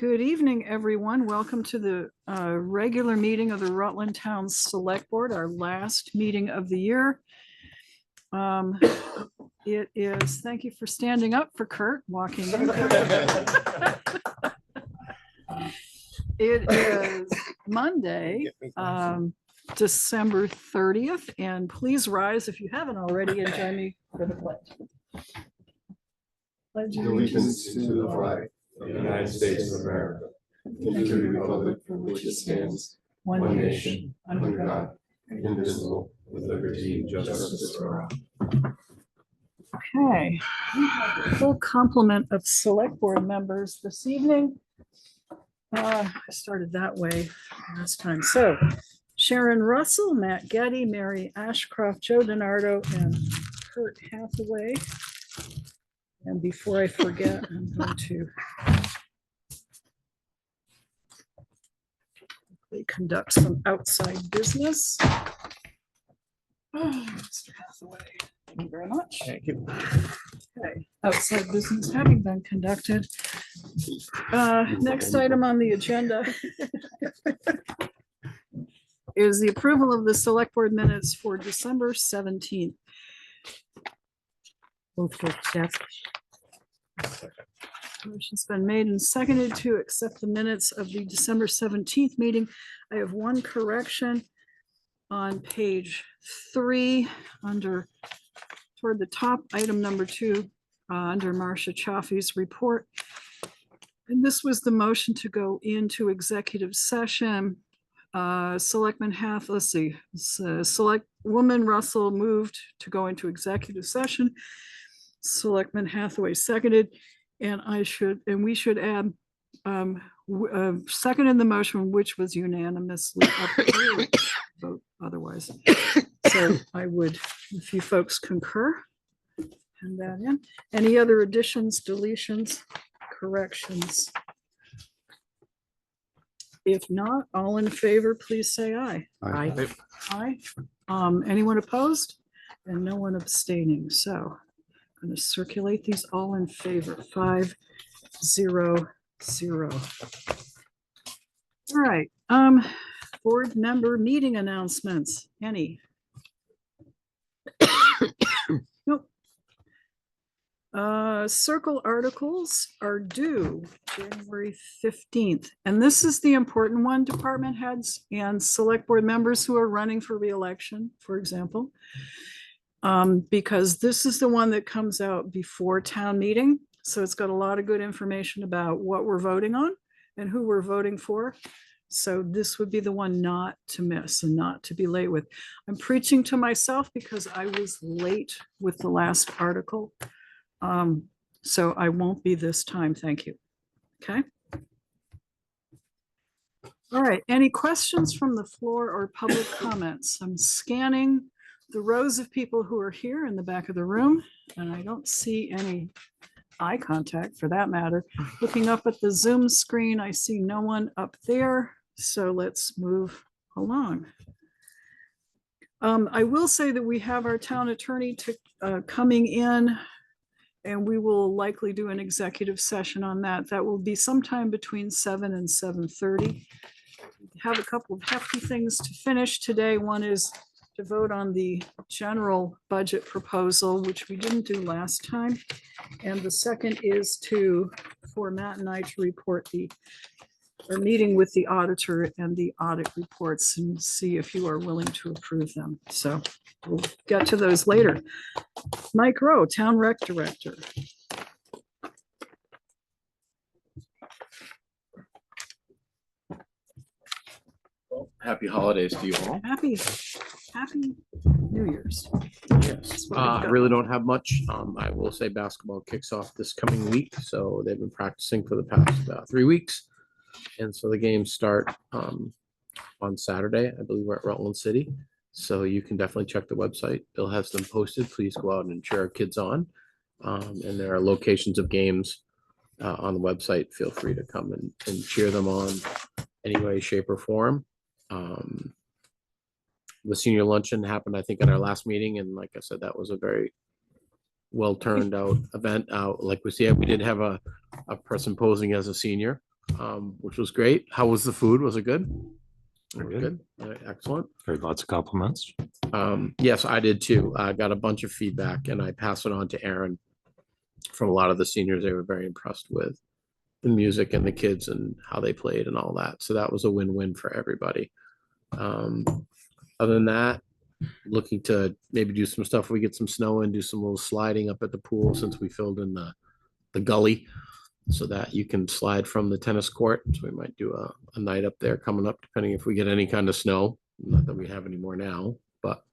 Good evening, everyone. Welcome to the regular meeting of the Rutland Town Select Board, our last meeting of the year. It is, thank you for standing up for Kurt walking in. It is Monday, December 30th, and please rise if you haven't already and join me for the pledge. Pledge Allegiance to the flag of the United States of America, and to the republic for which it stands, one nation, under God, indivisible, with liberty and justice for all. Okay, we have a full complement of select board members this evening. I started that way last time. So Sharon Russell, Matt Getty, Mary Ashcroft, Joe DiNardo, and Kurt Hathaway. And before I forget, I'm going to conduct some outside business. Oh, Mr. Hathaway, thank you very much. Thank you. Okay, outside business having been conducted. Next item on the agenda is the approval of the select board minutes for December 17th. Move to accept. Motion's been made and seconded to accept the minutes of the December 17th meeting. I have one correction on page 3 toward the top, item number 2, under Marcia Chioffi's report. And this was the motion to go into executive session. Selectman Hath, let's see, Select Woman Russell moved to go into executive session. Selectman Hathaway seconded, and we should add second in the motion, which was unanimously approved. Vote otherwise. So I would, if you folks concur, and that in. Any other additions, deletions, corrections? If not, all in favor, please say aye. Aye. Aye. Anyone opposed? And no one abstaining. So I'm going to circulate these all in favor. 5-0-0. All right. Board member meeting announcements. Any? Nope. Circle articles are due January 15th. And this is the important one, department heads and select board members who are running for re-election, for example. Because this is the one that comes out before town meeting. So it's got a lot of good information about what we're voting on and who we're voting for. So this would be the one not to miss and not to be late with. I'm preaching to myself because I was late with the last article. So I won't be this time. Thank you. Okay. All right. Any questions from the floor or public comments? I'm scanning the rows of people who are here in the back of the room, and I don't see any eye contact for that matter. Looking up at the Zoom screen, I see no one up there. So let's move along. I will say that we have our town attorney coming in, and we will likely do an executive session on that. That will be sometime between 7 and 7:30. Have a couple of hefty things to finish today. One is to vote on the general budget proposal, which we didn't do last time. And the second is for Matt and I to report our meeting with the auditor and the audit reports and see if you are willing to approve them. So we'll get to those later. Mike Rowe, Town Rec Director. Well, happy holidays to you all. Happy New Year's. Yes, I really don't have much. I will say basketball kicks off this coming week, so they've been practicing for the past 3 weeks, and so the games start on Saturday. I believe we're at Rutland City, so you can definitely check the website. Bill has them posted. Please go out and cheer our kids on, and there are locations of games on the website. Feel free to come and cheer them on any way, shape, or form. The senior luncheon happened, I think, at our last meeting. And like I said, that was a very well turned out event. Like we see, we did have a person posing as a senior. which was great. How was the food? Was it good? Very Good. All right, excellent. Heard lots of compliments. Yes, I did too. I got a bunch of feedback and I passed it on to Aaron from a lot of the seniors. They were very impressed with the music and the kids and how they played and all that. So that was a win-win for everybody. Other than that, looking to maybe do some stuff. We get some snow and do some little sliding up at the pool since we filled in the gully so that you can slide from the tennis court. So we might do a night up there coming up, depending if we get any kind of snow. Not that we have any more now, but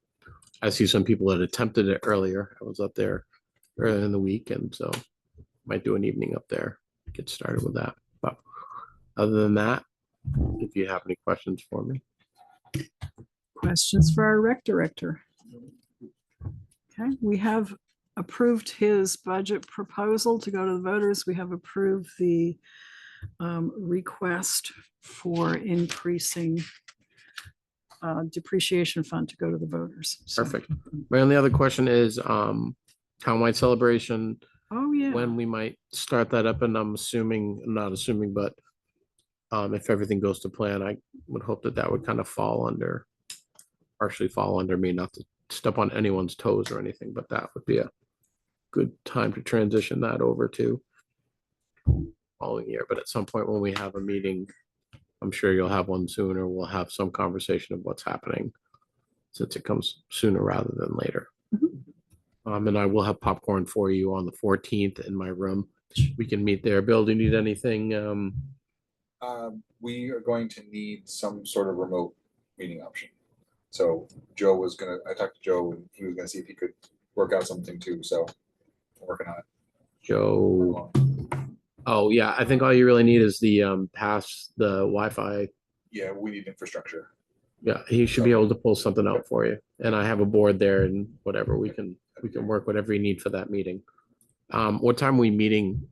I see some people that attempted it earlier. I was up there earlier in the week, and so might do an evening up there, get started with that. But other than that, if you have any questions for me. Questions for our rec director? Okay, we have approved his budget proposal to go to the voters. We have approved the request for increasing depreciation fund to go to the voters. So- Perfect. My only other question is townwide celebration, Oh, yeah. when we might start that up, and I'm assuming, not assuming, but if everything goes to plan, I would hope that that would kind of partially fall under me, not to step on anyone's toes or anything, but that would be a good time to transition that over to following year. But at some point when we have a meeting, I'm sure you'll have one soon, or we'll have some conversation of what's happening since it comes sooner rather than later. And I will have popcorn for you on the 14th in my room. We can meet there. Bill, do you need anything? We are going to need some sort of remote meeting option. So I talked to Joe and he was gonna see if he could work out something too, so I'm working on it. Joe. Oh, yeah, I think all you really need is the pass, the Wi-Fi. Yeah, we need infrastructure. Yeah, he should be able to pull something out for you. And I have a board there and whatever, we can work whatever you need for that meeting. What time are we meeting?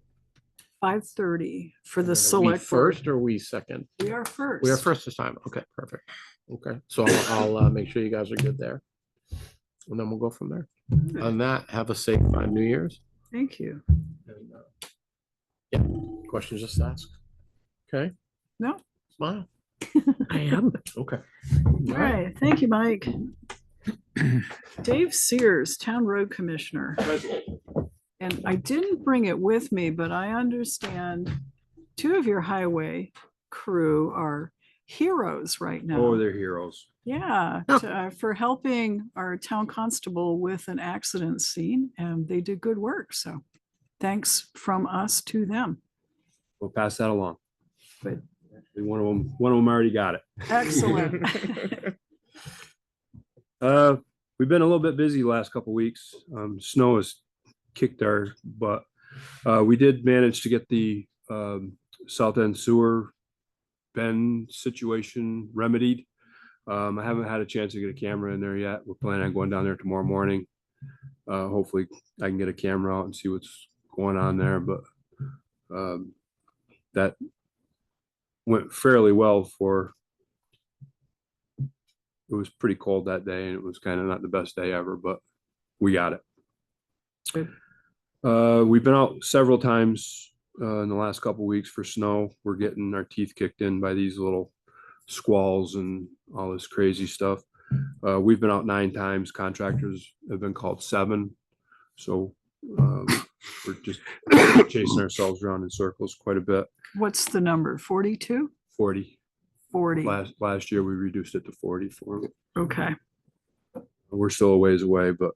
5:30 for the We select board. first or we second? We are first. We are first this time. Okay, perfect. Okay, so I'll make sure you guys are good there. And then we'll go from there. On that, have a safe New Year's. Thank you. Yeah, questions, just ask. Okay, No, smile. I am. Okay. all right. Thank you, Mike. Dave Sears, Town Road Commissioner. And I didn't bring it with me, but I understand two of your highway crew are heroes right now. Oh, they're heroes. Yeah, for helping our town constable with an accident scene, and they did good work. So thanks from us to them. We'll pass that along. Good. One of them already got it. Excellent. We've been a little bit busy the last couple weeks. Snow has kicked our butt. We did manage to get the south end sewer bend situation remedied. I haven't had a chance to get a camera in there yet. We're planning on going down there tomorrow morning. Hopefully I can get a camera out and see what's going on there, but that went fairly well it was pretty cold that day and it was kind of not the best day ever, but we got it. Good. We've been out several times in the last couple of weeks for snow. We're getting our teeth kicked in by these little squalls and all this crazy stuff. We've been out 9 times. Contractors have been called 7. So we're just chasing ourselves around in circles quite a bit. What's the number? 42? 40. 40. Last year we reduced it to 40 for them. Okay. We're still a ways away, but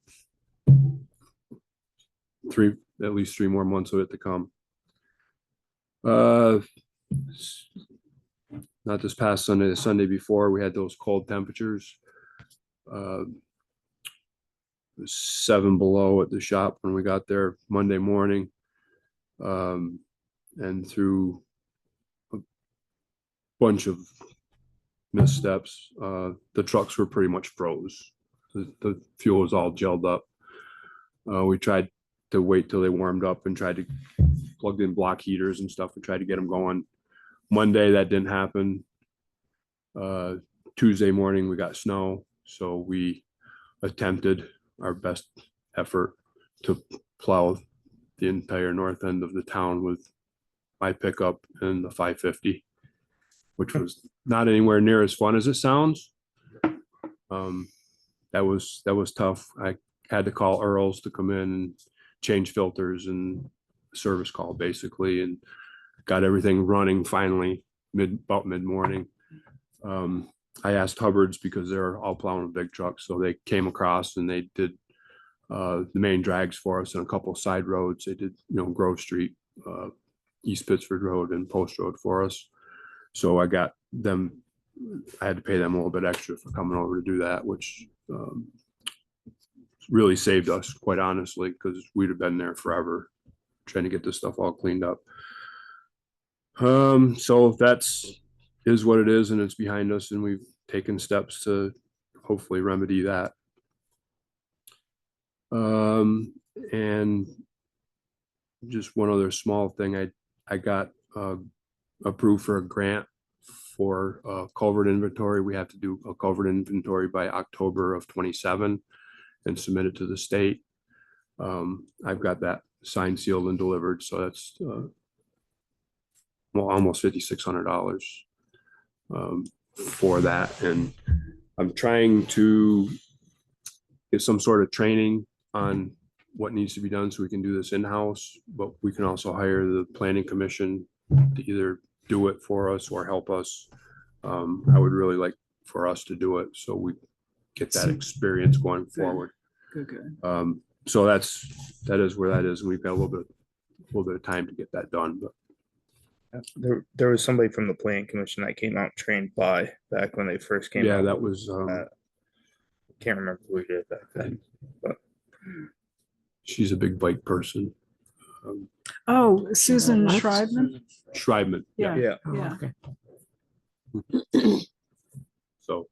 at least 3 more months of it to come. Not this past Sunday, the Sunday before, we had those cold temperatures. It was 7 below at the shop when we got there Monday morning. And through a bunch of missteps, the trucks were pretty much froze. The fuel was all gelled up. We tried to wait till they warmed up and tried to plug in block heaters and stuff and tried to get them going. Monday, that didn't happen. Tuesday morning, we got snow. So we attempted our best effort to plow the entire north end of the town with my pickup and the 550, which was not anywhere near as fun as it sounds. That was tough. I had to call Earls to come in and change filters and service call basically, and got everything running finally about mid-morning. I asked Hubbard's because they're all plowing a big truck, so they came across and they did the main drags for us and a couple of side roads. They did, Grove Street, East Pittsford Road and Post Road for us. So I got them, I had to pay them a little bit extra for coming over to do that, which really saved us, quite honestly, because we'd have been there forever trying to get this stuff all cleaned up. So is what it is, and it's behind us, and we've taken steps to hopefully remedy that. And just one other small thing, I got approved for a grant for culvert inventory. We have to do a culvert inventory by October of 27 and submit it to the state. I've got that signed, sealed, and delivered, so that's almost $5,600 for that. And I'm trying to get some sort of training on what needs to be done so we can do this in-house, but we can also hire the planning commission to either do it for us or help us. I would really like for us to do it so we get that experience going forward. Good. So that is where that is, and we've got a little bit of time to get that done. But There was somebody from the planning commission that came out and trained by back when they first came out. that was Can't remember who did it back then. But she's a big bike person. Oh, Susan Schreibman? Schreibman. Yeah. yeah, So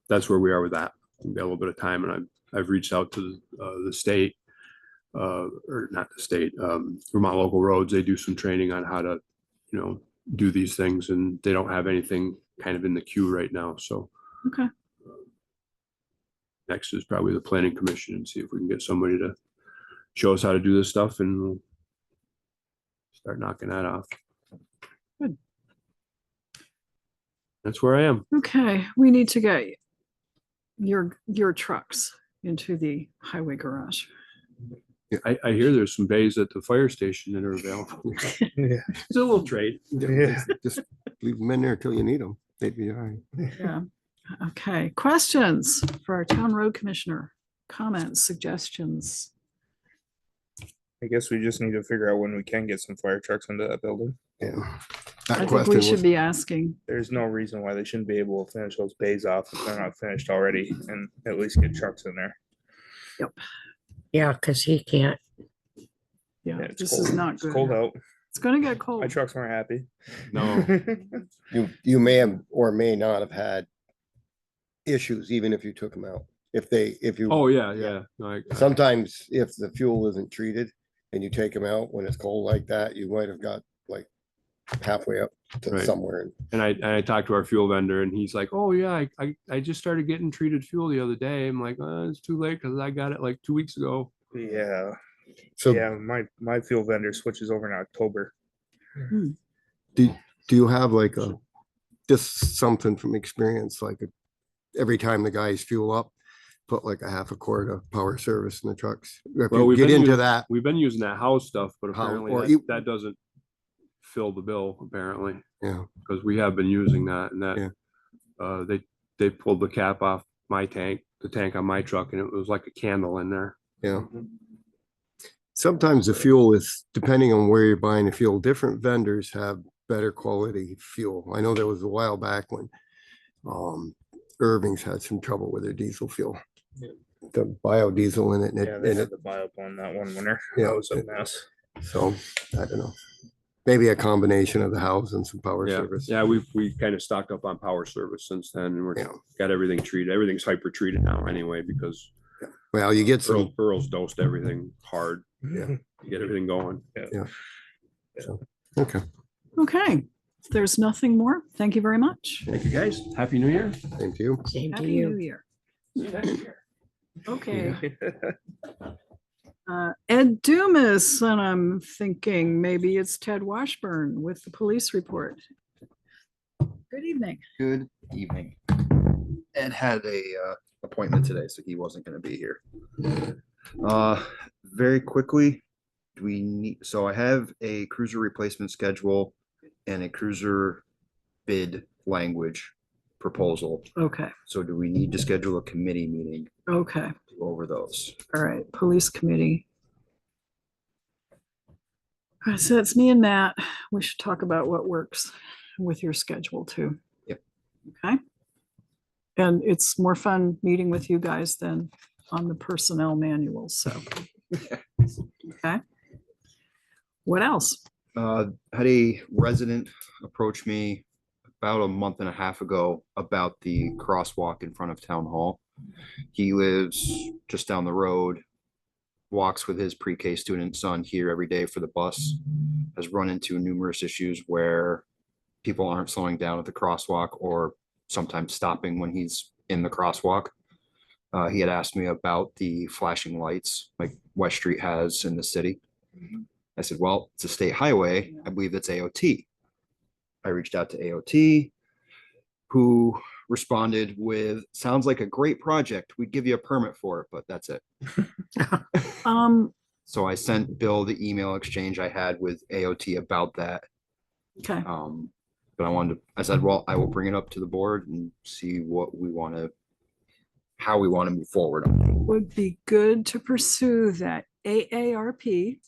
that's where we are with that. We've got a little bit of time, and I've reached out to the state, or not the state, Vermont Local Roads. They do some training on how to, do these things, and they don't have anything kind of in the queue right now. So Okay. Next is probably the planning commission, and see if we can get somebody to show us how to do this stuff, and we'll start knocking that off. Good. That's where I am. Okay, we need to get your trucks into the highway garage. I hear there's some bays at the fire station that are available. yeah. It's a little trade. Yeah. Just leave them in there till you need them. They'd be all right. Yeah. Okay, questions for our town road commissioner? Comments, suggestions? I guess we just need to figure out when we can get some fire trucks into that building. Yeah. I That think question we should was, be asking. There's no reason why they shouldn't be able to finish those bays off if they're not finished already, and at least get trucks in there. Yeah, because he can't. Yeah, Yeah, it's this cold. is not It's good. cold out. It's gonna get My cold. trucks weren't happy. No. you may have or may not have had issues, even if you took them out. If you. Oh, yeah. No, Sometimes if the fuel isn't treated and you take them out when it's cold like that, you might have got like halfway up to Right. somewhere. And I talked to our fuel vendor, and he's like, oh yeah, I just started getting treated fuel the other day. I'm like, it's too late because I got it like 2 weeks ago. Yeah, So yeah. My fuel vendor switches over in October. do you have like just something from experience, like every time the guys fuel up, put like a half a quart of power service in the trucks? If Well, you we've get been into using- that, We've been using that house stuff, but How- apparently or that, you- that doesn't fill the bill apparently, yeah, because we have been using that, and Yeah. that they pulled the cap off my tank, the tank on my truck, and it was like a candle in there. yeah. Sometimes the fuel is, depending on where you're buying the fuel, different vendors have better quality fuel. I know there was a while back when Irving's had some trouble with their diesel fuel. Yeah. The biodiesel in it, Yeah, and they it, had the buy up on that one winter. Yeah. That was a mess. so I don't know. Maybe a combination of the house and some power Yeah, service. yeah, we kind of stocked up on power service since then, and we're Yeah. got everything treated. Everything's hyper treated now anyway, because Well, you get some, Earl's dosed everything hard Yeah. to get everything going. okay, Okay, if there's nothing more, thank you very much. Thank you, guys. Happy New Year. same to you. Same to Happy New you. Year. See you next year. Okay, Ed Dumas, and I'm thinking maybe it's Ted Washburn with the police report. Good evening. Good evening. Ed had a appointment today, so he wasn't gonna be here. Very quickly, do we need, so I have a cruiser replacement schedule and a cruiser bid language proposal. Okay, So do we need to schedule a committee meeting okay, to go over those? all right, police committee. All right, so it's me and Matt. We should talk about what works with your schedule too. Yep. Okay. And it's more fun meeting with you guys than on the personnel manual, so. Okay. What else? Had a resident approach me about a month and a half ago about the crosswalk in front of town hall. He lives just down the road, walks with his pre-K student son here every day for the bus, has run into numerous issues where people aren't slowing down at the crosswalk or sometimes stopping when he's in the crosswalk. He had asked me about the flashing lights like West Street has in the city. I said, well, it's a state highway. I believe it's AOT. I reached out to AOT, who responded with, sounds like a great project. We'd give you a permit for it, but that's it. So I sent Bill the email exchange I had with AOT about that. Okay, But I said, well, I will bring it up to the board and see what we want to, how we want to move forward on it. would be good to pursue that AARP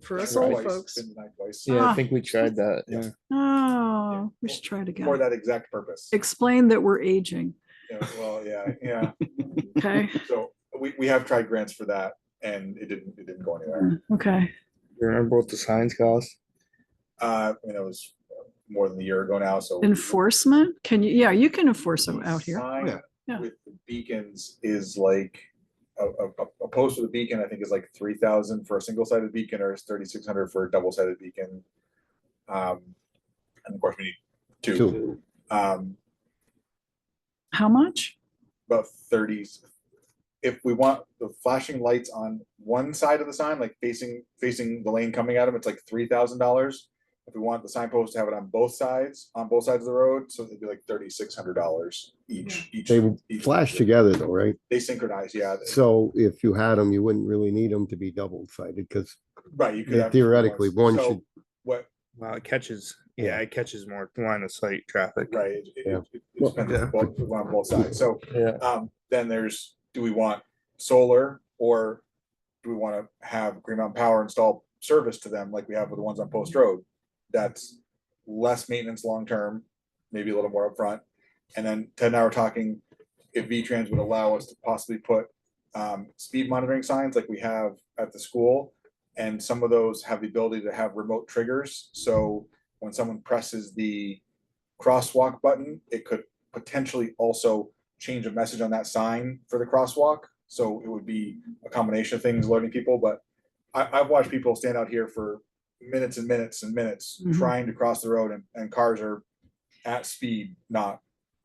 for us old Twice, folks. been denied twice. Yeah, Ah. I think we tried that. Yeah. Oh, we should try it For again. that exact purpose. Explain that we're aging, Yeah, well, yeah. okay? So we have tried grants for that and it didn't go anywhere. Okay, You remember what the signs cost? It was more than a year ago now, so. enforcement, can you, yeah, you can enforce them out here. Sign Yeah. Yeah. with the beacons is like, a post with a beacon, I think is like 3,000 for a single sided beacon or it's 3,600 for a double sided beacon. And of course we need two. How much? About 30. If we want the flashing lights on one side of the sign, like facing the lane coming at them, it's like $3,000. If we want the signpost to have it on both sides of the road, so it'd be like $3,600 each. They would each- flash together though, right? They synchronize, yeah. So if you had them, you wouldn't really need them to be double sided because Right, you could have theoretically, one So should- What, Well, it catches more line of sight traffic. right, Yeah. it depends on both sides. So Yeah. then do we want solar or do we want to have Green Mountain Power install service to them like we have with the ones on Post Road? That's less maintenance long-term, maybe a little more upfront. And then Ted and I were talking if V-Trans would allow us to possibly put speed monitoring signs like we have at the school. And some of those have the ability to have remote triggers. So when someone presses the crosswalk button, it could potentially also change a message on that sign for the crosswalk. So it would be a combination of things alerting people, but I've watched people stand out here for minutes and minutes and minutes Mhm. trying to cross the road and cars are at speed, not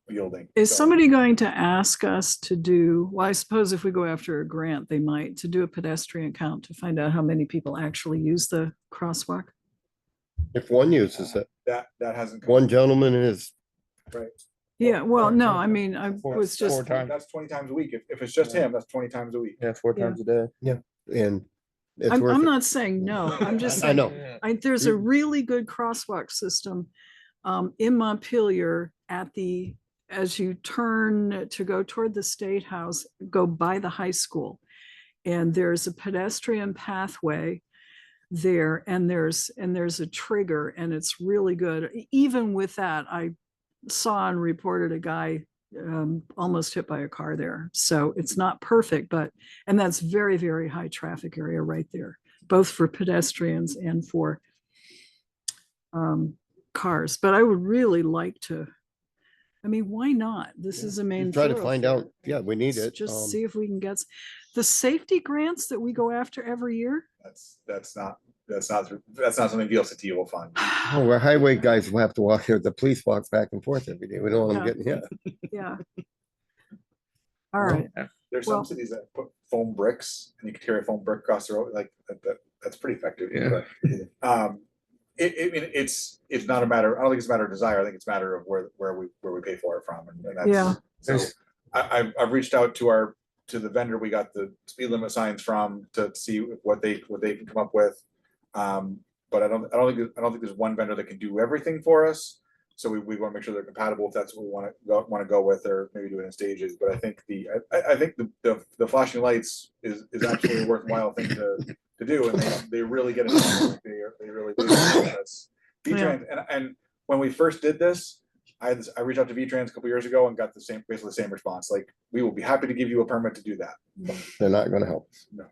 yielding. Is So- somebody going to ask us to do, well, I suppose if we go after a grant, they might, to do a pedestrian count to find out how many people actually use the crosswalk? if one uses it, That hasn't. come. one gentleman is, Right. Yeah, well, no, I mean, I was just, Four times. That's 20 times a week. If it's just him, that's 20 times a week. Yeah, 4 Yeah. times a day. and it's I'm worth it. not saying no, I'm just I saying. know. There's a really good crosswalk system in Montpelier as you turn to go toward the State House, go by the high school. And there's a pedestrian pathway there and there's a trigger and it's really good. Even with that, I saw and reported a guy almost hit by a car there. So it's not perfect, and that's very, very high traffic area right there, both for pedestrians and for cars. But I would really like to, I mean, why not? This is a main. Try to find out, thoroughfare. yeah, we need it. Just see if we can get the safety grants that we go after every year. That's not something VLCT will fund. Oh, we're highway guys will have to walk here, the police walk back and forth every day, we don't want them Yeah. getting hit. Yeah. All right. There's Well- some cities that put foam bricks and you can carry a foam brick across the road, like that's pretty effective. Yeah. But, it's not a matter, I don't think it's a matter of desire. I think it's a matter of where we pay for it from. And that's, Yeah. so I've reached out to the vendor we got the speed limit signs from to see what they can come up with. But I don't think there's one vendor that can do everything for us. So we want to make sure they're compatible if that's what we want to go with, or maybe do it in stages. But I think the flashing lights is absolutely a worthwhile thing to do, and they really get it done. They really do. That's V-Trans, and when we first did this, I reached out to V-Trans a couple years ago and got basically the same response. Like, we will be happy to give you a permit to do that. They're not gonna help. No,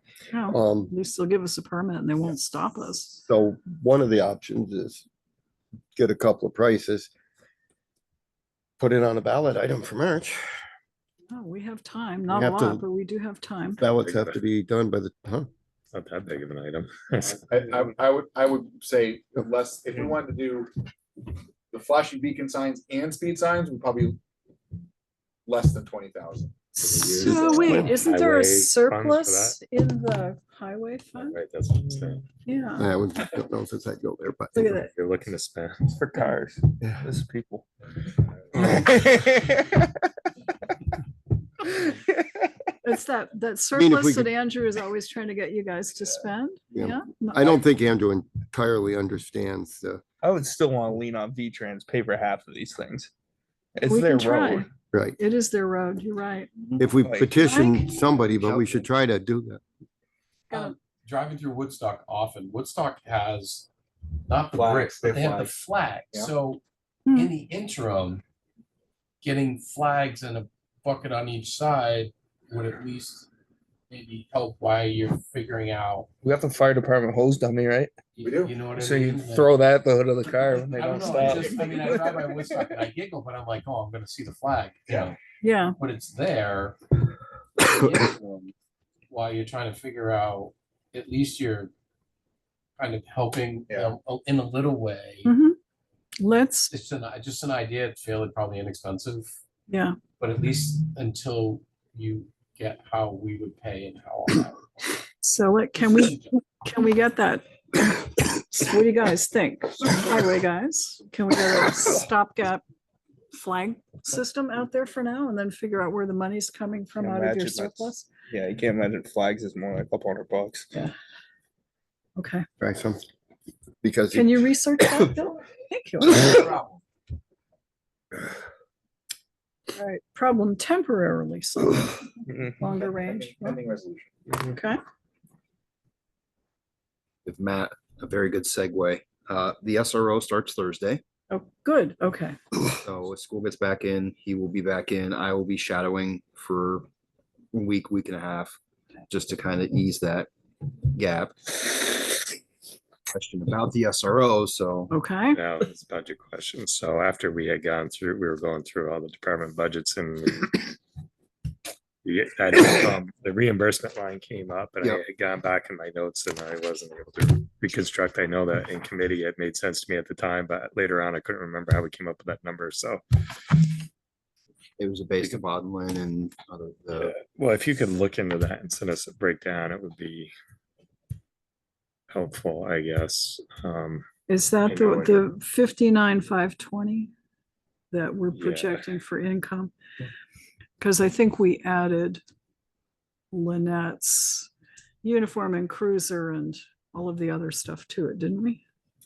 Um, at least they'll give us a permit and they won't stop us. so one of the options is get a couple of prices. Put it on a ballot item for March. Oh, we have time, not a have to- lot, but we do have time. Ballots have to be done by the, Not that big of an item. I would say less, if we wanted to do the flashing beacon signs and speed signs, we probably less than 20,000. So wait, isn't there highway a funds for surplus in the highway fund? Right, that's what I'm saying. Yeah, I don't know if it's that go there, but. look at that. You're looking to spend. For cars, Yeah. this is people. It's that mean, if we surplus that could- Andrew is always trying to get you guys to spend. Yeah. Yeah. I don't think Andrew entirely understands the, I would still want to lean on V-Trans, pay for half of these things. It's We their can try. road. right. It is their road, you're right. If we Like- petition somebody, but we should try to do that. Driving through Woodstock often, Woodstock has not the Flags, bricks, they but they have the flag. flag. Yeah. So Hmm. in the interim, getting flags and a bucket on each side would at least maybe help while you're figuring out. We have the fire department hose dummy, right? We do. You know what I So you mean? throw that at the hood of the car when they I don't don't know, I stop. just, I mean, I drive by Woodstock and I giggle, but I'm like, oh, I'm gonna see the flag, you know, Yeah, but it's there. in the interim, While you're trying to figure out, at least you're kind of helping in a little way. Mhm. Let's, It's just an idea, it's fairly probably inexpensive, yeah, but at least until you get how we would pay and how all that. so can we get that? What do you guys think? Highway guys, can we get a stopgap flag system out there for now and then figure out where the money's coming from Can out of your imagine that's- surplus? Yeah, you can't imagine flags is more like $200. Okay, Try some. Because can you research that, Bill? Thank you. All right, problem temporarily solved, Mhm. longer range, Pending resolution. okay? With Matt, a very good segue. The SRO starts Thursday. Oh, good, okay, So if school gets back in, he will be back in. I will be shadowing for a week and a half, just to kind of ease that gap. Question about the SRO, so okay, Now, it's a budget question. So after we had gone through, we were going through all the department budgets and the reimbursement line came up and I Yep. had gone back in my notes and I wasn't able to reconstruct. I know that in committee it made sense to me at the time, but later on I couldn't remember how we came up with that number. So, it was based on Bodlin and other, well, if you could look into that and send us a breakdown, it would be helpful, I guess. is that You know, the 59,520 that we're Yeah. projecting for income? Because I think we added Lynette's uniform and cruiser and all of the other stuff to it, didn't we? I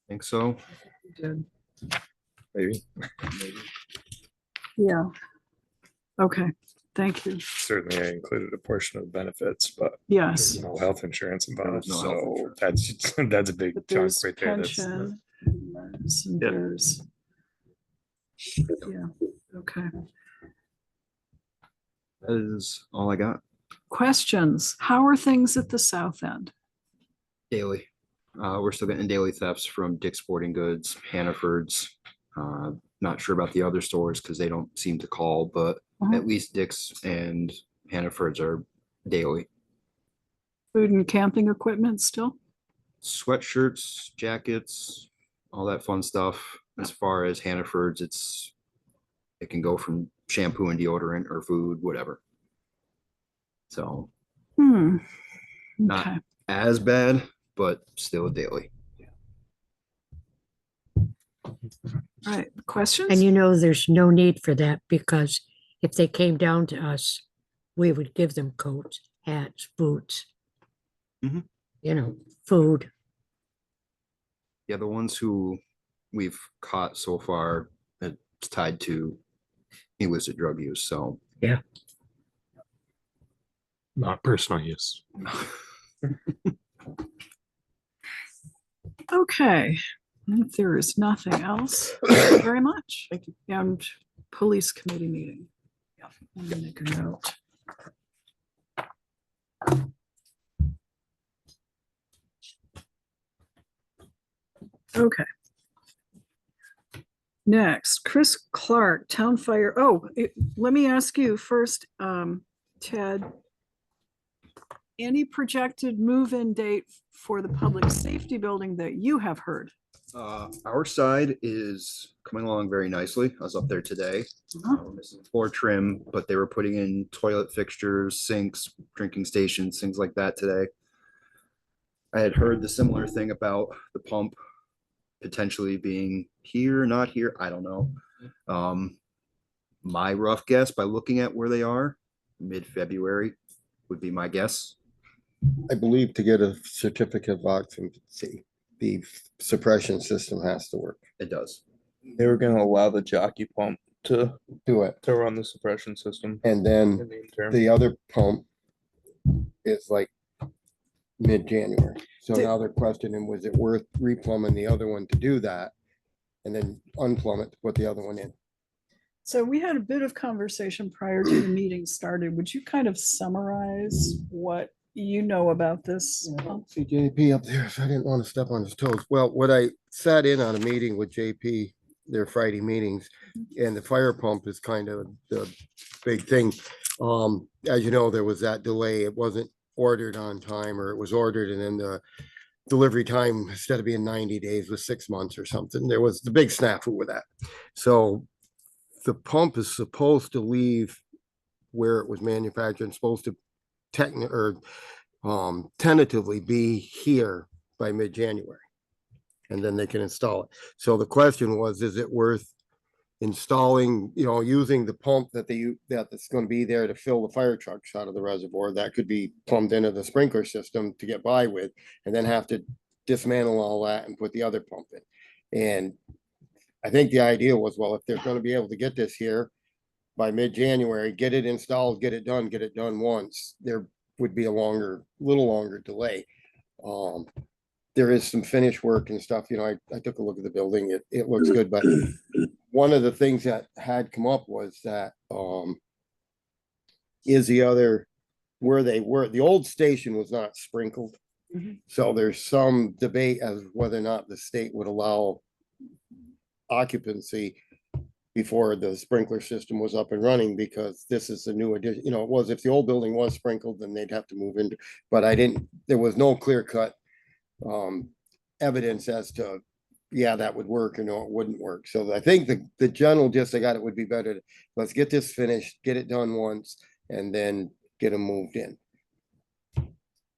think so. We did. Maybe. Yeah. Okay, thank you. Certainly I included a portion of the benefits, but Yes, there's no health insurance involved, no health so insurance. that's a big but chunk there's right there. That's pension. And Yeah. there's, yeah, okay. That is all I got. Questions? How are things at the south end? Daily. We're still getting daily thefts from Dick's Sporting Goods, Hannaford's. Not sure about the other stores because they don't seem to call, but Mhm. at least Dick's and Hannaford's are daily. Food and camping equipment still? Sweatshirts, jackets, all that fun stuff. As far as Hannaford's, it can go from shampoo and deodorant or food, whatever. So Hmm. Not- Okay. as bad, but still daily. All right. Questions? And you know, there's no need for that because if they came down to us, we would give them coats, hats, boots. Mhm. You know, food. Yeah, the ones who we've caught so far, it's tied to illicit drug use, so. Not personal use. Okay. If there is nothing else, thank you very much. Thank you. And police committee meeting. Yeah, I'm gonna make a note. Okay. Next, Chris Clark, Town Fire. Oh, let me ask you first, Ted. Any projected move-in date for the public safety building that you have heard? Our side is coming along very nicely. I was up there today. We're missing floor trim, but they were putting in toilet fixtures, sinks, drinking stations, things like that today. I had heard the similar thing about the pump potentially being here, not here. I don't know. My rough guess by looking at where they are, mid-February would be my guess. I believe to get a certificate of occupancy, the suppression system has to work. It does. They were gonna allow the jockey pump to Do it. run the suppression system And then in the interim. the other pump is like mid-January. So now they're questioning, was it worth replumbing the other one to do that? And then unplumb it to put the other one in. So we had a bit of conversation prior to the meeting started. Would you kind of summarize what you know about this? I don't see JP up there, so I didn't want to step on his toes. Well, what I sat in on a meeting with JP, their Friday meetings, and the fire pump is kind of the big thing. As you know, there was that delay. It wasn't ordered on time, or it was ordered and then the delivery time, instead of being 90 days, was 6 months or something. There was the big snafu with that. So the pump is supposed to leave where it was manufactured and supposed to tentatively be here by mid-January. And then they can install it. So the question was, is it worth installing, using the pump that's going to be there to fill the fire trucks out of the reservoir that could be plumbed into the sprinkler system to get by with, and then have to dismantle all that and put the other pump in. And I think the idea was, well, if they're going to be able to get this here by mid-January, get it installed, get it done once, there would be a little longer delay. There is some finish work and stuff, I took a look at the building, it looks good, but one of the things that had come up was that, where they were, the old station was not sprinkled. Mhm. So there's some debate as whether or not the state would allow occupancy before the sprinkler system was up and running, because this is a new addition. It was, if the old building was sprinkled, then they'd have to move into, but there was no clear cut evidence as to, yeah, that would work or no, it wouldn't work. So I think the general gist I got, it would be better let's get this finished, get it done once, and then get them moved in.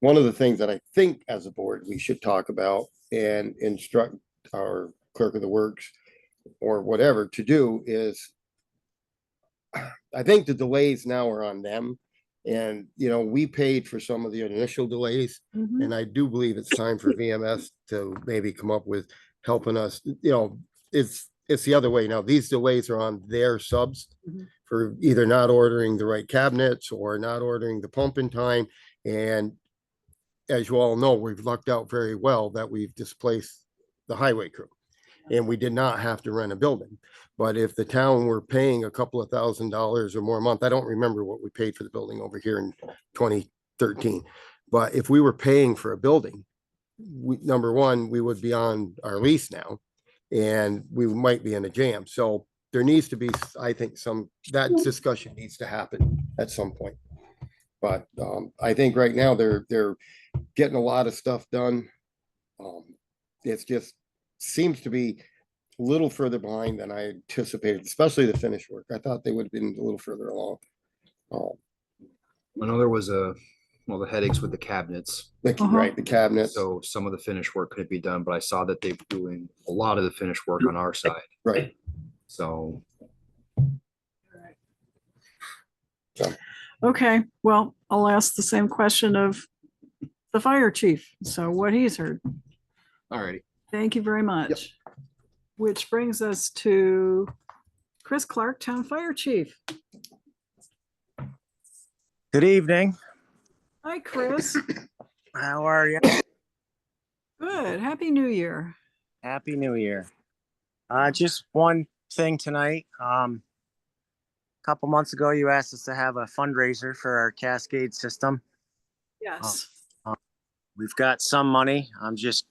One of the things that I think as a board we should talk about and instruct our clerk of the works or whatever to do is, I think the delays now are on them. And, we paid for some of the initial delays, Mhm. and I do believe it's time for VMS to maybe come up with helping us, it's the other way. Now, these delays are on their subs Mhm. for either not ordering the right cabinets or not ordering the pump in time. And as you all know, we've lucked out very well that we've displaced the highway crew. And we did not have to rent a building. But if the town were paying a couple of $1,000s or more a month, I don't remember what we paid for the building over here in 2013. But if we were paying for a building, number one, we would be on our lease now, and we might be in a jam. So there needs to be, I think, that discussion needs to happen at some point. But I think right now they're getting a lot of stuff done. It's just seems to be a little further behind than I anticipated, especially the finish work. I thought they would have been a little further along. I know there was the headaches with the cabinets. Right, the cabinet. So some of the finish work could be done, but I saw that they're doing a lot of the finish work on our side. Right. So Okay, well, I'll ask the same question of the fire chief. So what he's heard. alrighty. Thank you very much. Which brings us to Chris Clark, Town Fire Chief. Good evening. Hi, Chris. How are you? Good. Happy New Year. Happy New Year. Just one thing tonight. Couple months ago, you asked us to have a fundraiser for our Cascade system. Yes. We've got some money. I'm just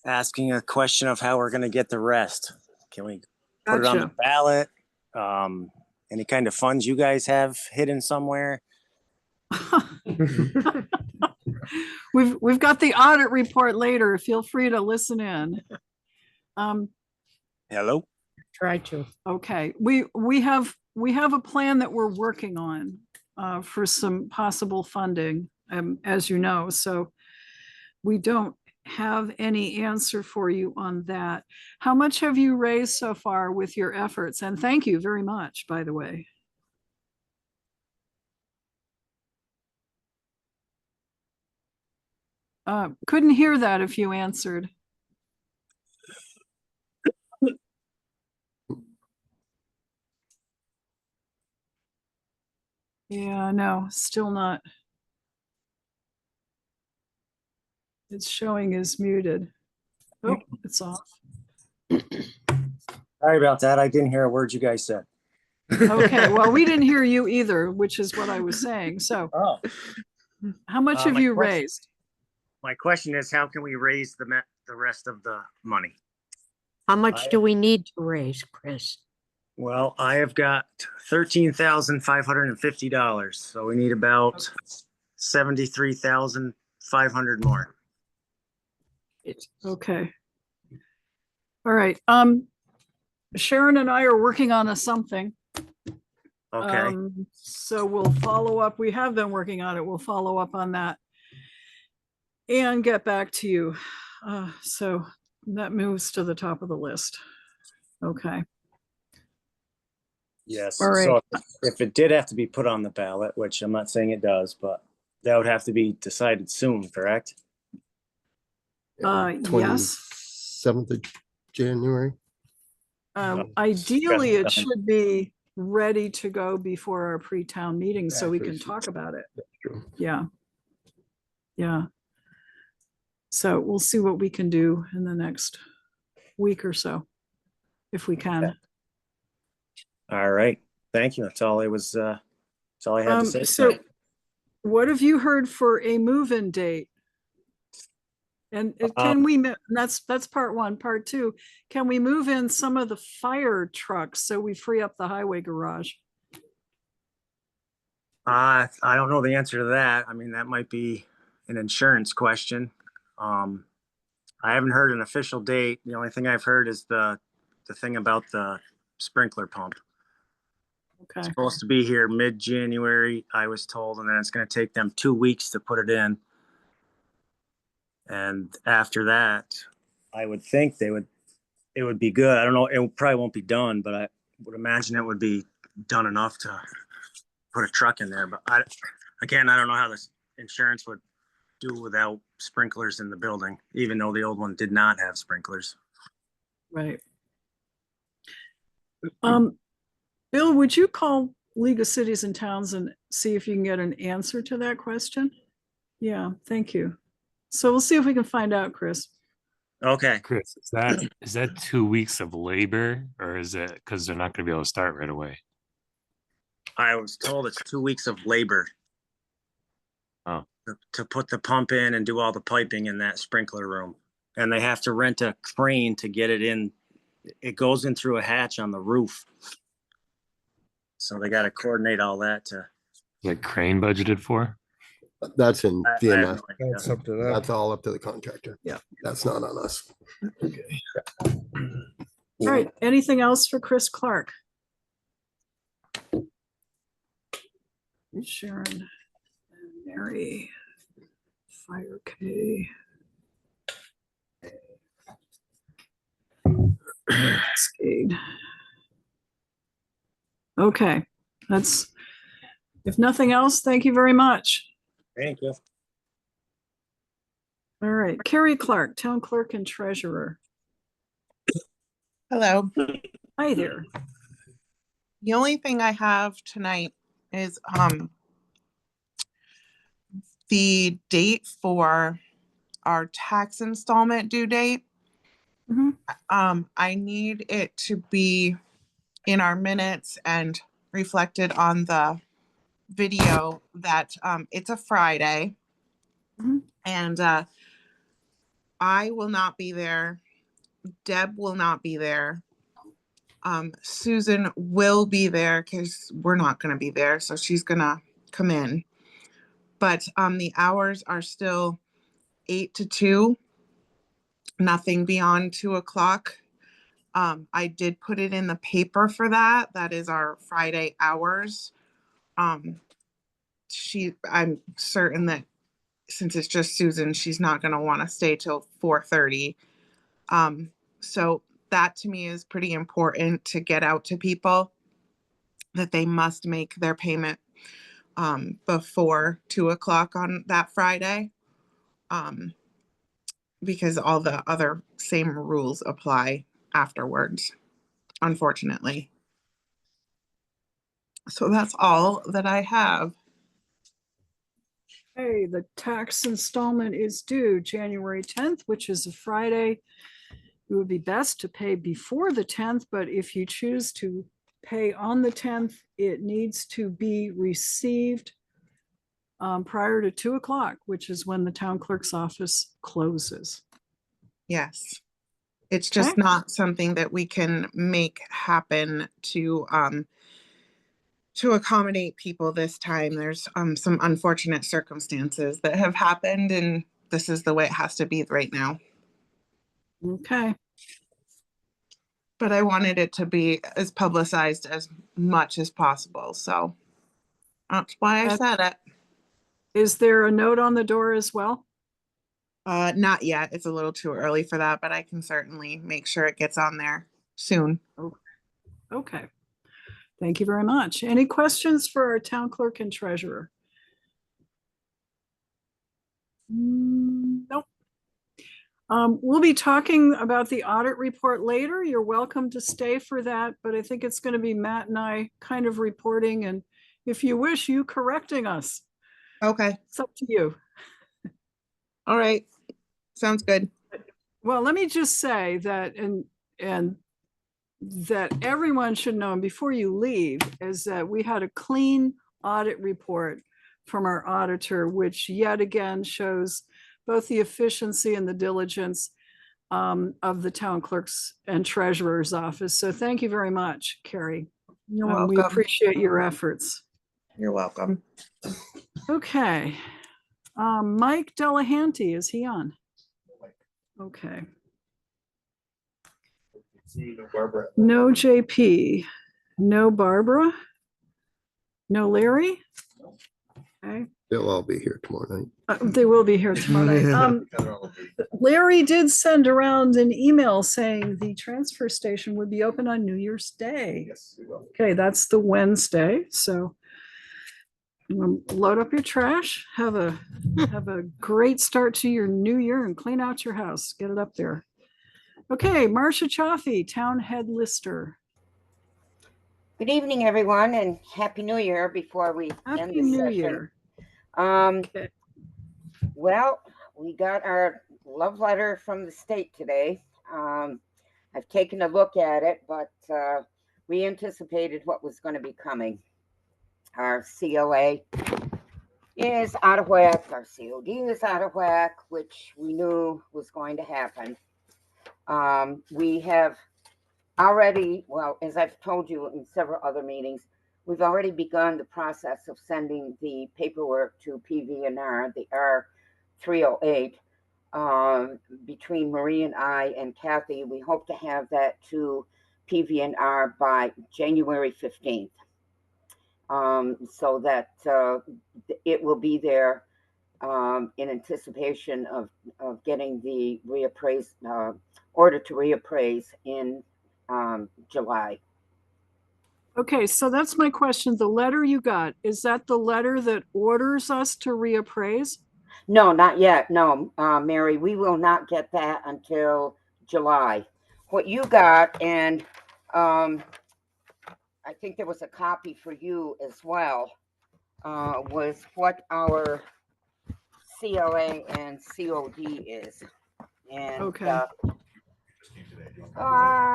asking a question of how we're going to get the rest. Can we put it on the Gotcha. ballot? Any kind of funds you guys have hidden somewhere? We've got the audit report later. Feel free to listen in. Hello? Try to. Okay, we have a plan that we're working on for some possible funding, as you know, so we don't have any answer for you on that. How much have you raised so far with your efforts? And thank you very much, by the way. Couldn't hear that if you answered. Yeah, no, still not. It's showing is muted. Oh, it's off. Sorry about that. I didn't hear a word you guys said. Okay, well, we didn't hear you either, which is what I was saying. So Oh, how much have my you question- raised? my question is, how can we raise the rest of the money? How much do we need to raise, Chris? Well, I have got $13,550, so we need about 73,500 more. Okay. All right. Sharon and I are working on something. Okay, So we'll follow up. We have been working on it. We'll follow up on that and get back to you. So that moves to the top of the list. Okay. yes. All right. So if it did have to be put on the ballot, which I'm not saying it does, but that would have to be decided soon, correct? Yes. 7th of January. Ideally, it done. should be ready to go before our pre-town meeting so we can Actually, talk about it. That's true. Yeah. Yeah. So we'll see what we can do in the next week or so, if we can. All right, thank you. That's all I was, that's all I had to say. So tonight. what have you heard for a move-in date? And can we, that's part one. Part two, can we move in some of the fire trucks so we free up the highway garage? I don't know the answer to that. I mean, that might be an insurance question. I haven't heard an official date. The only thing I've heard is the thing about the sprinkler pump. Okay, Supposed to be here mid-January, I was told, and then it's gonna take them 2 weeks to put it in. And after that, I would think it would be good. I don't know, it probably won't be done, but I would imagine it would be done enough to put a truck in there. But I don't know how this insurance would do without sprinklers in the building, even though the old one did not have sprinklers. right. Bill, would you call League of Cities and Towns and see if you can get an answer to that question? Yeah, thank you. So we'll see if we can find out, Chris. Okay. Chris, is that 2 weeks of labor, or is it because they're not gonna be able to start right away? I was told it's 2 weeks of labor. Oh. To put the pump in and do all the piping in that sprinkler room. And they have to rent a crane to get it in. It goes in through a hatch on the roof. So they got to coordinate all that to. Like crane budgeted for? That's in I have VMS. no idea. That's up to them. That's all up to the contractor. Yeah. That's not on us. All right, anything else for Chris Clark? Sharon and Mary, Fire Committee. Cascade. Okay, that's, if nothing else, thank you very much. Thank you. All right, Kari Clark, Town Clerk and Treasurer. Hello. Hi there. The only thing I have tonight is the date for our tax installment due date. Mhm. I need it to be in our minutes and reflected on the video that it's a Friday. Mhm. And I will not be there. Deb will not be there. Susan will be there because we're not going to be there, so she's going to come in. But the hours are still 8 to 2, nothing beyond 2 o'clock. I did put it in the paper for that. That is our Friday hours. I'm certain that since it's just Susan, she's not going to want to stay till 4:30. So that to me is pretty important to get out to people, that they must make their payment before 2 o'clock on that Friday. Because all the other same rules apply afterwards, unfortunately. So that's all that I have. Hey, the tax installment is due January 10th, which is a Friday. It would be best to pay before the 10th, but if you choose to pay on the 10th, it needs to be received prior to 2 o'clock, which is when the town clerk's office closes. Yes. It's just Okay. not something that we can make happen to accommodate people this time. There's some unfortunate circumstances that have happened, and this is the way it has to be right now. Okay. But I wanted it to be as publicized as much as possible, so that's why I said it. Is there a note on the door as well? Not yet. It's a little too early for that, but I can certainly make sure it gets on there soon. Okay. Thank you very much. Any questions for our town clerk and treasurer? Nope. We'll be talking about the audit report later. You're welcome to stay for that, but I think it's going to be Matt and I kind of reporting, and if you wish, you correcting us. Okay. It's up to you. All right. Sounds good. Well, let me just say that, and that everyone should know, and before you leave, is that we had a clean audit report from our auditor, which yet again shows both the efficiency and the diligence of the town clerk's and treasurer's office. So thank you very much, Kari. You're welcome. We appreciate your efforts. You're welcome. Okay. Mike Delehanty, is he on? Okay. No JP, no Barbara, no Larry. Okay. They'll all be here tomorrow night. They will be here tomorrow night. Larry did send around an email saying the transfer station would be open on New Year's Day. Yes, we will. Okay, that's the Wednesday, so load up your trash, have a great start to your new year and clean out your house, get it up there. Okay, Marcia Chioffi, Town Head Lister. Good evening, everyone, and Happy New Year before we end Happy the New session. Year. Okay. Well, we got our love letter from the state today. I've taken a look at it, but we anticipated what was going to be coming. Our COA is out of whack. Our COD is out of whack, which we knew was going to happen. We have already, well, as I've told you in several other meetings, we've already begun the process of sending the paperwork to PV&R, the R308. Between Marie and I and Kathy, we hope to have that to PV&R by January 15th. so that it will be there in anticipation of getting the order to reappraise in July. Okay, so that's my question. The letter you got, is that the letter that orders us to reappraise? No, not yet. No, Mary, we will not get that until July. What you got, and I think there was a copy for you as well, was what our CLA and COD is. And Okay.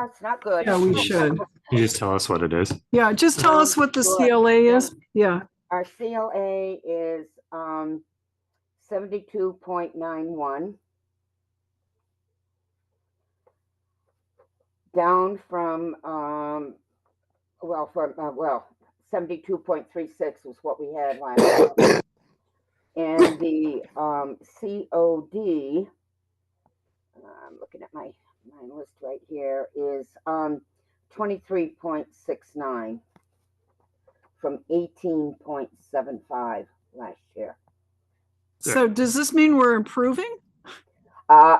it's not good. Yeah, we should. You just tell us what it is. Yeah, just tell us what the Sure. CLA is. Yeah. Our CLA is 72.91, down from 72.36 was what we had last year. And the COD, I'm looking at my list right here, is 23.69 from 18.75 last year. So does this mean we're improving?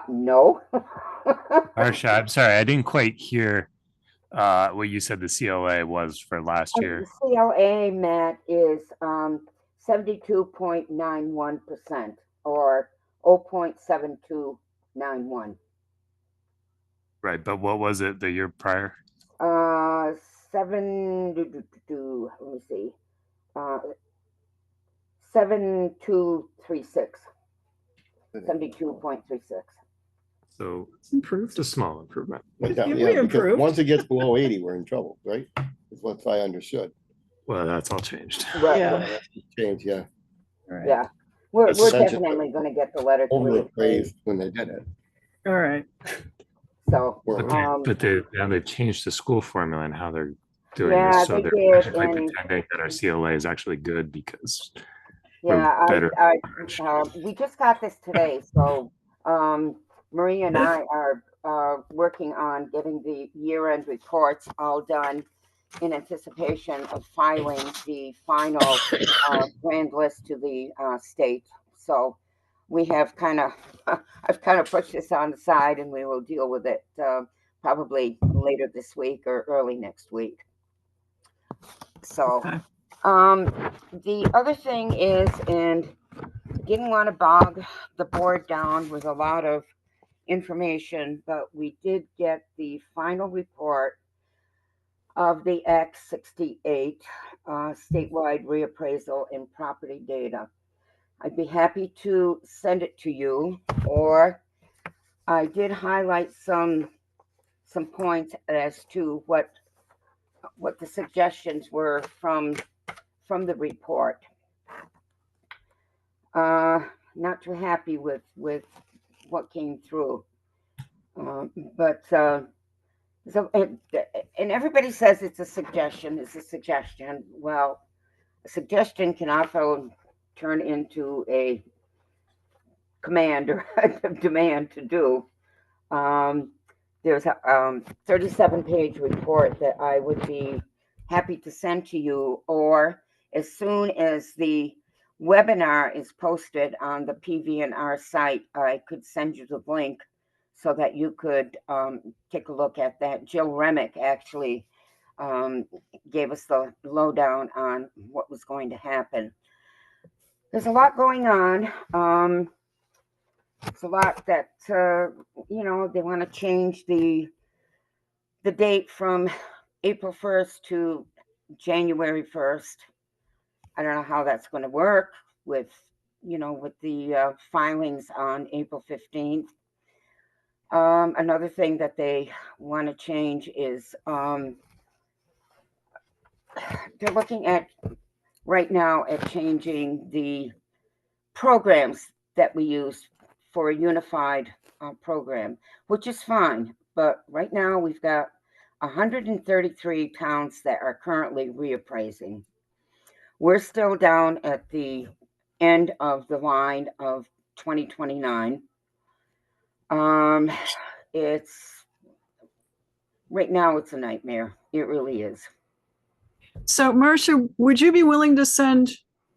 No. Marcia, I'm sorry, I didn't quite hear what you said the CLA was for last year. The CLA, Matt, is 72.91% or 0.7291. Right, but what was it the year prior? Let me see. 7236. 72.36. So It's improved. it's a small improvement. But Yeah, yeah, we because improved. once it gets below 80, we're in trouble, right? Is what I understood. Well, that's all changed. Right. Yeah. Change, yeah. Yeah. We're That's definitely going to get the letter to reappraise. Overappraised when they did it. All right. So, But now they've changed the school formula and how they're doing Yeah, this. So they they're did, actually and- pretending that our CLA is actually good because yeah, better. we just got this today. So, Maria and I are working on getting the year-end reports all done in anticipation of filing the final grand list to the state. So we have I've kind of pushed this on the side, and we will deal with it probably later this week or early next week. So, Okay. the other thing is, and didn't want to bog the board down with a lot of information, but we did get the final report of the Act 68 statewide reappraisal and property data. I'd be happy to send it to you, or I did highlight some points as to what the suggestions were from the report. Not too happy with what came through, but so and everybody says it's a suggestion. It's a suggestion. Well, a suggestion can also turn into a command or a demand to do. There's a 37-page report that I would be happy to send to you, or as soon as the webinar is posted on the PVNR site, I could send you the link so that you could take a look at that. Jill Remick actually gave us the lowdown on what was going to happen. There's a lot going on. It's a lot that, they want to change the date from April 1st to January 1st. I don't know how that's going to work with the filings on April 15th. Another thing that they want to change is they're looking at right now at changing the programs that we use for a unified program, which is fine. But right now we've got 133 towns that are currently reappraising. We're still down at the end of the line of 2029. It's right now it's a nightmare. It really is. So Marcia, would you be willing to send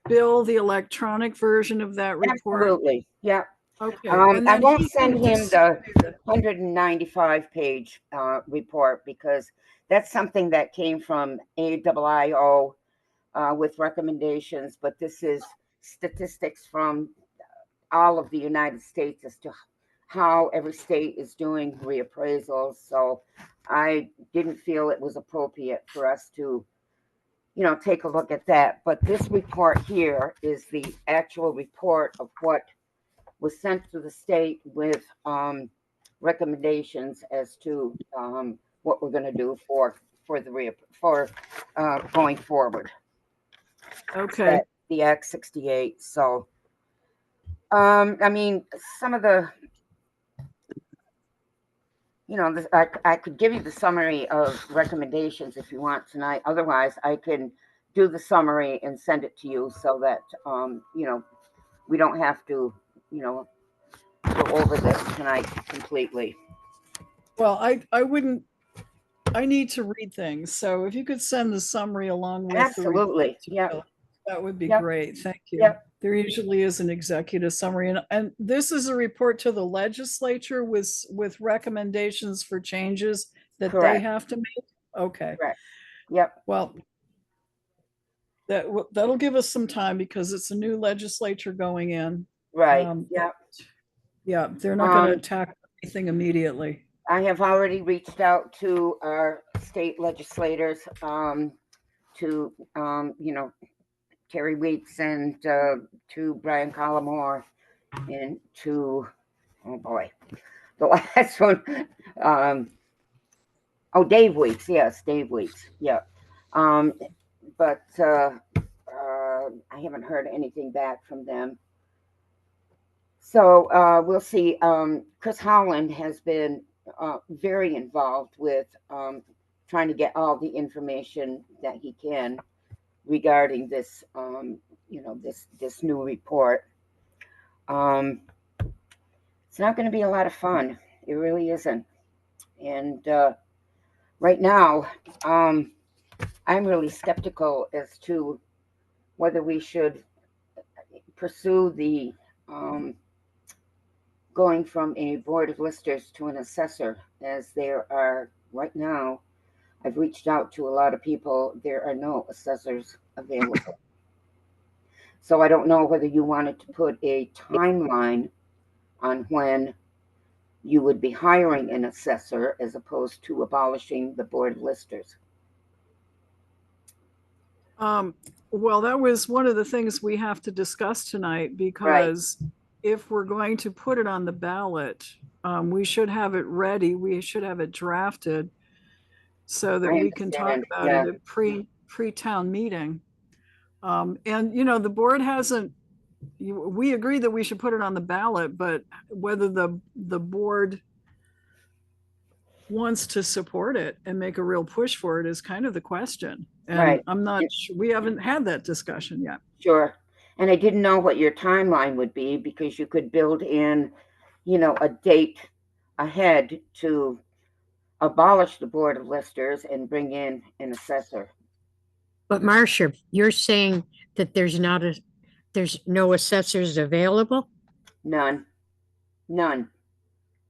Bill the electronic version of that report? Absolutely, yeah. Okay. I then won't he send can him just- the 195 page report because that's something that came from AIIO with recommendations, but this is statistics from all of the United States as to how every state is doing reappraisals. So I didn't feel it was appropriate for us to, take a look at that. But this report here is the actual report of what was sent to the state with recommendations as to what we're going to do for going forward. Okay. The Act 68. So, I mean, some of the, I could give you the summary of recommendations if you want tonight. Otherwise, I can do the summary and send it to you so that, we don't have to, go over this tonight completely. Well, I wouldn't, I need to read things. So if you could send the summary along with Absolutely. Yeah. That would be Yep. great. Thank you. Yep. There usually is an executive summary, and this is a report to the legislature with recommendations for changes that they Correct. have to make. Okay. Correct. Yep. Well, that'll give us some time because it's a new legislature going in. Right. Yep. Yeah, they're not going to attack anything immediately. I have already reached out to our state legislators, to Terry Weeks and to Brian Collmore and to, oh boy, the last one, Dave Weeks. Yes, Dave Weeks. Yeah. But I haven't heard anything back from them. So we'll see. Chris Holland has been very involved with trying to get all the information that he can regarding this, this new report. It's not going to be a lot of fun. It really isn't. And right now, I'm really skeptical as to whether we should pursue the going from a board of listers to an assessor, as there are right now. I've reached out to a lot of people. There are no assessors available. So I don't know whether you wanted to put a timeline on when you would be hiring an assessor as opposed to abolishing the board of listers. Well, that was one of the things we have to discuss tonight, because if we're going to put it on the ballot, we should have it ready. We should have it drafted so that we can talk about it at pre-town meeting. And, the board hasn't, we agree that we should put it on the ballot, but whether the board wants to support it and make a real push for it is kind of the question. And I'm not sure, we haven't had that discussion yet. Sure. And I didn't know what your timeline would be, because you could build in, a date ahead to abolish the board of listers and bring in an assessor. But Marcia, you're saying that there's no assessors available? None.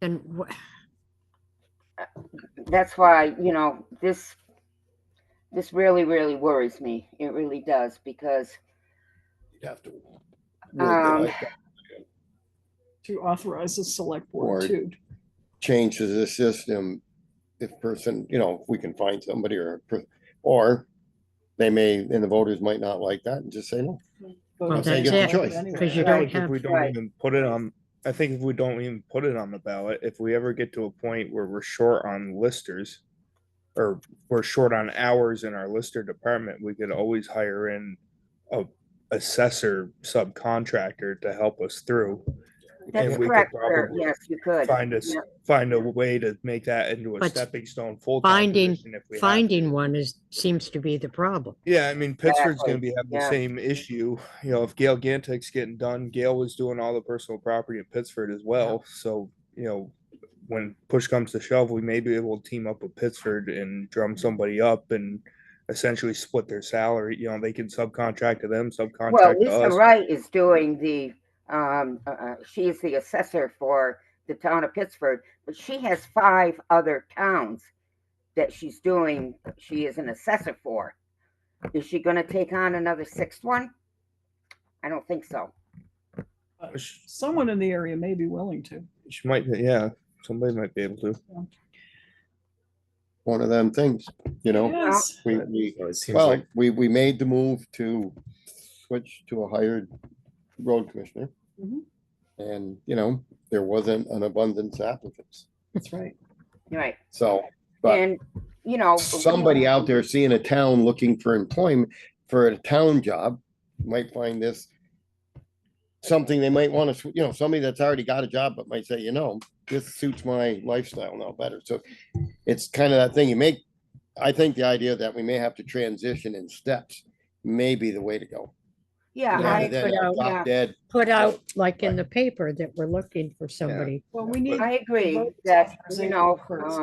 And that's why, this really, really worries me. It really does, because You'd have to to authorize the select board to change the system if person, if we can find somebody or they may, and the voters might not like that and just say no. well, So you that's get the it, choice. because you I don't think if have. we don't even put it on, I think if we don't even put it on the ballot, if we ever get to a point where we're short on listers or we're short on hours in our lister department, we could always hire in a assessor subcontractor to help us through. that's And we could correct, sir. probably Yes, you could. find a way to make that into a But stepping stone full-time Finding position if we have to. finding one seems to be the problem. Yeah, I mean, Pittsford's Exactly. gonna be having the Yeah. same issue. If Gail Gantek's getting done, Gail was doing all the personal property in Pittsford as well. So, when push comes to shove, we may be able to team up with Pittsford and drum somebody up and essentially split their salary. You know, they can subcontract to them, Well, subcontract to Lisa us. Wright is doing the, she is the assessor for the town of Pittsburgh, but she has 5 other towns that she is an assessor for. Is she gonna take on another 6th one? I don't think so. Someone in the area may be willing to. She might, yeah, somebody might be able to. One of them things, you know, Yes. we made the move to switch to a hired road commissioner. Mhm. And, you know, there wasn't an abundance of applicants. That's right. Right. So, but And, you know, somebody out there seeing a town looking for employment for a town job might find this something they might want to, you know, somebody that's already got a job, but might say, you know, this suits my lifestyle now better. So it's kind of that thing I think the idea that we may have to transition in steps may be the way to go. yeah, Yeah, I, Then put drop out- dead. Put out like in the paper that we're looking for somebody. Well, we need I agree vote that, authorization you know, first.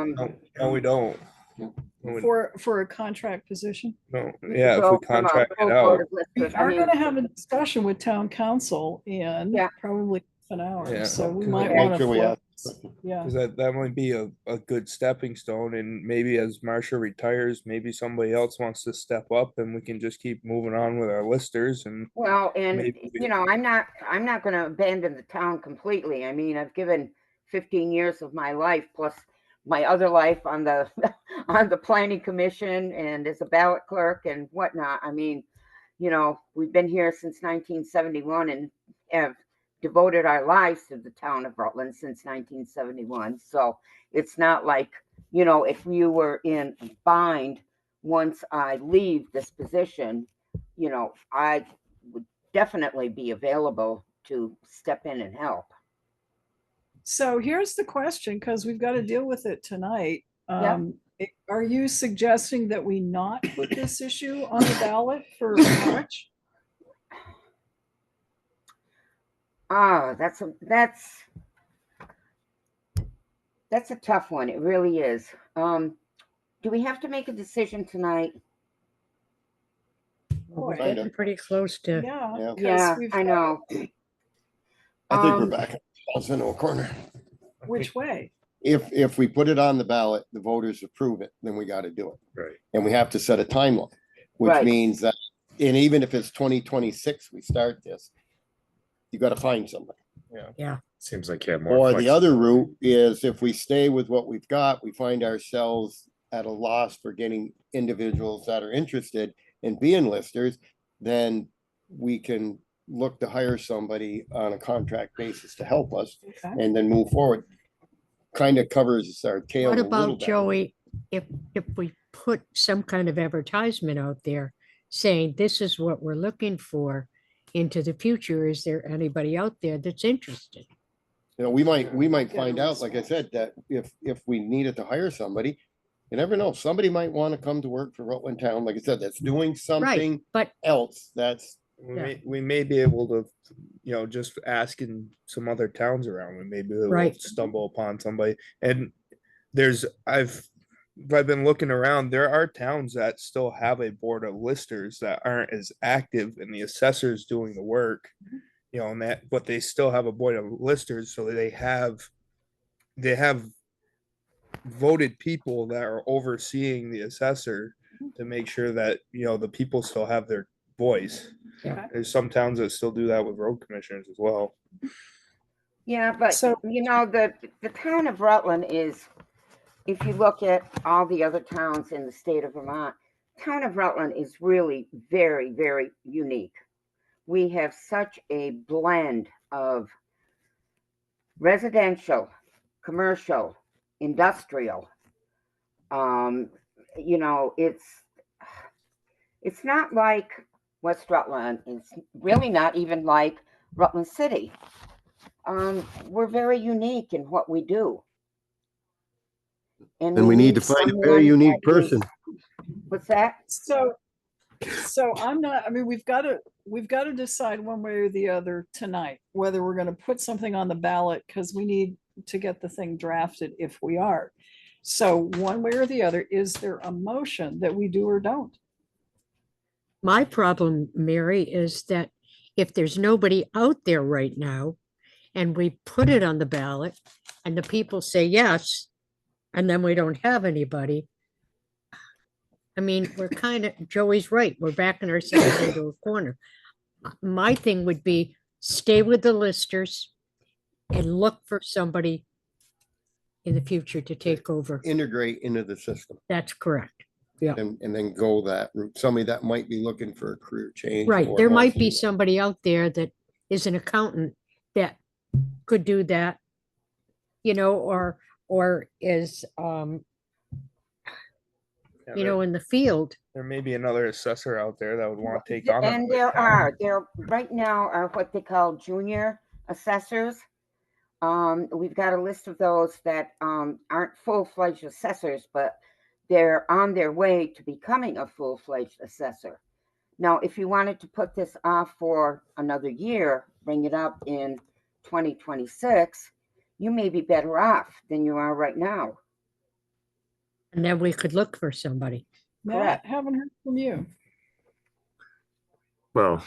No, we don't. No, we- For a contract position. no, yeah, if go we from a contract it full out. board of We listers. I are mean, gonna have a discussion with town council in Yeah. probably an hour, Yeah. so we Okay. might Make wanna. sure we float- have- Yeah, Cause that might be a good stepping stone, and maybe as Marcia retires, maybe somebody else wants to step up and we can just keep moving on with our listers and well, and maybe we- you know, I'm not gonna abandon the town completely. I mean, I've given 15 years of my life plus my other life on the on the planning commission and as a ballot clerk and whatnot. I mean, you know, we've been here since 1971 and have devoted our lives to the town of Rutland since 1971. So it's not like, you know, if you were in a bind once I leave this position, you know, I would definitely be available to step in and help. so here's the question, because we've got to deal with it tonight. Yeah. Are you suggesting that we not put this issue on the ballot for March? Ah, that's a tough one. It really is. Do we have to make a decision tonight? We're Kinda. getting pretty close to, Yeah. Yeah. 'cause Yeah, we've I got- know. I think we're Um, back into a corner. Which way? If we put it on the ballot, the voters approve it, then we gotta do it. Right. And we have to set a timeline, which Right. means that, and even if it's 2026, we start this, you gotta find somebody. Seems like you have more. Or the other flexibility. route is if we stay with what we've got, we find ourselves at a loss for getting individuals that are interested in being listers, then we can look to hire somebody on a contract basis to help us Okay. and then move forward. Kind of covers our tail. what a little about bit. Joey, if we put some kind of advertisement out there saying this is what we're looking for into the future, is there anybody out there that's interested? You know, we might Get a find out, like I said, that if we needed to hire somebody, you never know, somebody might want to come to work for Rutland Town, like I said, that's doing something But else, that's, we may be able to, you know, just asking some other towns around, and maybe we'll Right. stumble upon somebody. And I've been looking around, there are towns that still have a board of listers that aren't as active and the assessors doing the work, you know, and that, but they still have a board of listers, so they have voted people that are overseeing the assessor to make sure that, you know, the people still have their voice. Yeah. There's some towns that still do that with road commissioners as well. Yeah, but So- you know, the town of Rutland is, if you look at all the other towns in the state of Vermont, town of Rutland is really very, very unique. We have such a blend of residential, commercial, industrial. You know, it's not like West Rutland. It's really not even like Rutland City. We're very unique in what we do. and we need to find a very someone unique that is- person. What's that? So I'm not, I mean, we've got to decide one way or the other tonight, whether we're going to put something on the ballot, because we need to get the thing drafted if we are. So one way or the other, is there a motion that we do or don't? My problem, Mary, is that if there's nobody out there right now and we put it on the ballot and the people say yes, and then we don't have anybody. I mean, we're kind of, Joey's right, we're backing ourselves into a corner. My thing would be stay with the listers and look for somebody in the future to take over. Integrate into the system That's correct. Yeah. and then go that route. Somebody that might be looking for a career change. Right, or there might wants be to- somebody out there that is an accountant that could do that, you know, or is, Yeah, you know, in the field. there may be another assessor out there that would want to take on. And there right now are what they call junior assessors. We've got a list of those that aren't full-fledged assessors, but they're on their way to becoming a full-fledged assessor. Now, if you wanted to put this off for another year, bring it up in 2026, you may be better off than you are right now. And then we could look for somebody. Matt, Correct. haven't heard from you. Well,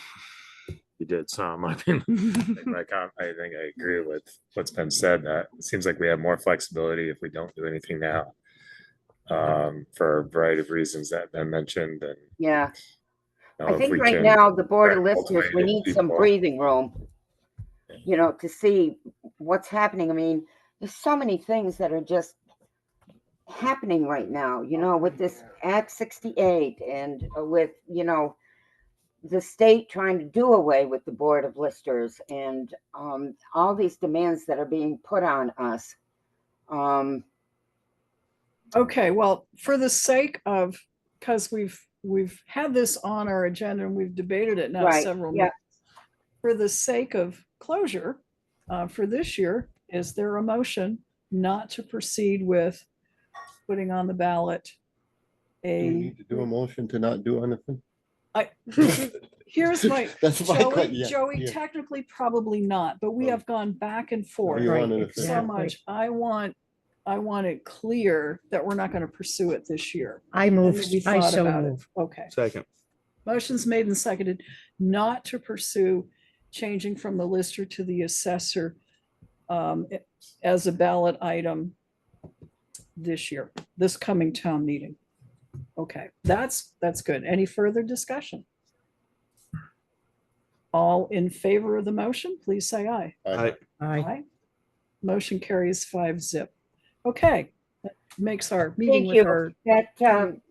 you did some. I mean, I think I agree with what's been said. That it seems like we have more flexibility if we don't do anything now, for a variety of reasons that have been mentioned. And Yeah, you know, I if think we right can now the Board of correct Listers, we ultimately need some people- breathing room, you know, to see what's happening. I mean, there's so many things that are just happening right now, you know, with this Act 68 and with, you know, the state trying to do away with the Board of Listers and all these demands that are being put on us. Okay, well, for the sake of, because we've had this on our agenda and we've debated it now Right, several yeah. months. For the sake of closure, for this year, is there a motion not to proceed with putting on the ballot Do you a, need to do a motion to not do anything? here's my, That's my Joey, question, yeah, Joey, yeah. technically probably not, but we Well, have gone back and forth you Right, wanted to say- so exactly. much. I want it clear that we're not going to pursue it this year. I And move, that we I thought so about it. move. Okay. Second. Motion's made and seconded not to pursue changing from the lister to the assessor as a ballot item this year, this coming town meeting. Okay, that's good. Any further discussion? All in favor of the motion, please say aye. Aye. Aye. Motion carries 5-0. Okay, that makes our meeting Thank with you. our, That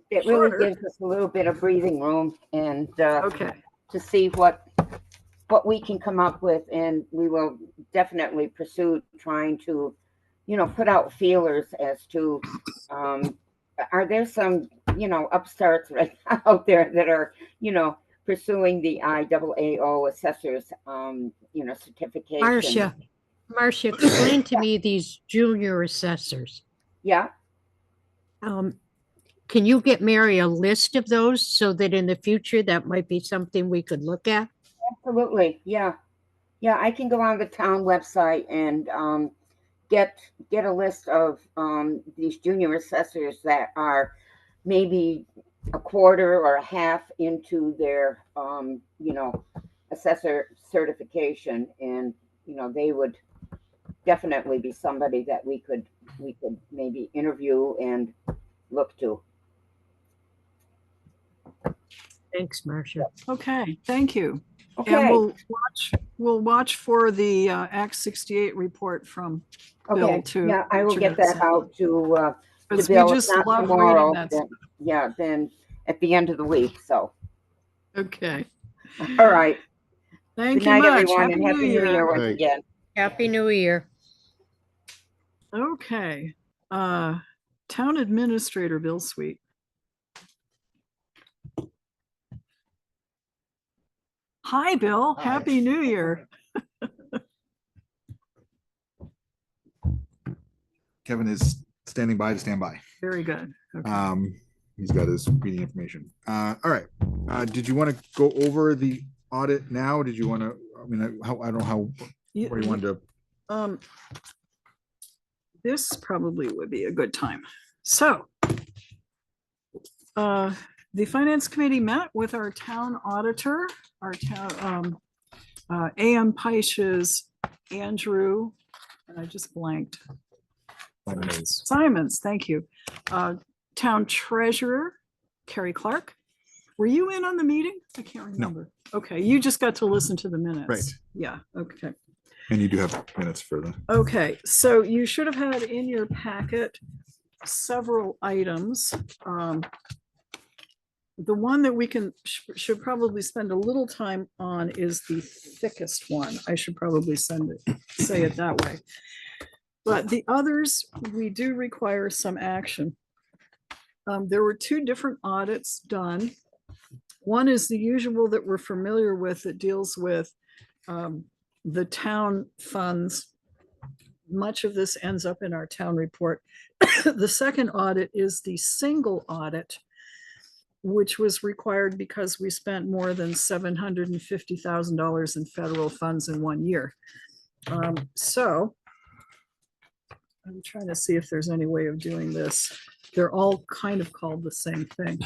it really Shorter. gives us a little bit of breathing room and okay. to see what we can come up with, and we will definitely pursue trying to, you know, put out feelers as to are there some, you know, upstarts right out there that are, you know, pursuing the IAAO assessors, you know, certification. Marcia, explain to me these junior assessors. Yeah, Can you get Mary a list of those so that in the future that might be something we could look at? absolutely. Yeah. Yeah, I can go on the town website and get a list of these junior assessors that are maybe a quarter or a half into their you know, assessor certification, and you know, they would definitely be somebody that we could maybe interview and look to. Thanks, Marcia. Okay, thank you. And Okay, we'll watch for the Act 68 report from Bill okay, too. yeah, I will Sure, get that send out to Because we Bill. If just not love tomorrow, reading that. then, yeah, then at the end of the week. So, Okay, all right. thank Good you night, much. everyone, and Happy New Year once Right. again. Happy New Year. Okay, Town Administrator Bill Sweet. Hi, Bill. Hi. Happy New Year. Kevin is standing by to stand by. Very good. Okay. He's got his meeting information. All right. Did you want to go over the audit now? Did you want to, I mean, I don't know how, You- what do you want to? This probably would be a good time. So, The Finance Committee met with our town auditor, our town, AM Peiche's Andrew, and I just blanked. Simons, thank you. Town treasurer, Kari Clerk. Were you in on the meeting? I can't remember. Okay, you just got to listen to the minutes. Right. Yeah, okay. And you do have minutes for the. Okay, so you should have had in your packet several items. The one that we should probably spend a little time on is the thickest one. I should probably say it that way. But the others, we do require some action. There were two different audits done. One is the usual that we're familiar with that deals with the town funds. Much of this ends up in our town report. The second audit is the single audit, which was required because we spent more than $750,000 in federal funds in 1 year. So I'm trying to see if there's any way of doing this. They're all kind of called the same thing.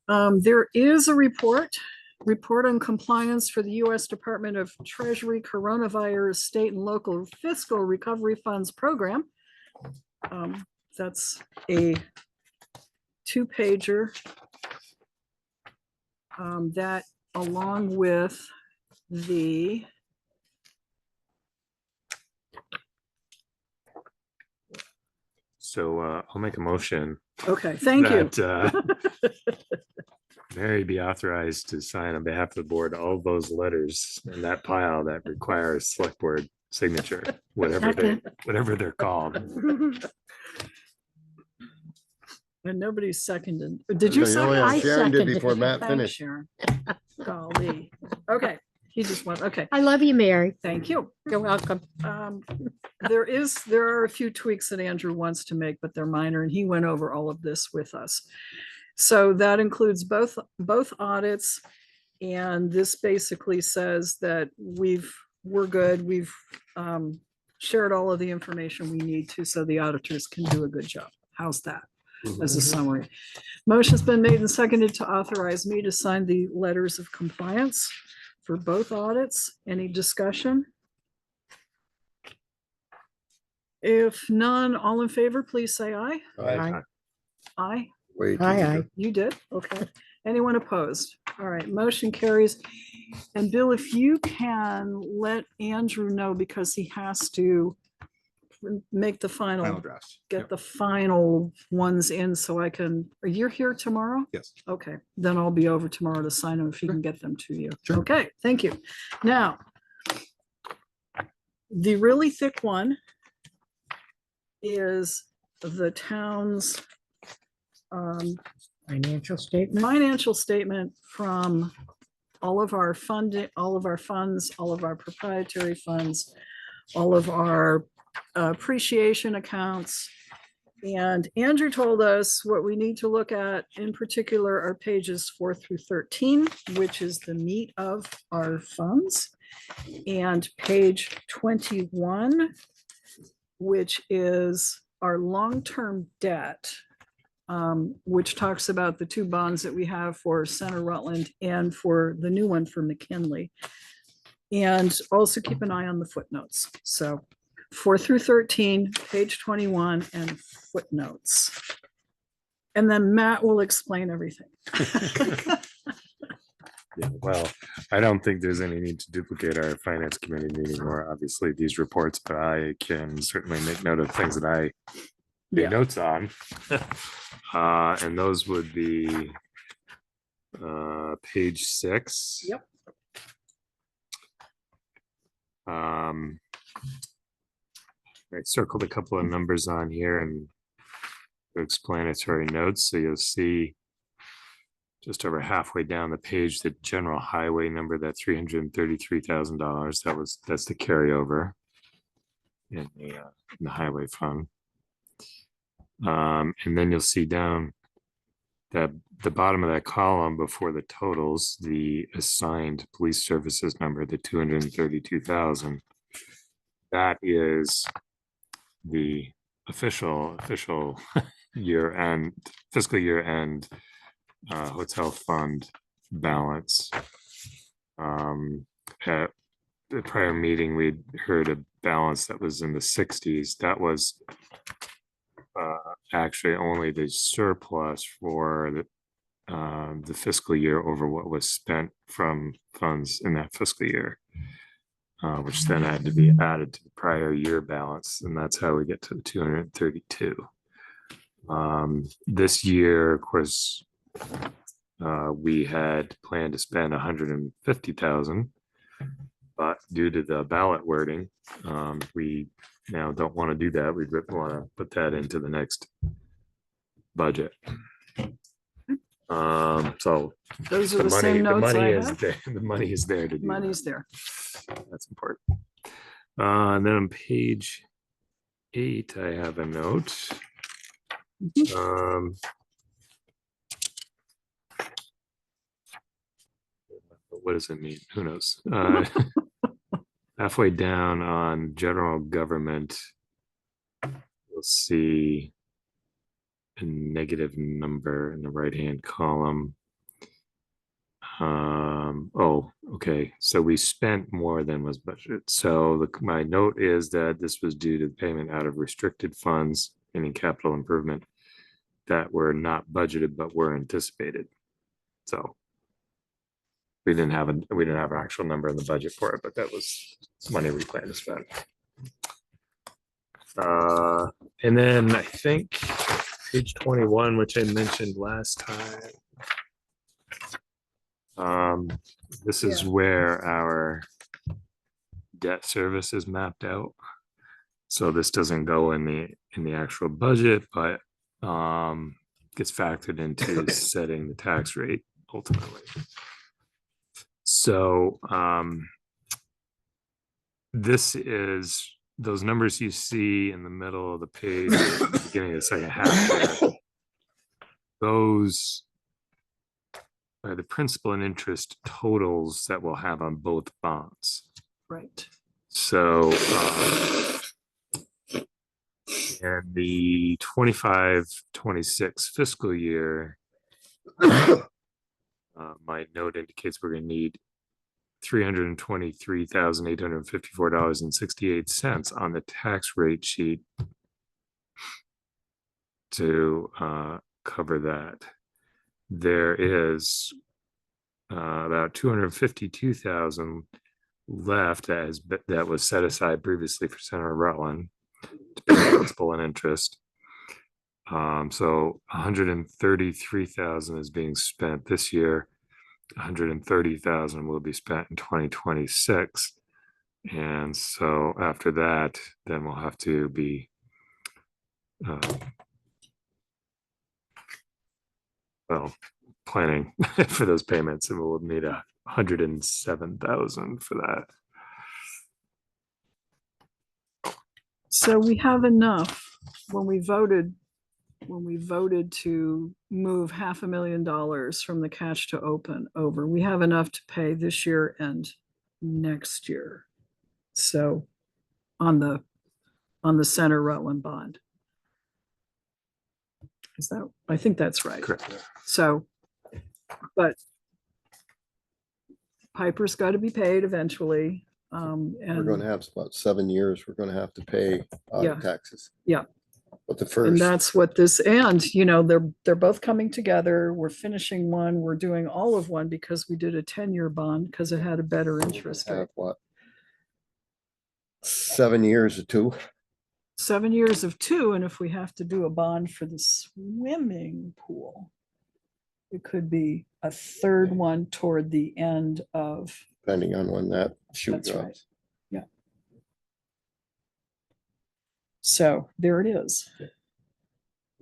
There is a report on compliance for the U.S. Department of Treasury Coronavirus State and Local Fiscal Recovery Funds Program. That's a 2-pager that, along with the So I'll make a motion. Okay, thank you. Mary be authorized to sign on behalf of the board all those letters in that pile that require a select board signature, whatever they're called. And nobody's seconded. Did you No, second? yeah, I Sharon did seconded before it. Matt Thanks, finished. Sharon. Golly. Okay, he just went, okay, I love you, Mary. thank you. You're welcome. There are a few tweaks that Andrew wants to make, but they're minor, and he went over all of this with us. So that includes both audits. And this basically says that we're good. We've shared all of the information we need to, so the auditors can do a good job. How's that? As a summary. Motion's been made and seconded to authorize me to sign the letters of compliance for both audits. Any discussion? If none, all in favor, please say aye. Aye. Aye. Wait. Aye. You did? Okay. Anyone opposed? All right, motion carries. And Bill, if you can let Andrew know, because he has to make the final draft. get the final ones in, so I can, you're here tomorrow? Yes. Okay, then I'll be over tomorrow to sign them if he can get them to you. Sure. Okay, thank you. Now, the really thick one is the town's Financial statement. financial statement from all of our funding, all of our funds, all of our proprietary funds, all of our appreciation accounts. And Andrew told us what we need to look at in particular are pages 4 through 13, which is the meat of our funds, and page 21, which is our long-term debt, which talks about the 2 bonds that we have for Center Rutland and for the new one for McKinley. And also keep an eye on the footnotes. So 4 through 13, page 21, and footnotes. And then Matt will explain everything. Yeah, well, I don't think there's any need to duplicate our finance committee meeting or obviously these reports, but I can certainly make note of things that I Yeah. made notes on. And those would be page 6. Yep. I circled a couple of numbers on here and explanatory notes, so you'll see just over halfway down the page, the general highway number, that $333,000. That's the carryover in the highway fund. And then you'll see down that the bottom of that column before the totals, the assigned police services number, the 232,000. That is the official year end, fiscal year end hotel fund balance. At the prior meeting, we'd heard a balance that was in the 60s. That was actually only the surplus for the fiscal year over what was spent from funds in that fiscal year, which then had to be added to the prior year balance, and that's how we get to the 232. This year, of course, we had planned to spend 150,000, but due to the ballot wording, we now don't want to do that. We want to put that into the next budget. So Those are the the money, same the notes money I is have. there. The money is there to do. Money's that. there. That's important. And then on page 8, I have a note. What does it mean? Who knows? Halfway down on general government, you'll see a negative number in the right-hand column. Oh, okay. So we spent more than was budgeted. So my note is that this was due to the payment out of restricted funds and in capital improvement that were not budgeted but were anticipated. So we didn't have an actual number in the budget for it, but that was money we planned to spend. And then I think page 21, which I mentioned last time. This is where our debt service is mapped out. So this doesn't go in the actual budget, but gets factored into setting the tax rate ultimately. So this is those numbers you see in the middle of the page, at the beginning of the second half there. Those are the principal and interest totals that we'll have on both bonds. Right. So and the 25-26 fiscal year, my note indicates we're going to need $323,854.68 on the tax rate sheet to cover that. There is about 252,000 left that was set aside previously for Center of Rutland to pay principal and interest. So 133,000 is being spent this year. 130,000 will be spent in 2026. And so after that, then we'll have to be planning for those payments, and we'll need 107,000 for that. So we have enough when we voted to move $500,000 from the cash to open over. We have enough to pay this year and next year. So on the Center Rutland bond. Is that, I think that's right. Correct. So, but Piper's got to be paid eventually. We're gonna have about 7 years, we're gonna have to pay Yeah. taxes. Yeah. But the And first, that's what this, and they're both coming together. We're finishing one, we're doing all of one because we did a 10-year bond because it had a better interest rate. have what? 7 years or 2. 7 years of 2, and if we have to do a bond for the swimming pool, it could be a third one toward the end of. Depending on when that shoe That's right. drops. Yeah. So there it is.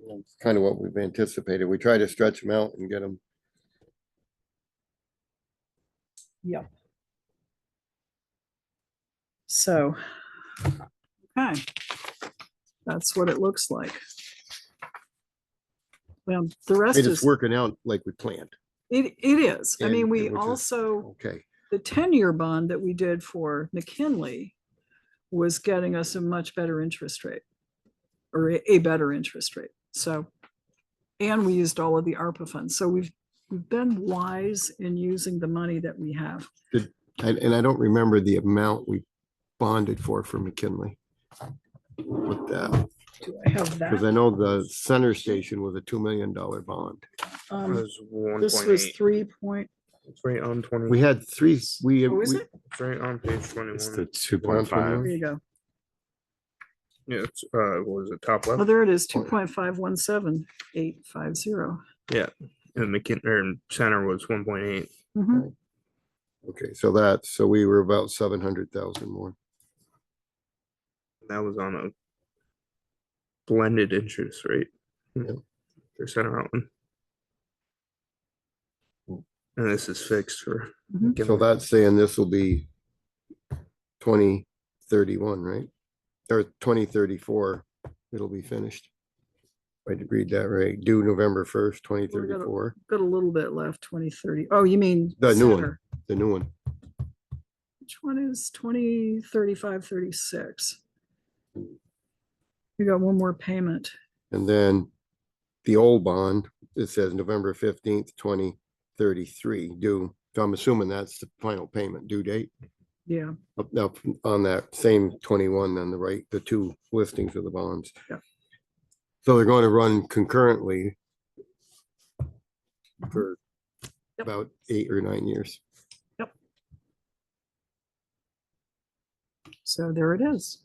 It's kind of what we've anticipated. We try to stretch them out and get them. Yep. So, okay. That's what it looks like. Well, the rest It's is, working out like we planned. it is. I mean, And we which is also, Okay, the 10-year bond that we did for McKinley was getting us a much better interest rate, or a better interest rate. So, and we used all of the ARPA funds. So we've been wise in using the money that we have. And I don't remember the amount we bonded for McKinley. With that, Do I have because that? I know the center station was a $2 million bond. This was 3 point, It's right on 20. We had three, oh, is it? It's right on page 21. It's the 2.5. There you go. Yeah, it's what was it, top Oh, left? there it is, 2.517850. Yeah. And center was 1.8. Mhm. okay, so we were about 700,000 more. That was on a blended interest rate. Yeah. For center Rutland. And this is fixed for. Mhm. So that's saying this will be 2031, right? Or 2034, it'll be finished. I read that right, due November 1st, 2034, Got a little bit left, 2030. Oh, you mean The new one. center. the new one. Which one is 2035, 36? You got one more payment. And then the old bond, it says November 15th, 2033 due. So I'm assuming that's the final payment due date. Yeah, Up on that same 21 on the right, the two listings of the bonds. Yeah. So they're going to run concurrently for Yep. about 8 or 9 years. so there it is.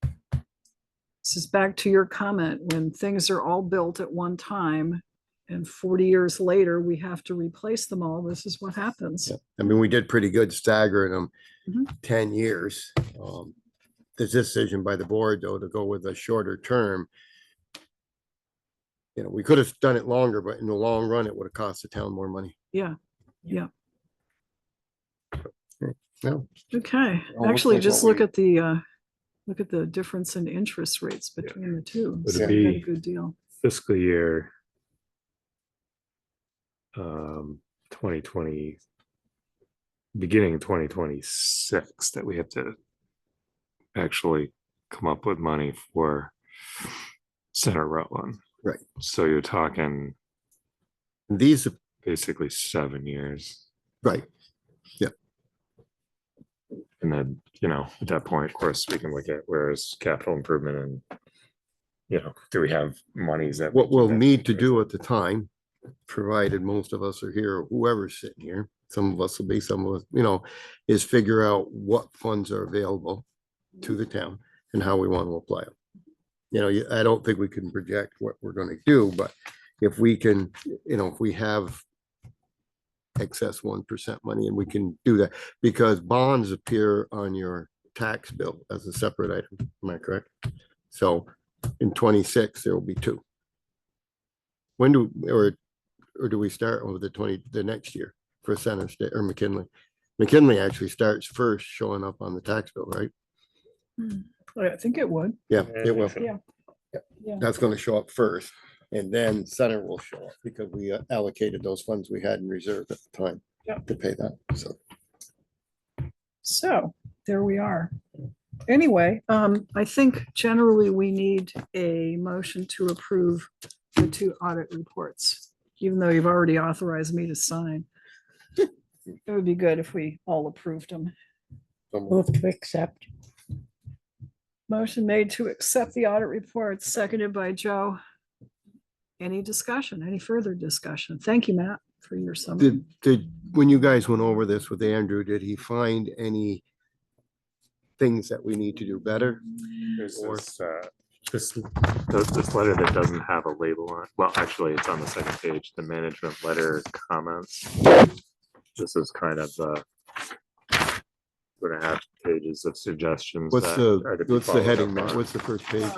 This is back to your comment, when things are all built at one time and 40 years later, we have to replace them all. This is what happens. I mean, we did pretty good staggering them Mhm. 10 years. The decision by the board, though, to go with a shorter term. You know, we could have done it longer, but in the long run, it would have cost the town more money. Yeah, yeah. No, Okay, Almost actually, like just what look at the difference in interest rates between the two. Would So it we got a be- good deal. Fiscal year 2020, beginning of 2026, that we have to actually come up with money for Center Rutland. Right. So you're talking these, basically 7 years. right, And then, at that point, of course, we can look at where's capital improvement and, do we have monies that. what we'll need to do at the time, provided most of us are here, or whoever's sitting here, some of us will be, some of us, is figure out what funds are available to the town and how we want to apply them. I don't think we can project what we're going to do, but if we can, if we have excess 1% money and we can do that, because bonds appear on your tax bill as a separate item. Am I correct? So in 26, there will be 2. When do, or do we start with the next year for Center State or McKinley? McKinley actually starts first showing up on the tax bill, right? I think it would. Yeah, it will. Yeah. Yeah. That's going to show up first, and then Center will show up because we allocated those funds we had in reserve at the time to pay that. So there we are. Anyway, I think generally we need a motion to approve the 2 audit reports, even though you've already authorized me to sign. It would be good if we all approved them. Move to accept. Motion made to accept the audit report, seconded by Joe. Any discussion, any further discussion? Thank you, Matt, for your summary. When you guys went over this with Andrew, did he find any things that we need to do better? There's this letter that doesn't have a label on it. Well, actually, it's on the second page, the management letter comments. This is kind of 2.5 pages of suggestions. What's that the are to be followed heading, up Matt? on. What's the first page?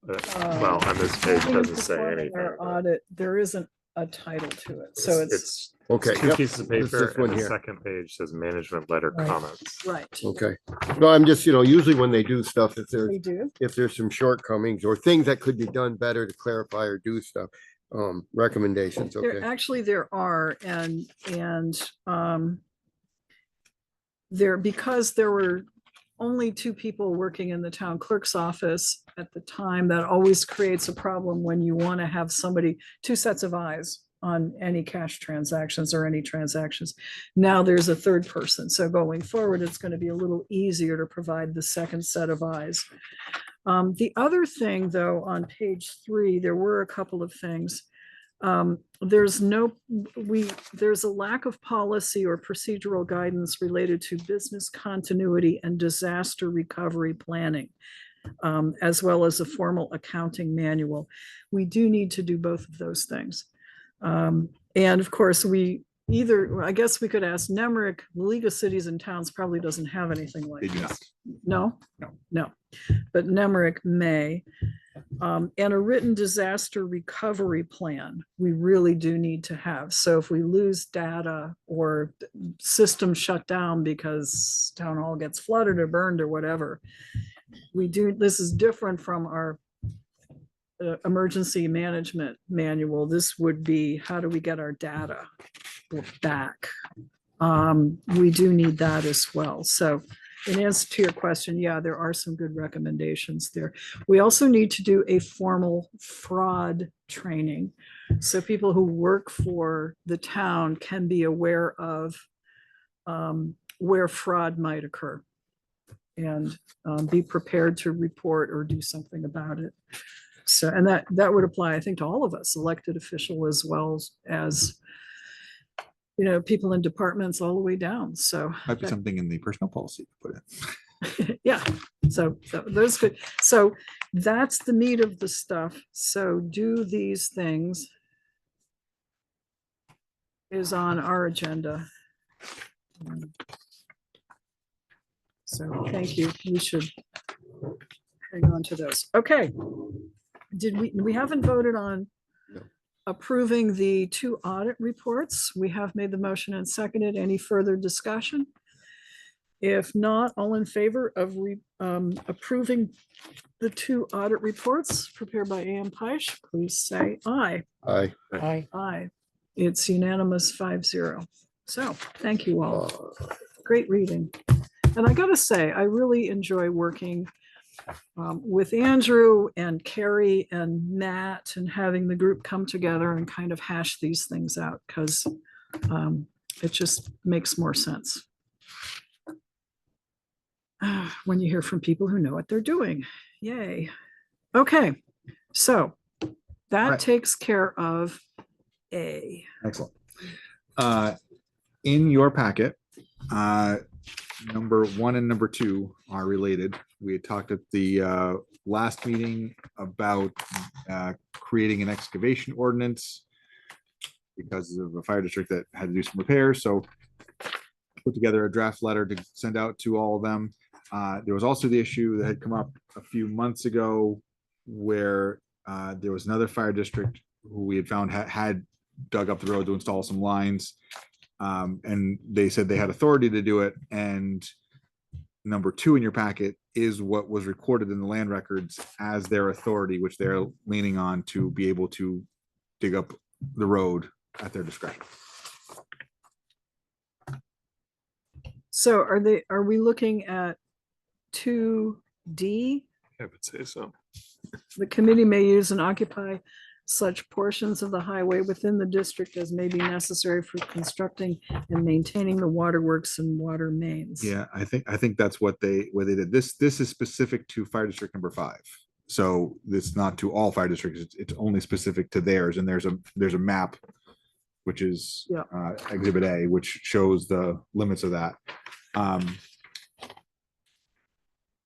Well, on this page, Having and doesn't say performing anything. our but Audit, there isn't a title to it, so it's, Okay. Two yep, pieces of it's paper, this one and the here. second page says management letter Right. comments. right. Okay. No, I'm just, usually when they do stuff, if We do. there's some shortcomings or things that could be done better to clarify or do stuff, recommendations, There, okay. actually, there are, and there, because there were only 2 people working in the town clerk's office at the time, that always creates a problem when you want to have 2 sets of eyes on any cash transactions or any transactions. Now there's a third person. So going forward, it's going to be a little easier to provide the second set of eyes. The other thing, though, on page 3, there were a couple of things. There's a lack of policy or procedural guidance related to business continuity and disaster recovery planning, as well as a formal accounting manual. We do need to do both of those things. And of course, I guess we could ask Nemrick. The League of Cities and Towns probably doesn't have anything like this. No? No. But Nemrick may. And a written disaster recovery plan, we really do need to have. So if we lose data or systems shut down because town hall gets flooded or burned or whatever, this is different from our emergency management manual. This would be, how do we get our data back? We do need that as well. So in answer to your question, yeah, there are some good recommendations there. We also need to do a formal fraud training. So people who work for the town can be aware of where fraud might occur and be prepared to report or do something about it. So, and that would apply, I think, to all of us, elected official as well as people in departments all the way down. So Might be something in the personnel policy to put in. yeah, so those could, so that's the meat of the stuff. So do these things is on our agenda. So thank you. We should hang on to those. Okay. We haven't voted on approving the 2 audit reports. We have made the motion and seconded. Any further discussion? If not, all in favor of approving the 2 audit reports prepared by A.M. Peisch, please say aye. Aye. Aye. Aye. It's unanimous 5-0. So thank you all. Great reading. And I gotta say, I really enjoy working with Andrew and Kari and Matt and having the group come together and kind of hash these things out, because it just makes more sense when you hear from people who know what they're doing. Yay. Okay, so that Right. takes care of A. Excellent. In your packet, number 1 and number 2 are related. We had talked at the last meeting about creating an excavation ordinance because of a fire district that had to do some repairs. So put together a draft letter to send out to all of them. There was also the issue that had come up a few months ago where there was another fire district who we had found had dug up the road to install some lines. And they said they had authority to do it. And number 2 in your packet is what was recorded in the land records as their authority, which they're leaning on to be able to dig up the road at their discretion. So are we looking at 2D? I would say so. The committee may use and occupy such portions of the highway within the district as may be necessary for constructing and maintaining the waterworks and water mains. Yeah, I think that's what they did. This is specific to fire district number 5. So it's not to all fire districts. It's only specific to theirs. And there's a map, which is Exhibit A, which shows the limits of that.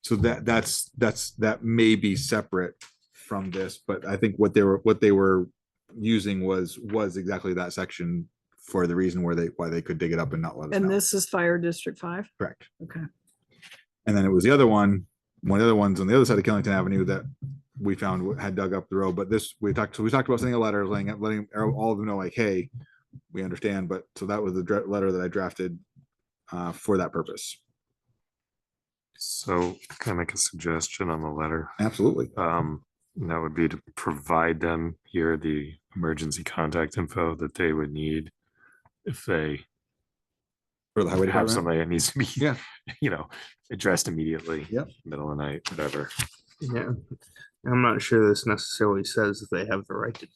So that may be separate from this, but I think what they were using was exactly that section for the reason why they could dig it up and not let us And know. this is Fire District 5? Correct. Okay. And then it was the other one of the other ones on the other side of Killington Avenue that we found had dug up the road. But this, we talked about sending a letter, letting all of them know, like, hey, we understand. But so that was the letter that I drafted for that purpose. So can I make a suggestion on the letter? Absolutely. And that would be to provide them here the emergency contact info that they would need if they For the highway have department. somebody that needs to be, addressed immediately. Yep. Middle of the night, whatever. Yeah, I'm not sure this necessarily says that they have the right to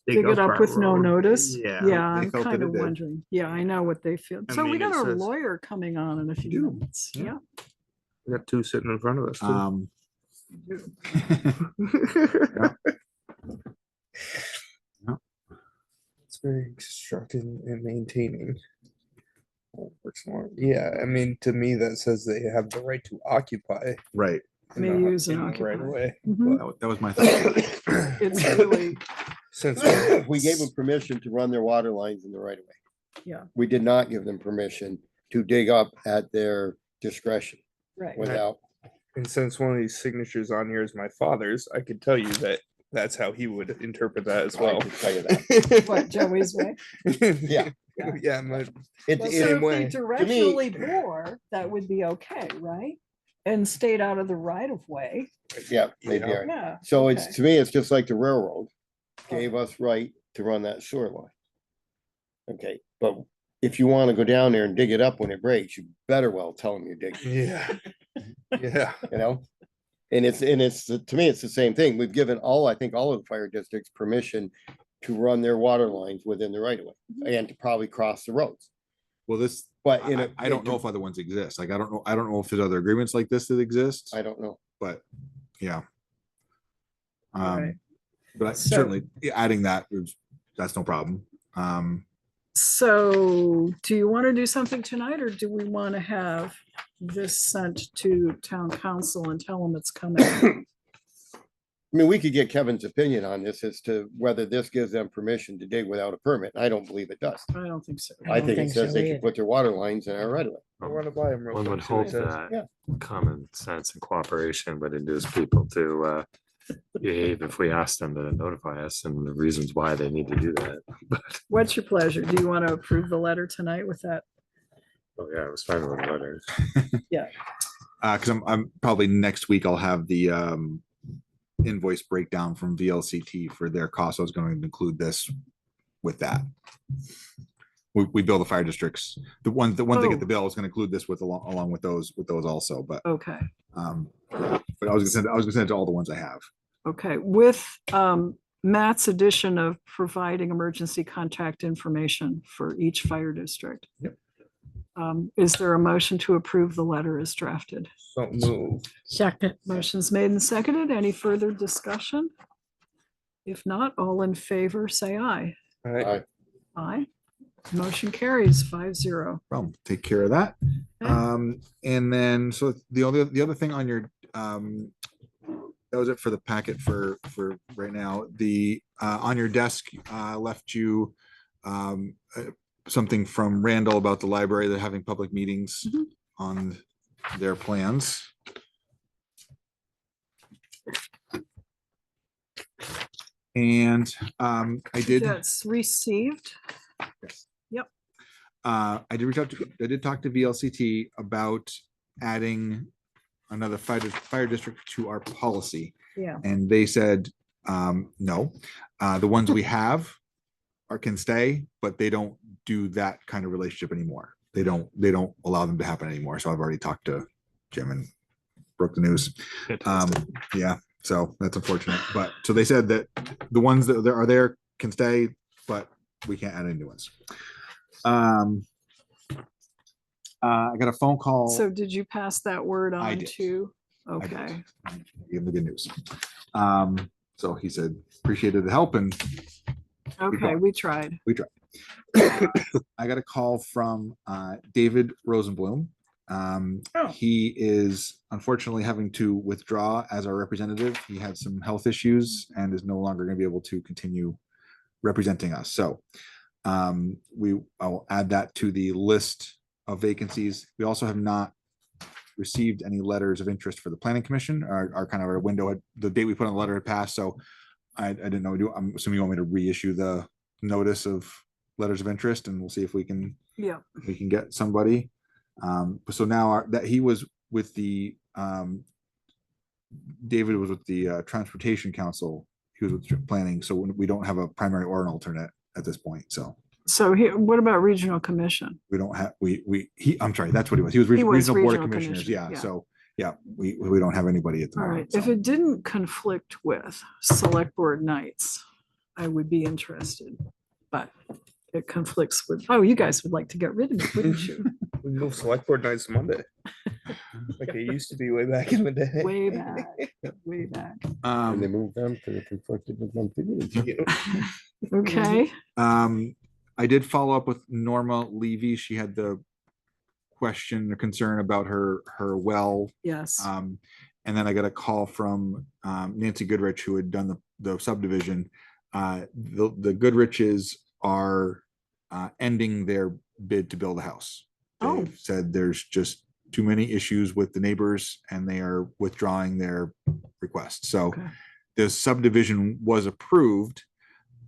dig dig it up our with no road. notice. Yeah, Yeah, they I'm felt that kind it of did. wondering. Yeah, I know what they feel. I So we mean, got it our says- lawyer coming on in a few do. minutes. Yeah. Yeah. We got two sitting in front of us. too. It's very constructing and maintaining. Yeah, I mean, to me, that says they have the right to occupy. Right. in May the- use and in the right occupy. away. Mhm. That was my thought. It's really, Since We gave them permission to run their water lines in the right of way. yeah, We did not give them permission to dig up at their discretion right. without, and since one of these signatures on here is my father's, I could tell you that that's how he would interpret that as I well. could tell you that. What, Joey's way? Yeah. Yeah, my It, Well, it, so if they way. directionally bore, that would be okay, right? And stayed out of the right of way. yeah, they'd be Yeah. all right. Yeah. So okay. it's, to me, it's just like the railroad gave us right to run that sewer line. Okay, but if you want to go down there and dig it up when it breaks, you better well tell them you're digging, Yeah. Yeah. you know? And it's, to me, it's the same thing. We've given I think all of the fire districts permission to run their water lines within the right of way and to probably cross the roads. Well, this, But I don't know if other ones exist. Like, I don't know if there's other agreements like this that exist, I don't know. but yeah. Right. But So- certainly adding that's no problem. So do you want to do something tonight or do we want to have this sent to town council and tell them it's coming? I mean, we could get Kevin's opinion on this as to whether this gives them permission to dig without a permit. I don't believe it does. I don't think so. I don't think it think says so they can either. put their water lines in our right of way. I want to buy them real One quick. would see what hope it says. that Yeah. common sense and cooperation would induce people to behave if we ask them to notify us and the reasons why they need to do that. But, What's your pleasure? Do you want to approve the letter tonight with that? oh yeah, I was fine with the letters. Cause I'm probably next week I'll have the invoice breakdown from VLCT for their costs. I was going to include this with that. We bill the fire districts. The ones that get the bill, I was gonna include this with along with those also, but Okay, but I was gonna send it to all the ones I have. okay. With Matt's addition of providing emergency contact information for each fire district. Yep. Is there a motion to approve the letter as drafted? So move. Second, Motion's made and seconded. Any further discussion? If not, all in favor, say aye. All right. Aye. Motion carries 5-0. Problem, take care of that. Okay. And then, so the other thing on your, that was it for the packet for right now. The, on your desk, left you, something from Randall about the library. They're having public meetings Mhm. on their plans. And, I did. That's received. I did talk to VLCT about adding another fire district to our policy. Yeah. And they said, no, the ones we have can stay, but they don't do that kind of relationship anymore. They don't allow them to happen anymore. So I've already talked to Jim and broke the news. Yeah, so that's unfortunate. But so they said that the ones that are there can stay, but we can't add any new ones. I got a phone call. So did you pass that word I on did. to? I did. Okay, Give him the good news. So he said, appreciated the help and okay, going. we tried. we tried. I got a call from David Rosenblum. Oh. He is unfortunately having to withdraw as our representative. He had some health issues and is no longer going to be able to continue representing us. So I'll add that to the list of vacancies. We also have not received any letters of interest for the planning commission. Our kind of our window, the date we put on the letter had passed, so I didn't know. I'm assuming you want me to reissue the notice of letters of interest, and we'll see if we can Yeah. get somebody. So now that he was with the David was with the transportation council. He was with planning, so we don't have a primary or an alternate at this point. So here, what about regional commission? We don't have, I'm sorry, that's what he was. He was He was regional board of regional commissioners. commission, Yeah. yeah. So, yeah, we don't have anybody at the All right, moment. if so. it didn't conflict with select board nights, I would be interested, but it conflicts with, oh, you guys would like to get rid of me, wouldn't you? We move select board nights to Monday. Like it used to be way back in the day. Way back, way back. And they moved them to the reflective of monthly. Okay, I did follow up with Norma Levy. She had the question or concern about her well. yes. And then I got a call from Nancy Goodrich, who had done the subdivision. The Goodriches are ending their bid to build a house. Oh. They've said there's just too many issues with the neighbors and they are withdrawing their request. So Okay. the subdivision was approved.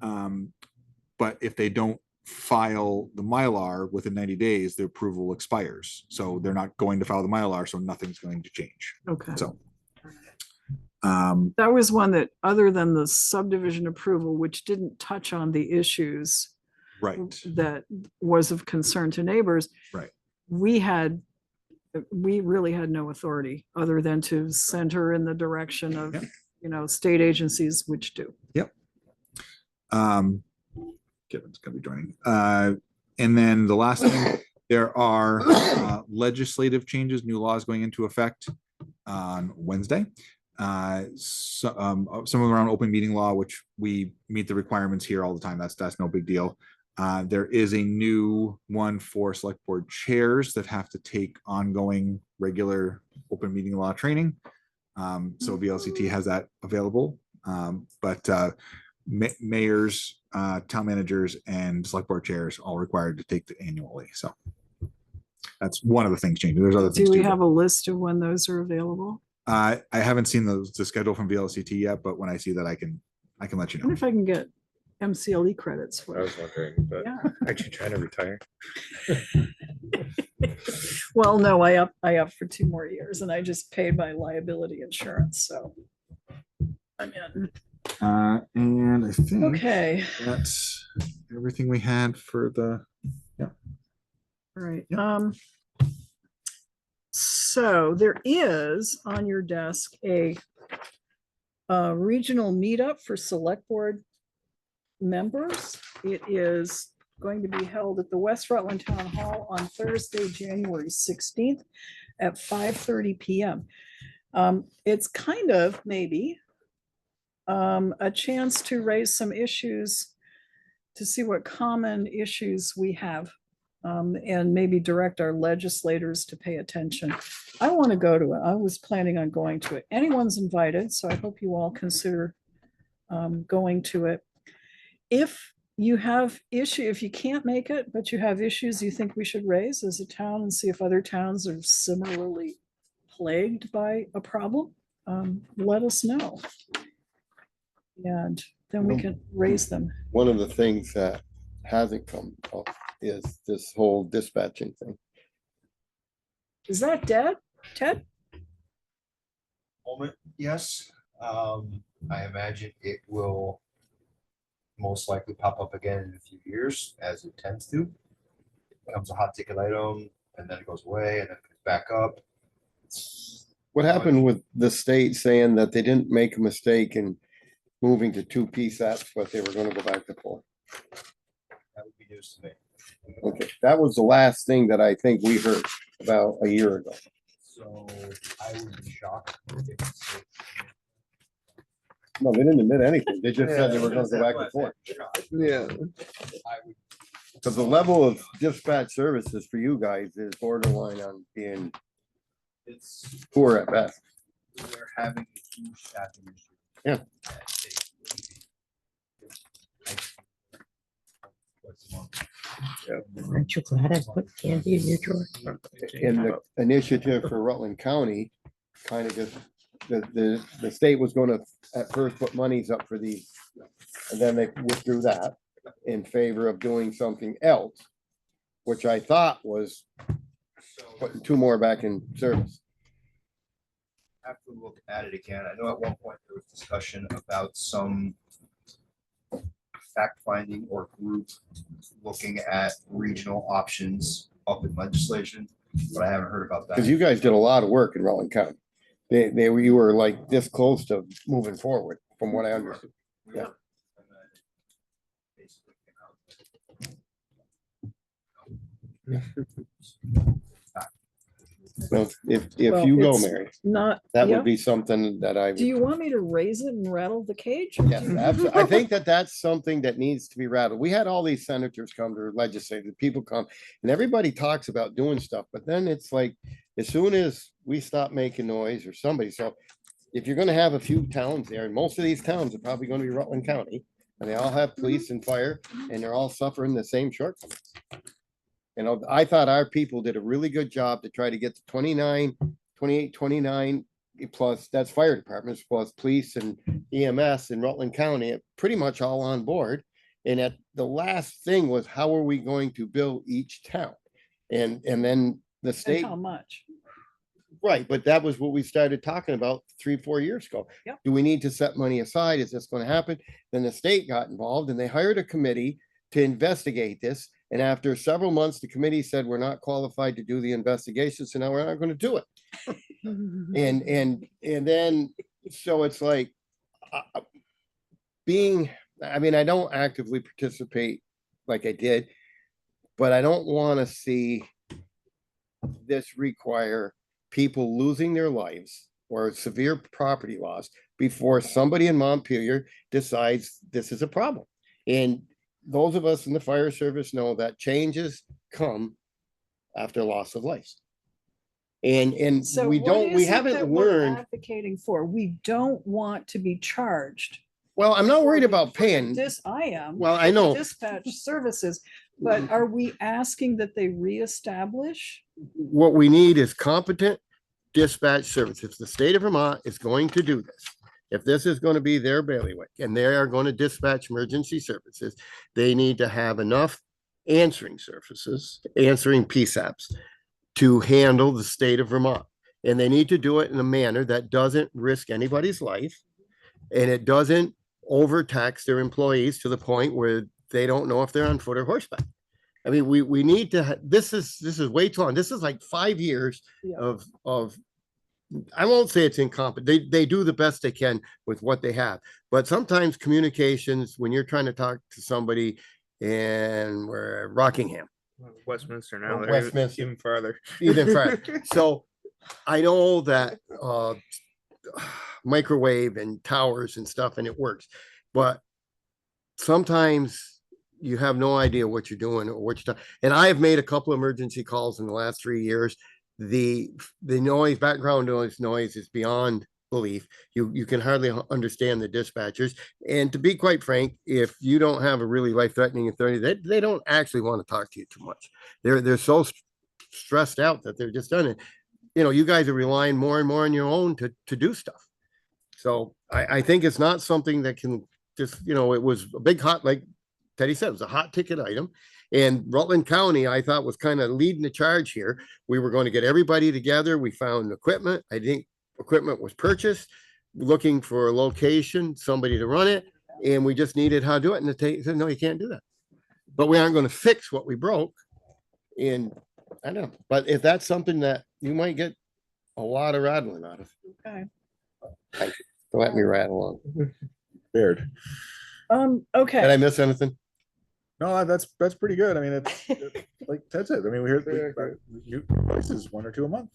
But if they don't file the Mylar within 90 days, the approval expires. So they're not going to file the Mylar, so nothing's going to change. Okay. So That was one that, other than the subdivision approval, which didn't touch on the issues right. that was of concern to neighbors. Right. We really had no authority other than to send her in the direction of, state agencies, which do. Yep. Kevin's gonna be joining. And then the last thing, there are legislative changes, new laws going into effect on Wednesday. Some of them around open meeting law, which we meet the requirements here all the time. That's no big deal. There is a new one for select board chairs that have to take ongoing regular open meeting law training. So VLCT has that available. But mayors, town managers, and select board chairs all required to take the annually. So that's one of the things changing. There's other things. Do we too, have a list of when those are available? I haven't seen the schedule from VLCT yet, but when I see that, I can let you I wonder know. if I can get MCLE credits I for it. was wondering, but Yeah. aren't you trying to retire? Well, no, I up for 2 more years and I just paid my liability insurance, so I'm in. And I think Okay, that's everything we had for the. all right. Yep. So there is on your desk a regional meetup for select board members. It is going to be held at the West Rutland Town Hall on Thursday, January 16th at 5:30 p.m. It's kind of maybe a chance to raise some issues, to see what common issues we have, and maybe direct our legislators to pay attention. I want to go to it. I was planning on going to it. Anyone's invited, so I hope you all consider going to it. If you have if you can't make it, but you have issues you think we should raise as a town and see if other towns are similarly plagued by a problem, let us know. And then we can raise them. One of the things that hasn't come up is this whole dispatching thing. Is that dead, Ted? Moment, yes. I imagine it will most likely pop up again in a few years, as it tends to. It becomes a hot ticket item, and then it goes away, and then it comes back up. What happened with the state saying that they didn't make a mistake in moving to 2 PSAPs, but they were gonna go back to 4? That would be news to me. Okay, that was the last thing that I think we heard about a year ago. So I would be shocked if it's. No, they didn't admit anything. They just said they were gonna go back to 4. Yeah. I would. Because the level of dispatch services for you guys is borderline on being It's, poor at best. we're having a huge staffing issue. Yeah. Aren't you glad I put candy in your drawer? And the initiative for Rutland County kind of just, the state was gonna at first put monies up for these. And then they withdrew that in favor of doing something else, which I thought was putting 2 more back in service. Have to look at it again. I know at one point there was discussion about some fact finding or group looking at regional options up in legislation, but I haven't heard about that. Because you guys did a lot of work in Rutland County. You were like this close to moving forward, from what I understood. Yeah. Well, if Well, you go, it's Mary, Not, that yeah. would be something that I Do would. you want me to raise it and rattle the cage? or Yes, do you- absolutely. I think that that's something that needs to be rattled. We had all these senators come to legislative, people come, and everybody talks about doing stuff, but then it's like, as soon as we stop making noise or somebody, so if you're gonna have a few towns there, and most of these towns are probably gonna be Rutland County, and they all have police and fire, and they're all suffering the same shortcomings. You know, I thought our people did a really good job to try to get to 29, 28, 29 plus, that's fire departments, plus police and EMS in Rutland County, pretty much all on board. And at the last thing was, how are we going to bill each town? And then the And state, how much? right, but that was what we started talking about 3-4 years ago. Yep. Do we need to set money aside? Is this going to happen? Then the state got involved and they hired a committee to investigate this. And after several months, the committee said, we're not qualified to do the investigation, so now we're not going to do it. And then, so it's like, I mean, I don't actively participate like I did, but I don't want to see this require people losing their lives or severe property loss before somebody in Montpelier decides this is a problem. And those of us in the fire service know that changes come after loss of life. And So we what don't, we is it haven't that we're learned. advocating for? We don't want to be charged. Well, I'm not worried for about the paying. I am. Well, I for the know. Dispatch services, but are we asking that they reestablish? What we need is competent dispatch service. If the state of Vermont is going to do this, if this is going to be their bailiwick and they are going to dispatch emergency services, they need to have enough answering services, answering PSAPs to handle the state of Vermont. And they need to do it in a manner that doesn't risk anybody's life and it doesn't overtax their employees to the point where they don't know if they're on foot or horseback. I mean, we need to, this is way too long. This is like 5 years Yeah. of, I won't say it's incompetent. They do the best they can with what they have. But sometimes communications, when you're trying to talk to somebody in where Rockingham, Westminster now, Or they're Westminster. even farther. even further. So I know that microwave and towers and stuff, and it works. But sometimes you have no idea what you're doing or what you're doing. And I have made a couple of emergency calls in the last 3 years. The noise, background noise is beyond belief. You can hardly understand the dispatchers. And to be quite frank, if you don't have a really life-threatening authority, they don't actually want to talk to you too much. They're so stressed out that they're just done it. You know, you guys are relying more and more on your own to do stuff. So I think it's not something that can just, you know, it was a big hot, like Teddy said, it was a hot ticket item. And Rutland County, I thought, was kind of leading the charge here. We were going to get everybody together. We found equipment. I think equipment was purchased, looking for a location, somebody to run it. And we just needed how to do it. And the state said, no, you can't do that. But we aren't going to fix what we broke. And I don't know. But if that's something that you might get a lot of rattling out of. Okay. Thank you for letting me rattle on. Baird. Okay. Did I miss anything? No, that's pretty good. I mean, it's like Ted said. I mean, we hear new voices 1 or 2 a month.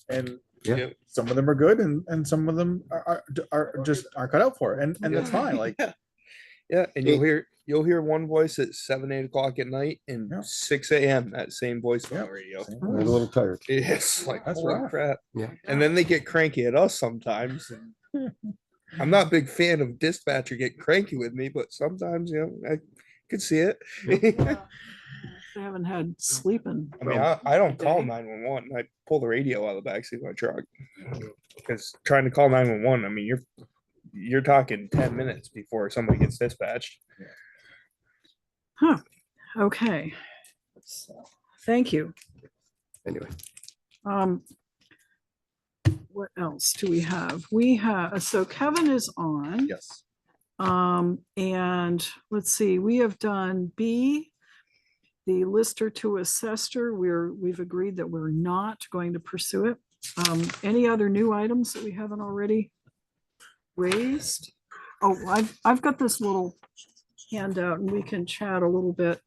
And Yeah. some of them are good, and some of them are just aren't cut out for it, and that's fine. Like, Yeah, and you'll hear one voice at 7, 8 o'clock at night and Yeah. 6 a.m. that same voice on the radio. same I'm a voice. little tired. It's like, That's holy rough. crap. Yeah. And then they get cranky at us sometimes. And I'm not a big fan of dispatcher getting cranky with me, but sometimes, you know, I could see it. I haven't had sleeping. I mean, I don't call 911. I pull the radio out of the backseat of my truck. Because trying to call 911, I mean, you're talking 10 minutes before somebody gets dispatched. Huh. Okay. So, thank you. Anyway. What else do we have? We have, so Kevin is on. yes. And let's see, we have done B, the lister to assessor. We've agreed that we're not going to pursue it. Any other new items that we haven't already raised? Oh, I've got this little handout and we can chat a little bit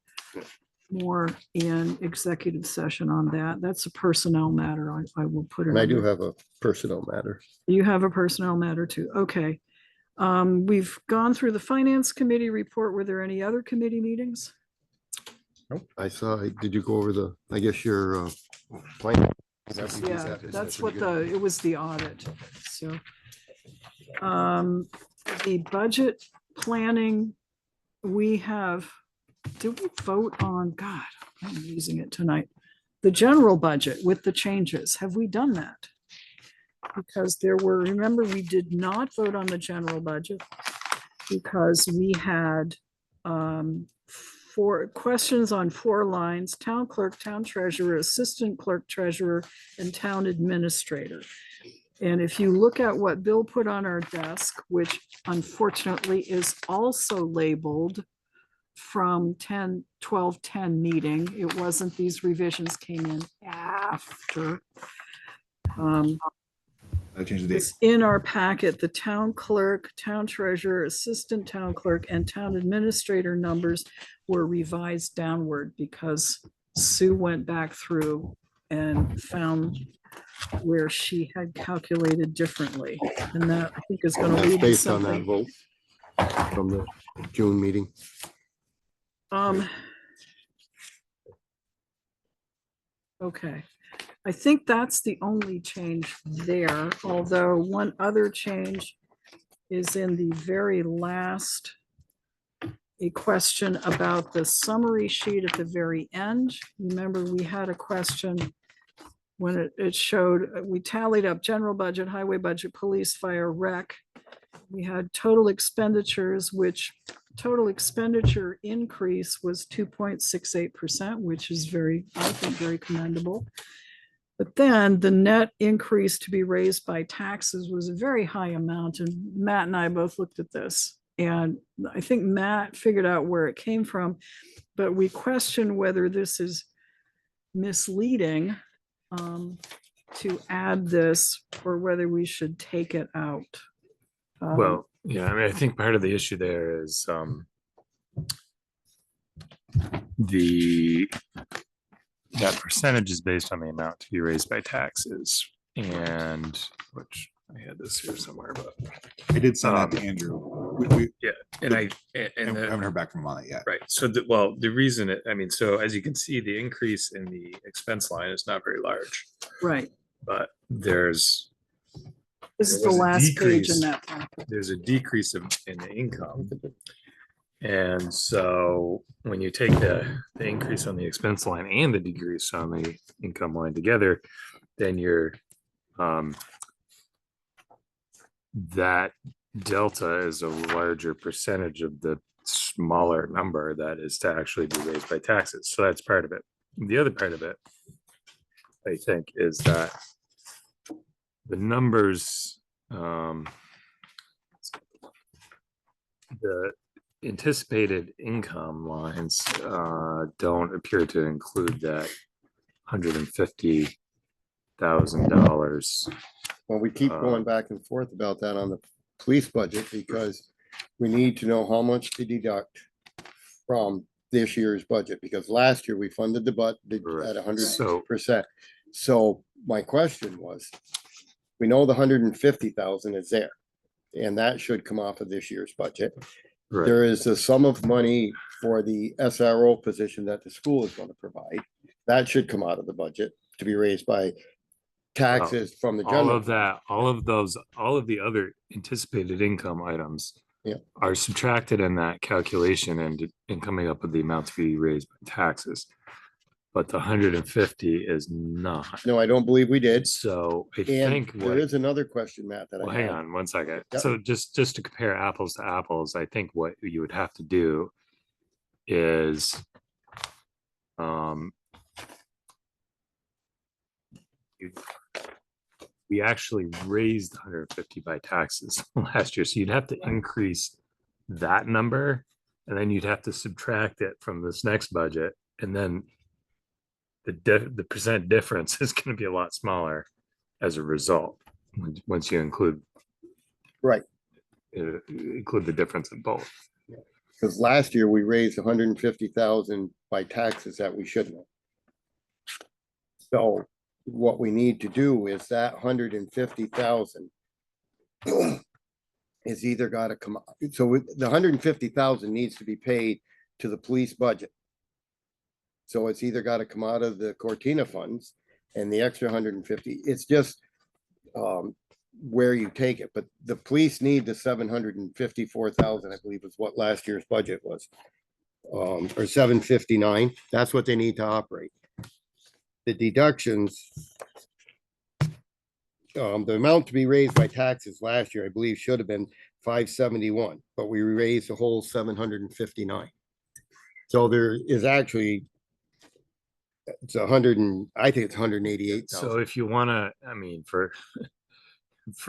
more in executive session on that. That's a personnel matter. I will put it. And I do under- have a personal matter. You have a personnel matter too. Okay. We've gone through the finance committee report. Were there any other committee meetings? I saw, did you go over the, I guess your, plan? Yeah, that's what it was the audit, so. The budget planning, we have, did we vote on, God, I'm using it tonight. The general budget with the changes, have we done that? Because there were, remember, we did not vote on the general budget because we had, 4 questions on 4 lines: town clerk, town treasurer, assistant clerk treasurer, and town administrator. And if you look at what Bill put on our desk, which unfortunately is also labeled from 12/10 meeting, it wasn't, these revisions came in after. It's in our packet, the town clerk, town treasurer, assistant town clerk, and town administrator numbers were revised downward because Sue went back through and found where she had calculated differently. And that, I think, is going to That's lead to based on that something. vote from the June meeting. Okay. I think that's the only change there, although one other change is in the very last, a question about the summary sheet at the very end. Remember, we had a question when it showed, we tallied up general budget, highway budget, police, fire, rec. We had total expenditures, which total expenditure increase was 2.68%, which is very, I think, very commendable. But then the net increase to be raised by taxes was a very high amount. And Matt and I both looked at this. And I think Matt figured out where it came from, but we question whether this is misleading to add this or whether we should take it out. Well, yeah, I mean, I think part of the issue there is that percentage is based on the amount to be raised by taxes, and which I had this here somewhere, but I did send that to Andrew. yeah, and I haven't heard back from him on it yet. right. So the reason I mean, so as you can see, the increase in the expense line is not very large, Right. but this is the last page in that packet. There's a decrease in the income. And so when you take the increase on the expense line and the decrease on the income line together, then you're that delta is a larger percentage of the smaller number that is to actually be raised by taxes. So that's part of it. The other part of it, I think, is that the numbers, the anticipated income lines don't appear to include that $150,000. Well, we keep going back and forth about that on the police budget because we need to know how much to deduct from this year's budget, because last year we funded the budget at 100%. So my question was, we know the 150,000 is there, and that should come off of this year's budget. Right. There is a sum of money for the SRO position that the school is going to provide. That should come out of the budget to be raised by taxes from the general. All of the other anticipated income items Yeah. are subtracted in that calculation and coming up with the amount to be raised by taxes. But the 150 is not. No, I don't believe we did. So I And think there is another question, Matt, that well, I hang have. on one second. Yep. So just to compare apples to apples, I think what you would have to do is we actually raised 150 by taxes last year. So you'd have to increase that number, and then you'd have to subtract it from this next budget, and then the percent difference is going to be a lot smaller as a result once you include Right. include the difference in both. Because last year we raised 150,000 by taxes that we shouldn't have. So what we need to do is that 150,000 is either gotta come, so the 150,000 needs to be paid to the police budget. So it's either gotta come out of the Cortina funds and the extra 150, it's just where you take it, but the police need the 754,000, I believe is what last year's budget was. Or 759, that's what they need to operate. The deductions, the amount to be raised by taxes last year, I believe, should have been 571, but we raised the whole 759. So there is actually, it's 100 and, I think it's 188,000. So if you wanna, I mean, for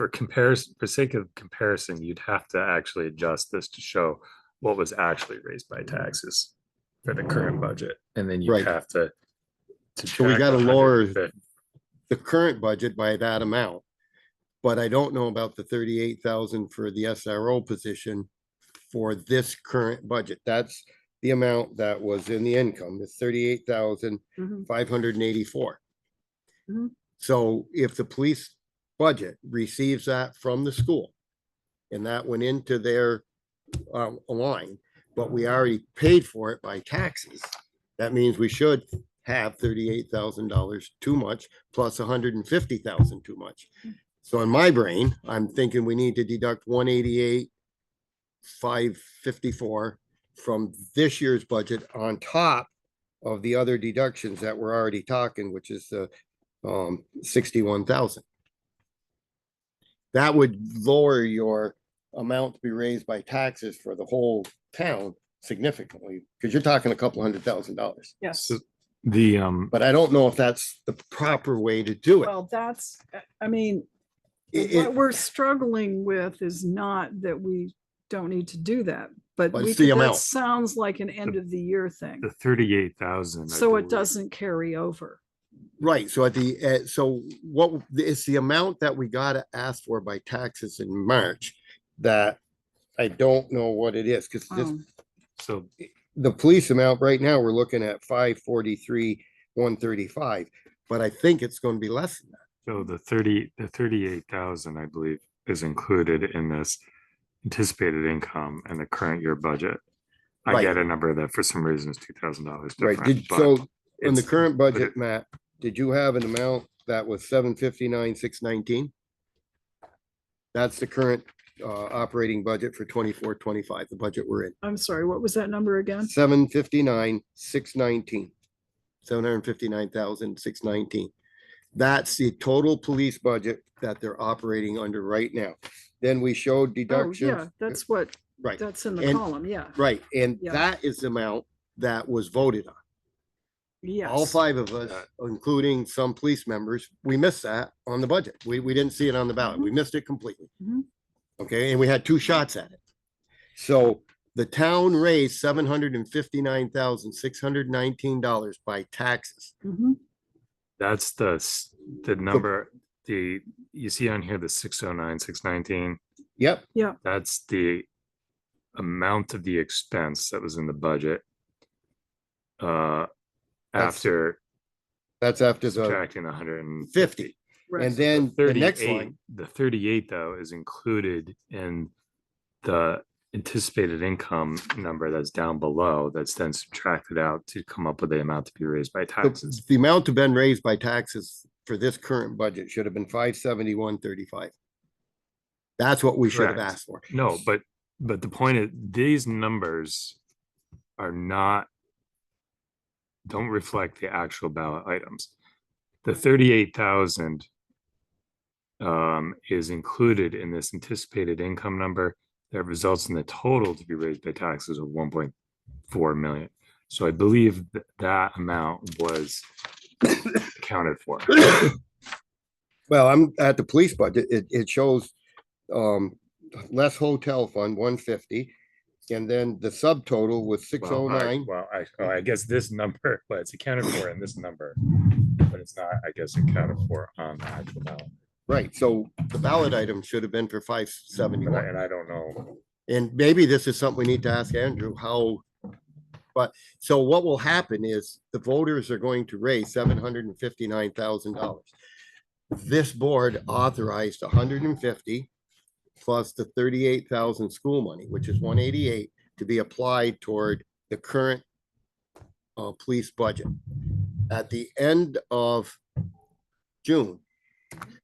comparison, for sake of comparison, you'd have to actually adjust this to show what was actually raised by taxes for the current budget, and then you Right. have to. So we gotta lower 150. the current budget by that amount. But I don't know about the 38,000 for the SRO position for this current budget. That's the amount that was in the income, the 38,584. Mhm. So if the police budget receives that from the school and that went into their line, but we already paid for it by taxes, that means we should have $38,000 too much plus 150,000 too much. So in my brain, I'm thinking we need to deduct 188,554 from this year's budget on top of the other deductions that we're already talking, which is the 61,000. That would lower your amount to be raised by taxes for the whole town significantly, because you're talking a couple $100,000. Yes. So But I don't know if that's the proper way to do it. Well, that's, I mean, It- what we're struggling with is not that we don't need to do that, but But we it's the could- that amount. sounds like an end of the year thing. the 38,000. So it doesn't carry over. Right, so at the, so what, it's the amount that we gotta ask for by taxes in March that I don't know what it is, because this, Um, So the police amount right now, we're looking at 543,135, but I think it's gonna be less than that. So the 38,000, I believe, is included in this anticipated income and the current year budget. I Right. get a number that for some reason is $2,000 Right, different. but so in the it's- current but budget, Matt, did you have an amount that was 759,619? That's the current operating budget for 24-25, the budget we're in. I'm sorry, what was that number again? 759,619. 759,619. That's the total police budget that they're operating under right now. Then we showed Oh, deductions. yeah, that's what, Right, that's in the And- column, yeah. right, and Yeah. that is the amount that was voted on. Yes. All five of us, including some police members, we missed that on the budget. We didn't see it on the ballot. We missed it completely. Mhm. Okay, and we had two shots at it. So the town raised $759,619 by taxes. Mhm. That's the number, you see on here, the 609, 619. Yep, That's the amount of the expense that was in the budget. That's- After that's after the subtracting 150. 50. Right. And then the next 38 line, The 38 though is included in the anticipated income number that's down below, that's then subtracted out to come up with the amount to be raised by taxes. the amount to been raised by taxes for this current budget should have been 571,35. That's what we should have Correct. asked for. No, but the point is, these numbers are not, don't reflect the actual ballot items. The 38,000 is included in this anticipated income number that results in the total to be raised by taxes of 1.4 million. So I believe that amount was accounted for. Well, I'm at the police budget. It shows less hotel fund, 150. And then the subtotal was 609. Well, I guess this number, well, it's accounted for in this number, but it's not, I guess, accounted for on the actual ballot. Right, so the ballot item should have been for But 571. and I don't know, And maybe this is something we need to ask Andrew, but so what will happen is the voters are going to raise $759,000. This board authorized 150 plus the 38,000 school money, which is 188, to be applied toward the current police budget. At the end of June,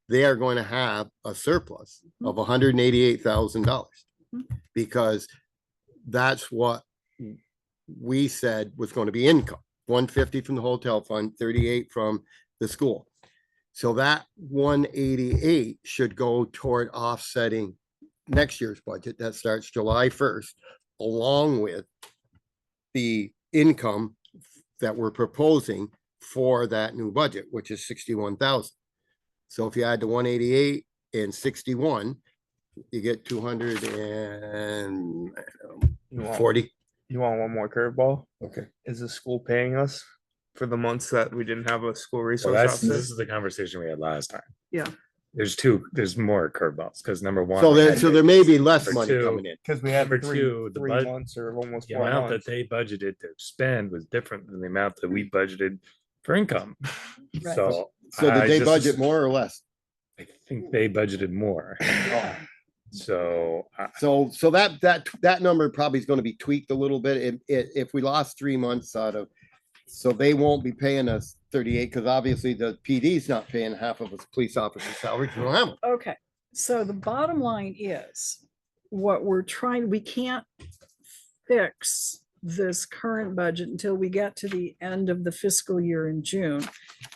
they are going to have a surplus of $188,000 because that's what we said was going to be income. 150 from the hotel fund, 38 from the school. So that 188 should go toward offsetting next year's budget that starts July 1st, along with the income that we're proposing for that new budget, which is 61,000. So if you add the 188 and 61, you get 240. You want one more curveball? Okay. Is the school paying us for the months that we didn't have a school Well, resource this officer? is the conversation we had last time. Yeah. There's more curveballs, because number one. So there may be less Number money two- coming in. Because we had Number three, two, the three bud- months or almost The 4 amount that months. they budgeted to spend was different than the amount that we budgeted for income. Right. So. So did I they just- budget more or less? I think they budgeted more. So. So that number probably is going to be tweaked a little bit. If we lost 3 months out of, so they won't be paying us 38, because obviously the PD's not paying half of its police officer's salary. We don't have them. Okay, so the bottom line is what we're trying, we can't fix this current budget until we get to the end of the fiscal year in June.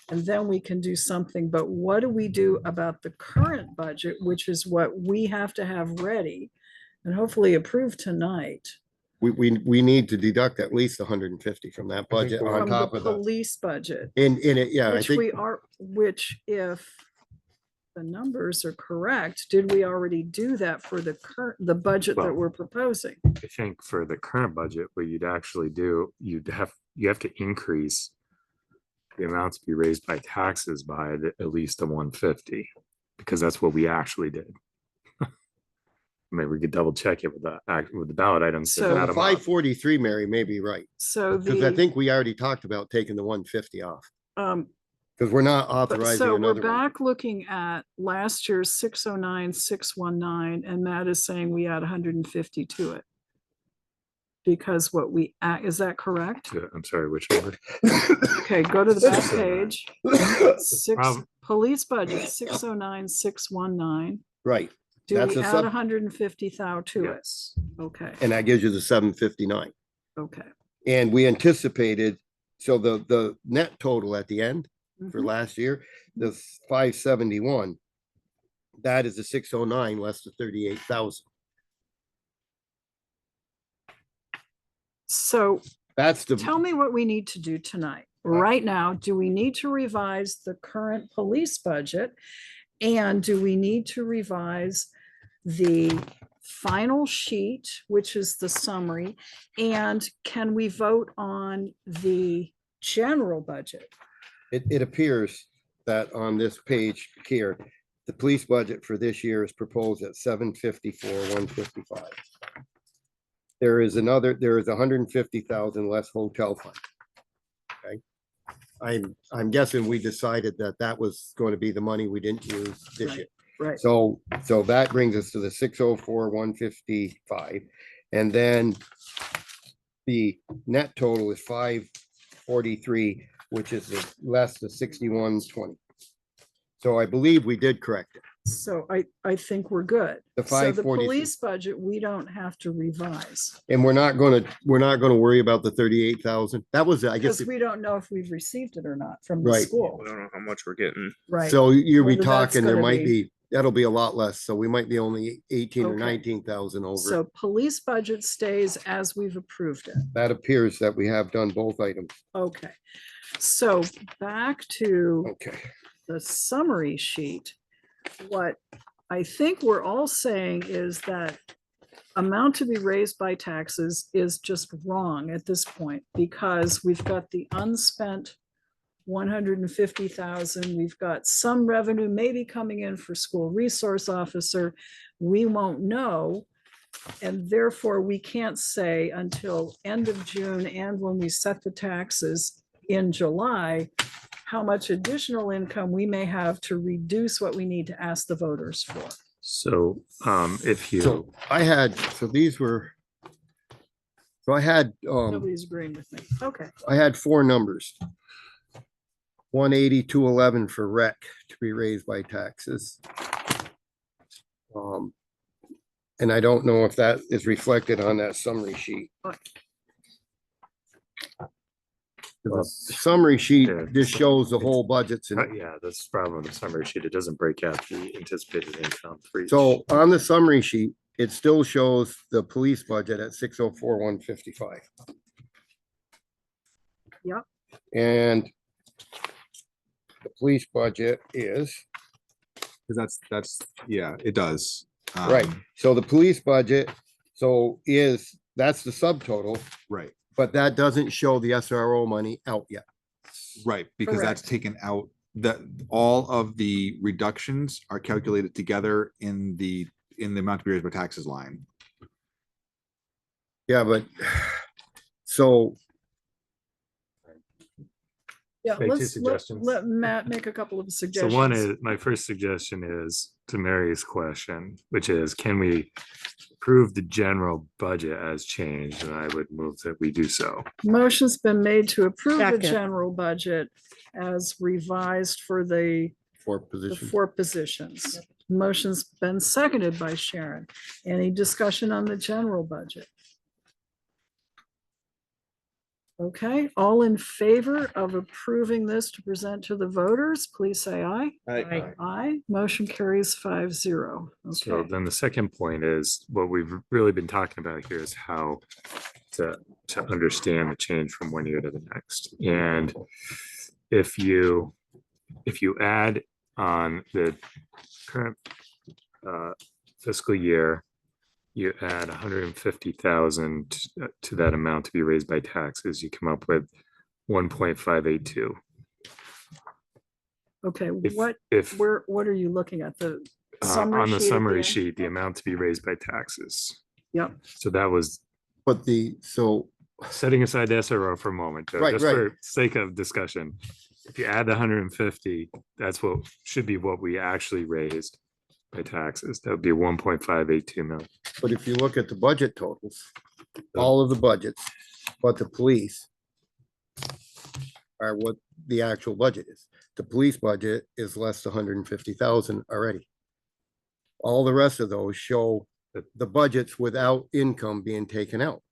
And then we can do something. But what do we do about the current budget, which is what we have to have ready and hopefully approved tonight? We need to deduct at least 150 from that budget on From top the of the, police budget, in it, yeah, I which we think, are, which if the numbers are correct, did we already do that for the the budget that Well, we're proposing? I think for the current budget, what you'd actually do, you have to increase the amounts to be raised by taxes by at least a 150, because that's what we actually did. Maybe we could double check it with the ballot items. to So- add the them up. 543, Mary may be right. So Because I the, think we already talked about taking the 150 off, um, because we're not but authorizing so we're another one. back looking at last year's 609, 619, and Matt is saying we add 150 to it. Because what we, is that correct? I'm sorry, which number? Okay, go to the back 609. page. Six, problem- police budget, 609, 619. Right, Do That's we a add sub- 150,000 to it? Yes. Okay, and that gives you the 759. okay. And we anticipated, so the net total at the end for Mhm. last year, the 571, that is the 609 less the 38,000. So That's the. tell me what we need to do tonight. Right now, do we need to revise the current police budget? And do we need to revise the final sheet, which is the summary? And can we vote on the general budget? It appears that on this page here, the police budget for this year is proposed at 754, 155. There is 150,000 less hotel fund. Okay. I'm guessing we decided that was going to be the money we didn't use this Right. year. Right, So that brings us to the 604, 155. And then the net total is 543, which is less than 6120. So I believe we did correct it. so I think we're good. The So the 543. police budget, we don't have to revise. And we're not gonna worry about the 38,000. That was, I guess, Because we don't know if we've received it or not from the Right. school, We don't know how much we're getting. right? so you'll be Whether that's talking, there gonna might be, that'll be a lot less. So we might be only 18 or Okay. 19,000 over. So police budget stays as we've approved it. That appears that we have done both items. Okay, so back to Okay. the summary sheet. What I think we're all saying is that amount to be raised by taxes is just wrong at this point, because we've got the unspent 150,000. We've got some revenue maybe coming in for school resource officer. We won't know And therefore, we can't say until end of June and when we set the taxes in July, how much additional income we may have to reduce what we need to ask the voters for. So, if you, So I had, so these were, so Nobody's agreeing with me. Okay. I had four numbers. 180, 211 for rec to be raised by taxes. And I don't know if that is reflected on that summary sheet. The summary sheet Yeah. just shows the whole budgets and yeah, that's the problem with the summary sheet. It doesn't break out the anticipated income for each. so on the summary sheet, it still shows the police budget at 604, 155. Yep. And the police budget is, Cause that's, yeah, it does. right, so the police budget, that's the subtotal, Right, but that doesn't show the SRO money out yet. right, because that's taken out, that all of the reductions are calculated together in the amount to be raised by taxes line. Yeah, but, so, Yeah, Make two let's suggestions. let Matt make a couple of So suggestions. one is, my first suggestion is to Mary's question, which is, can we approve the general budget as changed? And I would move that we do so. Motion's been made to approve the Second. general budget as revised for the four positions. four positions. Motion's been seconded by Sharon. Any discussion on the general budget? Okay, all in favor of approving this to present to the voters, please say aye. Aye. Aye, motion carries 5-0. So Okay, then the second point is, what we've really been talking about here is how to understand the change from one year to the next. And if you add on the current fiscal year, you add 150,000 to that amount to be raised by taxes, you come up with 1.582. okay, If what are you looking at? The summary on the sheet at summary end? sheet, the amount to be raised by taxes. Yep, So that was But setting aside the SRO for a moment, Joe, Right, just right. for sake of discussion. If you add the 150, that's what should be what we actually raised by taxes. That would be 1.582 million. but if you look at the budget totals, all of the budgets, but the police are what the actual budget is. The police budget is less than 150,000 already. All the rest of those show the budgets without income being taken out.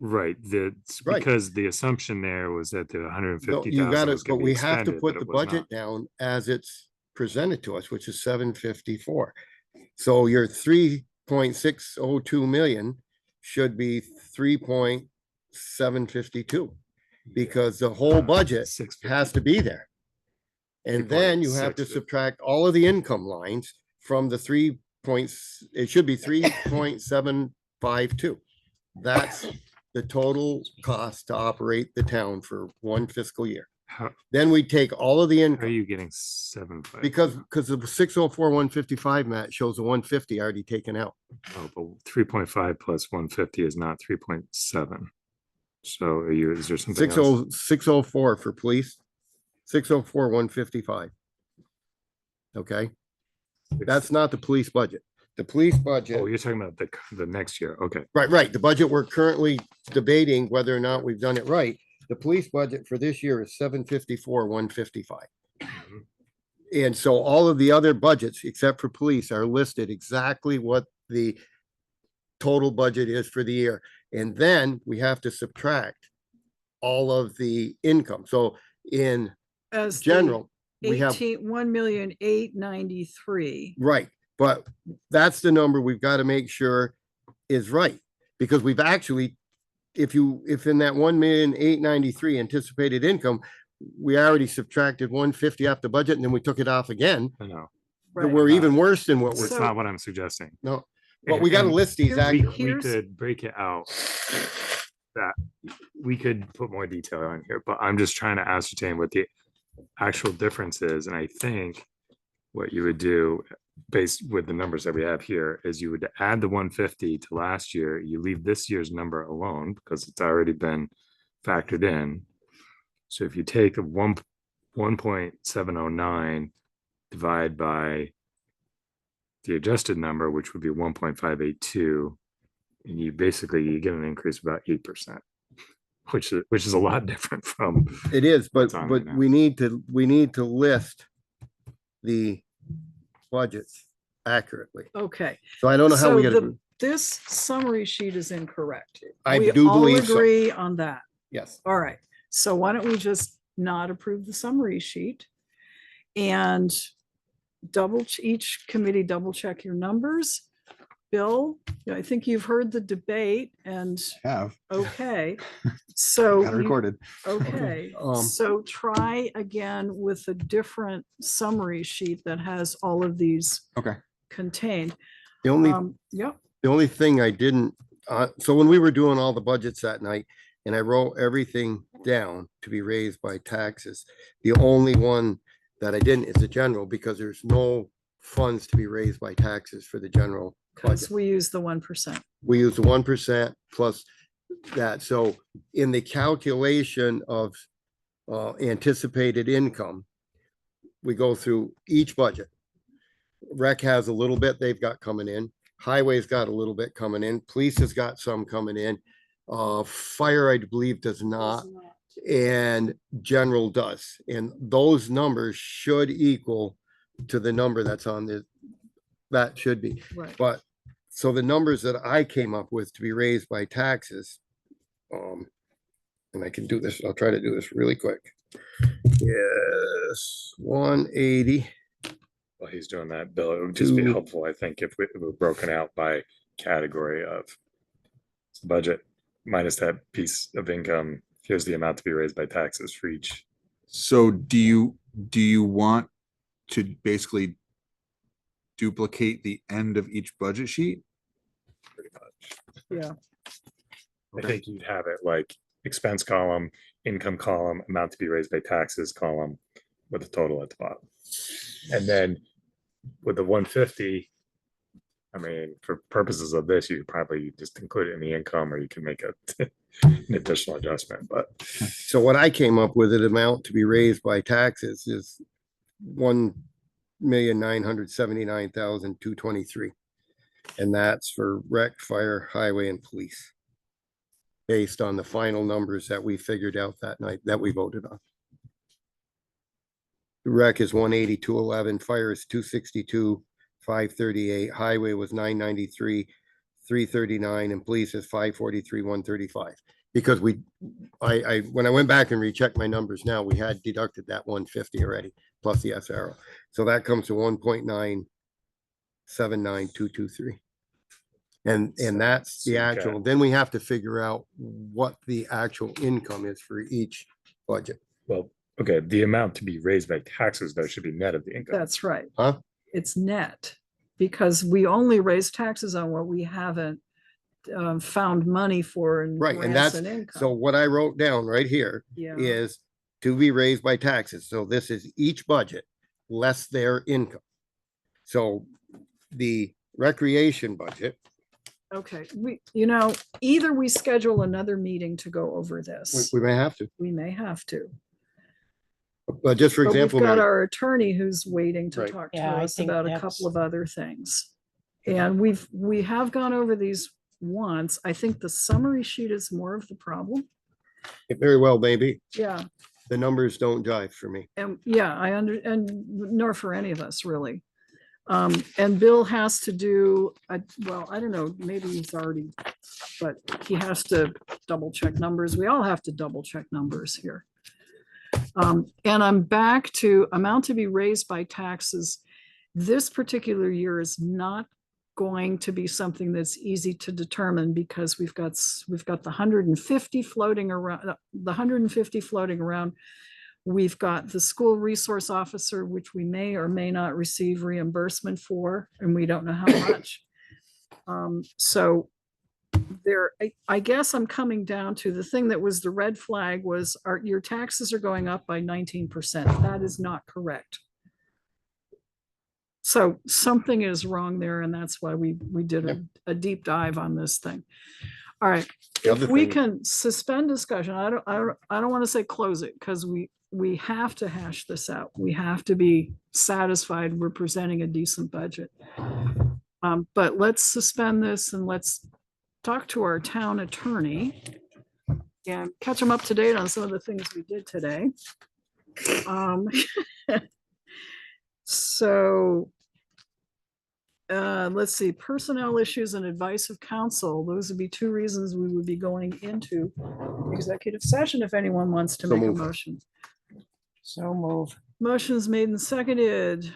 Right, Right. because the assumption there was that the No, 150,000 you gotta, was but gonna be we have to expended, put but the it was budget not. down as it's presented to us, which is 754. So your 3.602 million should be 3.752. Because the whole budget 650. has to be there. And then you have to 3.650. subtract all of the income lines from the it should be 3.752. That's the total cost to operate the town for one fiscal year. How Then we take all of the are income, you getting 7.5? because the 604, 155, Matt, shows the 150 already taken out. Oh, but 3.5 plus 150 is not 3.7. So is there something else? 604 for police, 604, 155. Okay, that's not the police budget. The police budget. Oh, you're talking about the next year. Okay. Right. The budget we're currently debating whether or not we've done it right. The police budget for this year is 754, 155. And so all of the other budgets, except for police, are listed exactly what the total budget is for the year. And then we have to subtract all of the income. So in as general, we have, 1,893,000. right, but that's the number we've got to make sure is right. Because we've actually, if in that 1,893,000 anticipated income, we already subtracted 150 off the budget and then we took it off again. I know. Right. We're even worse than what we're, That's not what I'm suggesting. no, but we got to And list these. Here's- We Here's- could break it out. That we could put more detail on here, but I'm just trying to ascertain what the actual difference is. And I think what you would do based with the numbers that we have here is you would add the 150 to last year. You leave this year's number alone because it's already been factored in. So if you take a 1.709 divide by the adjusted number, which would be 1.582, and you get an increase of about 8%, which is a lot different from. It is, but what's on right now. we need to list the budgets accurately. Okay. So I don't know how we So get. this summary sheet is incorrect. I We do all believe so. agree on that. Yes. All right. So why don't we just not approve the summary sheet and each committee double check your numbers. Bill, I think you've heard the debate and Have. okay. So Got it recorded. okay, Um, so try again with a different summary sheet that has all of these Okay. contained. The only Yep. The only thing I didn't, so when we were doing all the budgets that night and I wrote everything down to be raised by taxes, the only one that I didn't is the general, because there's no funds to be raised by taxes for the general budget. Because we use the 1%. We use the 1% plus that. So in the calculation of anticipated income, we go through each budget. Rec has a little bit they've got coming in. Highway's got a little bit coming in. Police has got some coming in. Fire, I believe, does not. And general does. And those numbers should equal to the number that's on the, that should be. Right. But so the numbers that I came up with to be raised by taxes, and I can do this, I'll try to do this really quick. Yes, 180. While he's doing that, Bill, it would just be helpful, I think, if we were broken out by category of budget minus that piece of income. Here's the amount to be raised by taxes for each. So do you want to basically duplicate the end of each budget sheet? Pretty much. Yeah. I think you'd have it like expense column, income column, amount to be raised by taxes column with a total at the bottom. And then with the 150, I mean, for purposes of this, you could probably just include it in the income, or you can make an additional adjustment. But So what I came up with, an amount to be raised by taxes is 1,979,223. And that's for rec, fire, highway, and police. Based on the final numbers that we figured out that night that we voted on. The rec is 182.11, fire is 262, 538, highway was 993, 339, and police is 543, 135. Because when I went back and rechecked my numbers now, we had deducted that 150 already, plus the SRO. So that comes to 1.979223. And that's the actual. Okay. Then we have to figure out what the actual income is for each budget. well, okay, the amount to be raised by taxes though should be net of the income. That's right. Huh? It's net, because we only raise taxes on what we haven't found money for in Right, and grants that's, income. so what I wrote down right here Yeah. is to be raised by taxes. So this is each budget less their income. So the recreation budget, Okay, either we schedule another meeting to go over this. we may have to, We may have to. but just for But example, we've got Mary, our attorney who's waiting to Right. talk to Yeah, I us think about a that's- couple of other things. And we have gone over these once. I think the summary sheet is more of the problem. it very well may be. Yeah, The numbers don't jive for me. and yeah, and nor for any of us really. And Bill has to do, well, I don't know, maybe he's already, but he has to double check numbers. We all have to double check numbers here. And I'm back to amount to be raised by taxes. This particular year is not going to be something that's easy to determine, because we've got the 150 floating around, We've got the school resource officer, which we may or may not receive reimbursement for, and we don't know how much. So there, I guess I'm coming down to the thing that was the red flag was your taxes are going up by 19%. That is not correct. So something is wrong there, and that's why we did a deep dive on this thing. All right, The if other we thing- can suspend discussion, I don't want to say close it, because we have to hash this out. We have to be satisfied we're presenting a decent budget. But let's suspend this and let's talk to our town attorney and catch them up to date on some of the things we did today. So let's see, personnel issues and advice of counsel. Those would be two reasons we would be going into executive session if anyone wants to So make a move. motion. So move. Motion's made and seconded.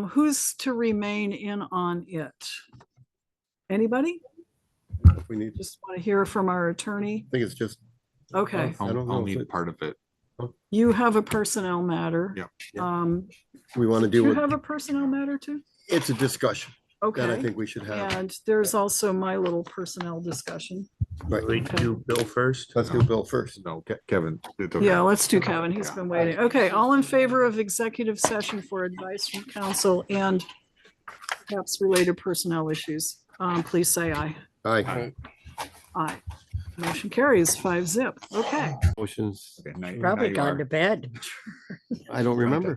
Who's to remain in on it? Anybody? If we need, Just want to hear from our attorney. I think it's just, Okay, I don't know if it- part of it. you have a personnel matter. Yeah. we want to Do do you it. have a personnel matter too? It's a discussion that I Okay, think we should have. and there's also my little personnel discussion. Right. We can do Bill first. Let's do Bill first. No, Kevin. Yeah, let's do Kevin. He's been waiting. Okay, all in favor of executive session for advice from counsel and perhaps related personnel issues, please say aye. Aye. Aye. Motion carries 5-0. Okay. Motions, Probably gone to bed. I don't remember.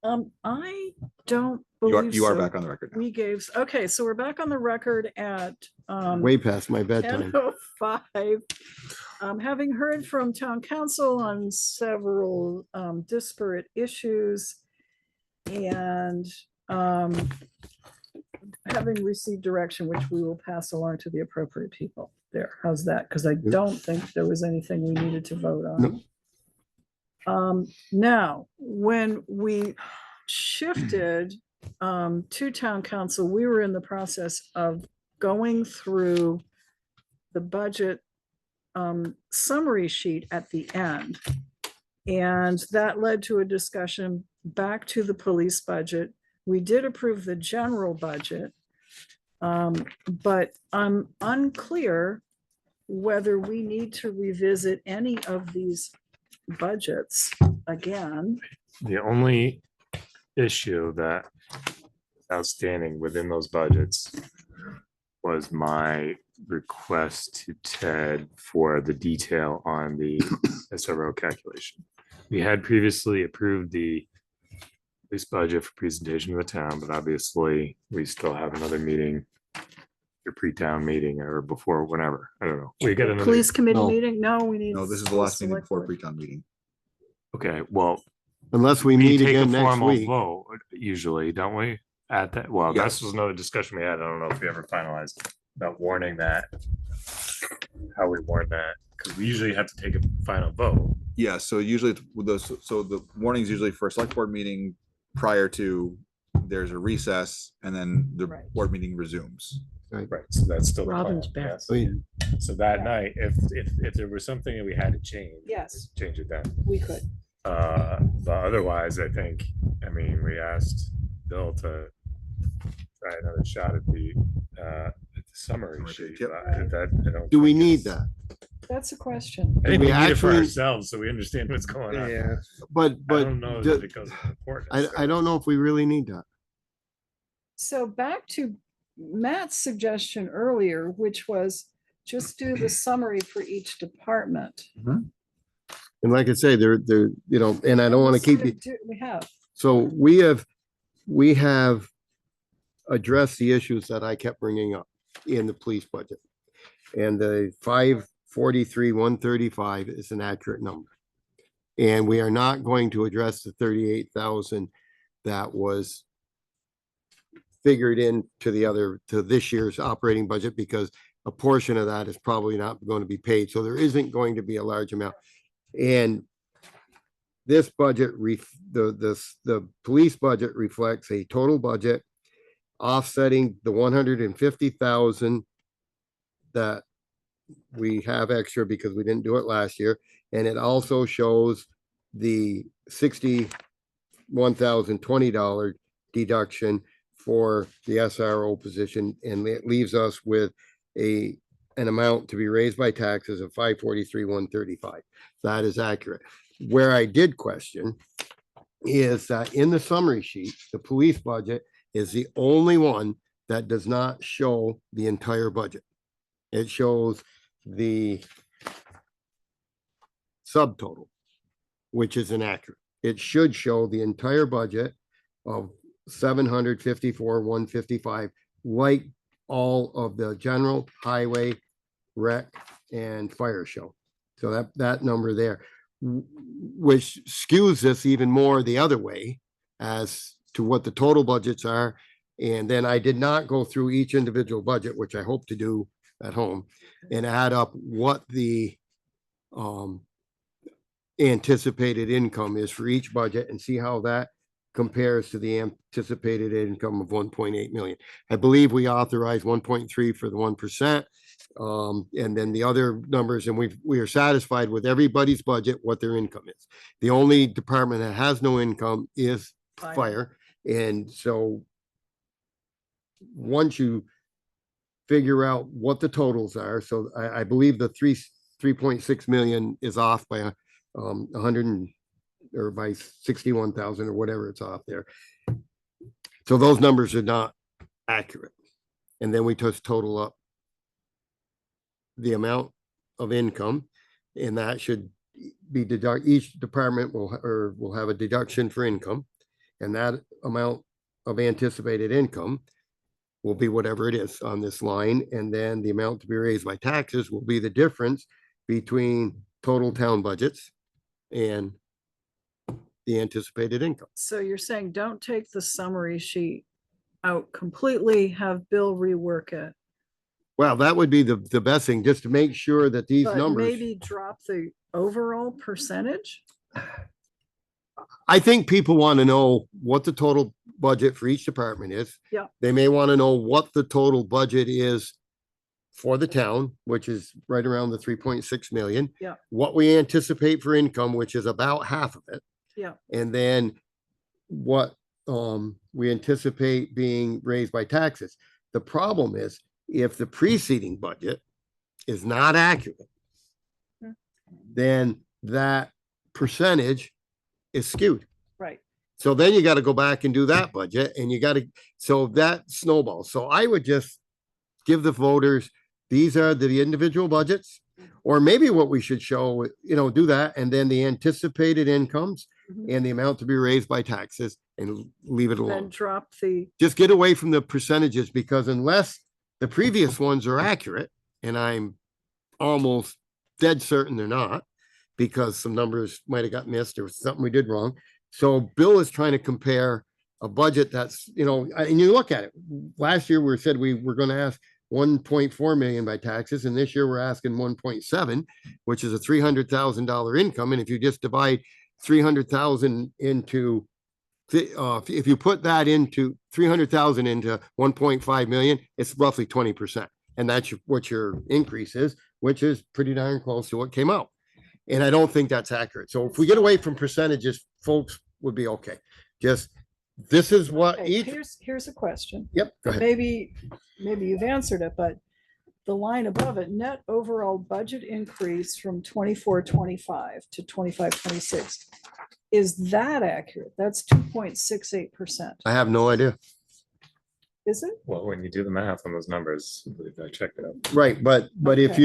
I don't You are, believe you are so. back on the record now. We gave, okay, so we're back on the record at Way past my bedtime. 10:05. Having heard from town council on several disparate issues and having received direction, which we will pass along to the appropriate people. There, how's that? Because I don't think there was anything we needed to vote on. Now, when we shifted to town council, we were in the process of going through the budget summary sheet at the end. And that led to a discussion back to the police budget. We did approve the general budget. But I'm unclear whether we need to revisit any of these budgets again. The only issue that outstanding within those budgets was my request to Ted for the detail on the SRO calculation. We had previously approved the police budget for presentation to the town, but obviously we still have another meeting, your pre-town meeting or before, whenever, I don't know. We get another. Police committee No. meeting? No, we need. No, this is the last meeting select before board. pre-town meeting. Okay, well, Unless we we meet take a again next formal week. vote usually, don't we? At that, well, Yes. this was another discussion we had. I don't know if we ever finalized about warning that. How we warn that, because we usually have to take a final vote. Yeah, so usually with those, so the warnings usually for a select board meeting prior to, there's a recess and then the Right. board meeting resumes. Right, so that's still. the plan, Robin's back. yes. I mean, So that night, if there was something that we had to change. Yes. Change it then. We could. But otherwise, I think, I mean, we asked Bill to try another shot at the summary sheet. Yep. I don't do we think need it's- that? That's a question. I think we we need it for actually- ourselves, so we understand what's going on. Yeah. But, I but don't know ju- that it goes with importance. I don't know if we really need that. So back to Matt's suggestion earlier, which was just do the summary for each department. And like I say, they're, you know, and I don't want to keep you. We have. So we have addressed the issues that I kept bringing up in the police budget. And the 543,135 is an accurate number. And we are not going to address the 38,000 that was figured into to this year's operating budget, because a portion of that is probably not going to be paid. So there isn't going to be a large amount. And this budget, the police budget reflects a total budget offsetting the 150,000 that we have extra because we didn't do it last year. And it also shows the $61,020 deduction for the SRO position, and it leaves us with an amount to be raised by taxes of 543,135. That is accurate. Where I did question is that in the summary sheet, the police budget is the only one that does not show the entire budget. It shows the subtotal, which is inaccurate. It should show the entire budget of 754,155, like all of the general, highway, rec, and fire show. So that number there, which skews this even more the other way as to what the total budgets are. And then I did not go through each individual budget, which I hope to do at home, and add up what the anticipated income is for each budget and see how that compares to the anticipated income of 1.8 million. I believe we authorized 1.3 for the 1%. And then the other numbers, and we are satisfied with everybody's budget, what their income is. The only department that has no income is fire. And so once you figure out what the totals are, so I believe the 3.6 million is off by 100 or by 61,000 or whatever it's off there. So those numbers are not accurate. And then we just total up the amount of income, and that should be each department will have a deduction for income, and that amount of anticipated income will be whatever it is on this line. And then the amount to be raised by taxes will be the difference between total town budgets and the anticipated income. So you're saying don't take the summary sheet out completely, have Bill rework it. Well, that would be the best thing, just to make sure that these But numbers. maybe drop the overall percentage. I think people want to know what the total budget for each department is. Yeah. They may want to know what the total budget is for the town, which is right around the 3.6 million. Yeah. What we anticipate for income, which is about half of it. Yeah. And then what we anticipate being raised by taxes. The problem is if the preceding budget is not accurate, then that percentage is skewed. Right. So then you got to go back and do that budget, and you got to, so that snowballs. So I would just give the voters, these are the individual budgets, or maybe what we should show, do that, and then the anticipated incomes and the amount to be raised by taxes, and leave it Then alone. drop the, Just get away from the percentages, because unless the previous ones are accurate, and I'm almost dead certain they're not, because some numbers might have got missed or something we did wrong. So Bill is trying to compare a budget that's, and you look at it. Last year we said we were going to ask 1.4 million by taxes, and this year we're asking 1.7, which is a $300,000 income. And if you just divide 300,000 into, if you put that into 300,000 into 1.5 million, it's roughly 20%. And that's what your increase is, which is pretty darn close to what came out. And I don't think that's accurate. So if we get away from percentages, folks would be okay. Just, this is what okay, each. here's a question. Yep, go ahead. Maybe you've answered it, but the line above it, net overall budget increase from 24-25 to 25-26. Is that accurate? That's 2.68%. I have no idea. Is it? Well, when you do the math on those numbers, I checked it out. Right, but if Okay.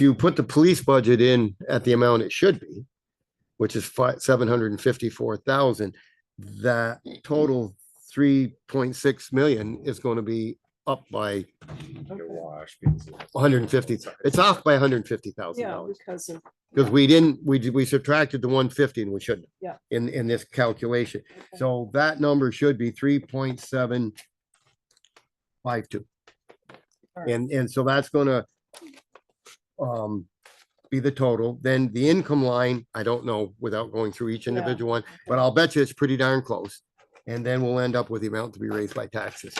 you put the police budget in at the amount it should be, which is 754,000, that total 3.6 million is going to be up by Your wash. because of- 150. It's off by $150,000. Yeah, because of, Because we subtracted the 150 and we shouldn't. Yeah. In this calculation. okay. So that number should be 3.752. All right. And so that's gonna be the total. Then the income line, I don't know without going through each Yeah. individual one, but I'll bet you it's pretty darn close. And then we'll end up with the amount to be raised by taxes.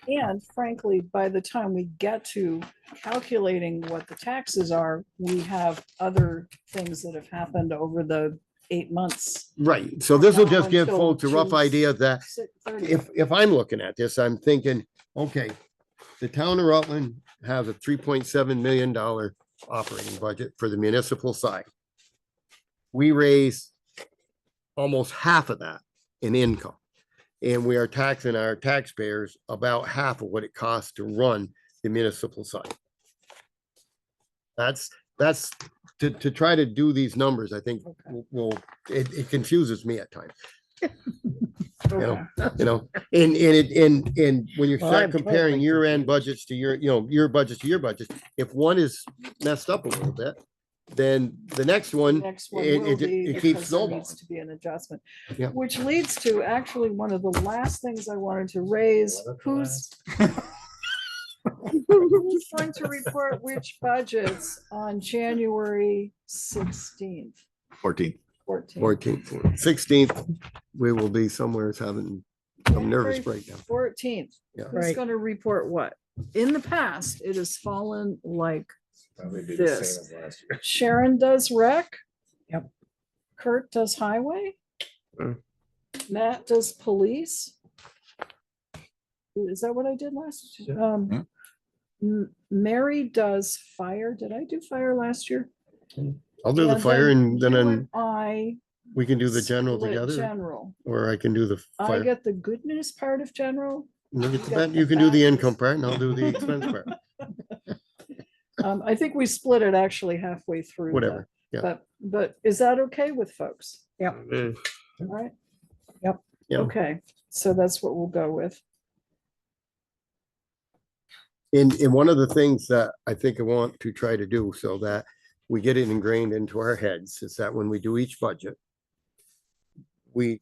And frankly, by the time we get to calculating what the taxes are, we have other things that have happened over the 8 months. Right, so this will Now just give until folks a rough June idea that 30th. if I'm looking at this, I'm thinking, okay, the town of Rutland has a $3.7 million operating budget for the municipal side. We raise almost half of that in income. And we are taxing our taxpayers about half of what it costs to run the municipal side. That's to try to do these numbers, I think it confuses me at times. And when you Well, start I'm comparing totally year-end confused. budgets to your budgets to your budgets, if one is messed up a little bit, then the next one, Next one it, will it, be it keeps because there snowballing. needs to be an adjustment. Yeah. Which leads to actually one of the last things I wanted to raise, who's who's going to report which budgets on January 16th, 14. 14th. 14th, 16th, we will be somewhere having some nervous January breakdown. 14th. Yeah. Who's Right. going to report what? In the past, it has fallen like this. Sharon does rec. Yep. Kurt does highway. Mm. Matt does police. Is that what I did last? Mary does fire. Did I do fire last year? I'll do the fire and you then I we can do the general split together, General. or I can do the I fire. get the good news part of general. Look at you the get bad- the You can do the bad income news. part and I'll do the expense part. I think we split it actually halfway through. the- Whatever, yeah. But is that okay with folks? Yep. Eh, All right. Yep. Yeah. Okay, so that's what we'll go with. And one of the things that I think I want to try to do so that we get it ingrained into our heads is that when we do each budget, we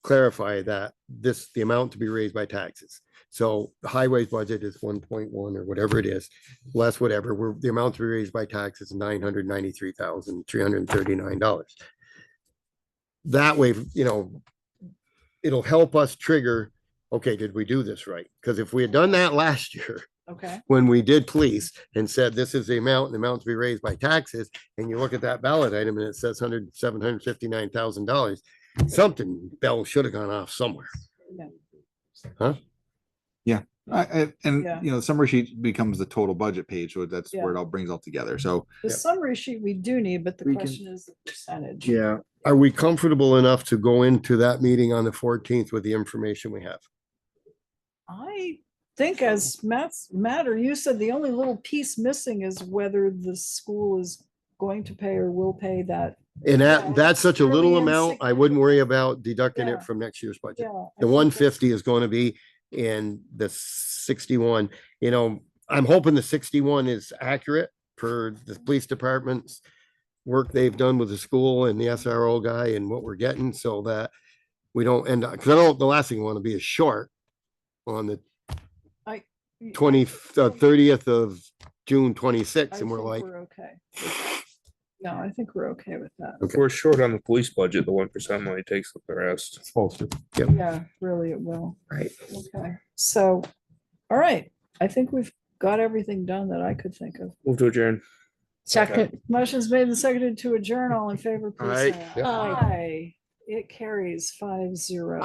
clarify that the amount to be raised by taxes. So the highways budget is 1.1 or whatever it is, less whatever, the amount to be raised by taxes is $993,339. That way, it'll help us trigger, okay, did we do this right? Because if we had done that last year, Okay, when we did police and said, this is the amount to be raised by taxes, and you look at that ballot item and it says $759,000, something bell should have gone off somewhere. yeah. Yeah. The summary sheet becomes the total budget page, so that's Yeah. where it all brings all together. So The summary sheet we do need, but the We can- question is the percentage. Yeah. Are we comfortable enough to go into that meeting on the 14th with the information we have? I think as Matt, or you said, the only little piece missing is whether the school is going to pay or will pay that. And Yeah, that's such a fairly little amount, I wouldn't worry about deducting Yeah. it from next year's budget. Yeah. I The think 150 is going to be in the 61, I'm hoping the 61 is accurate for the police department's work they've done with the school and the SRO guy and what we're getting, so that we don't end up, because I don't, the last thing we want to be is short on the I- 30th of June I 26, and we're think like, we're okay. No, I think we're okay with that. If we're short on the police budget, the 1% money takes up the rest. supposed to. Yeah, really it will. Right. Okay, so, all right, I think we've got everything done that I could think of. Move to adjourn. Second. Motion's made and seconded to adjourn. All in favor, please Aye. say Yep. aye. It carries 5-0.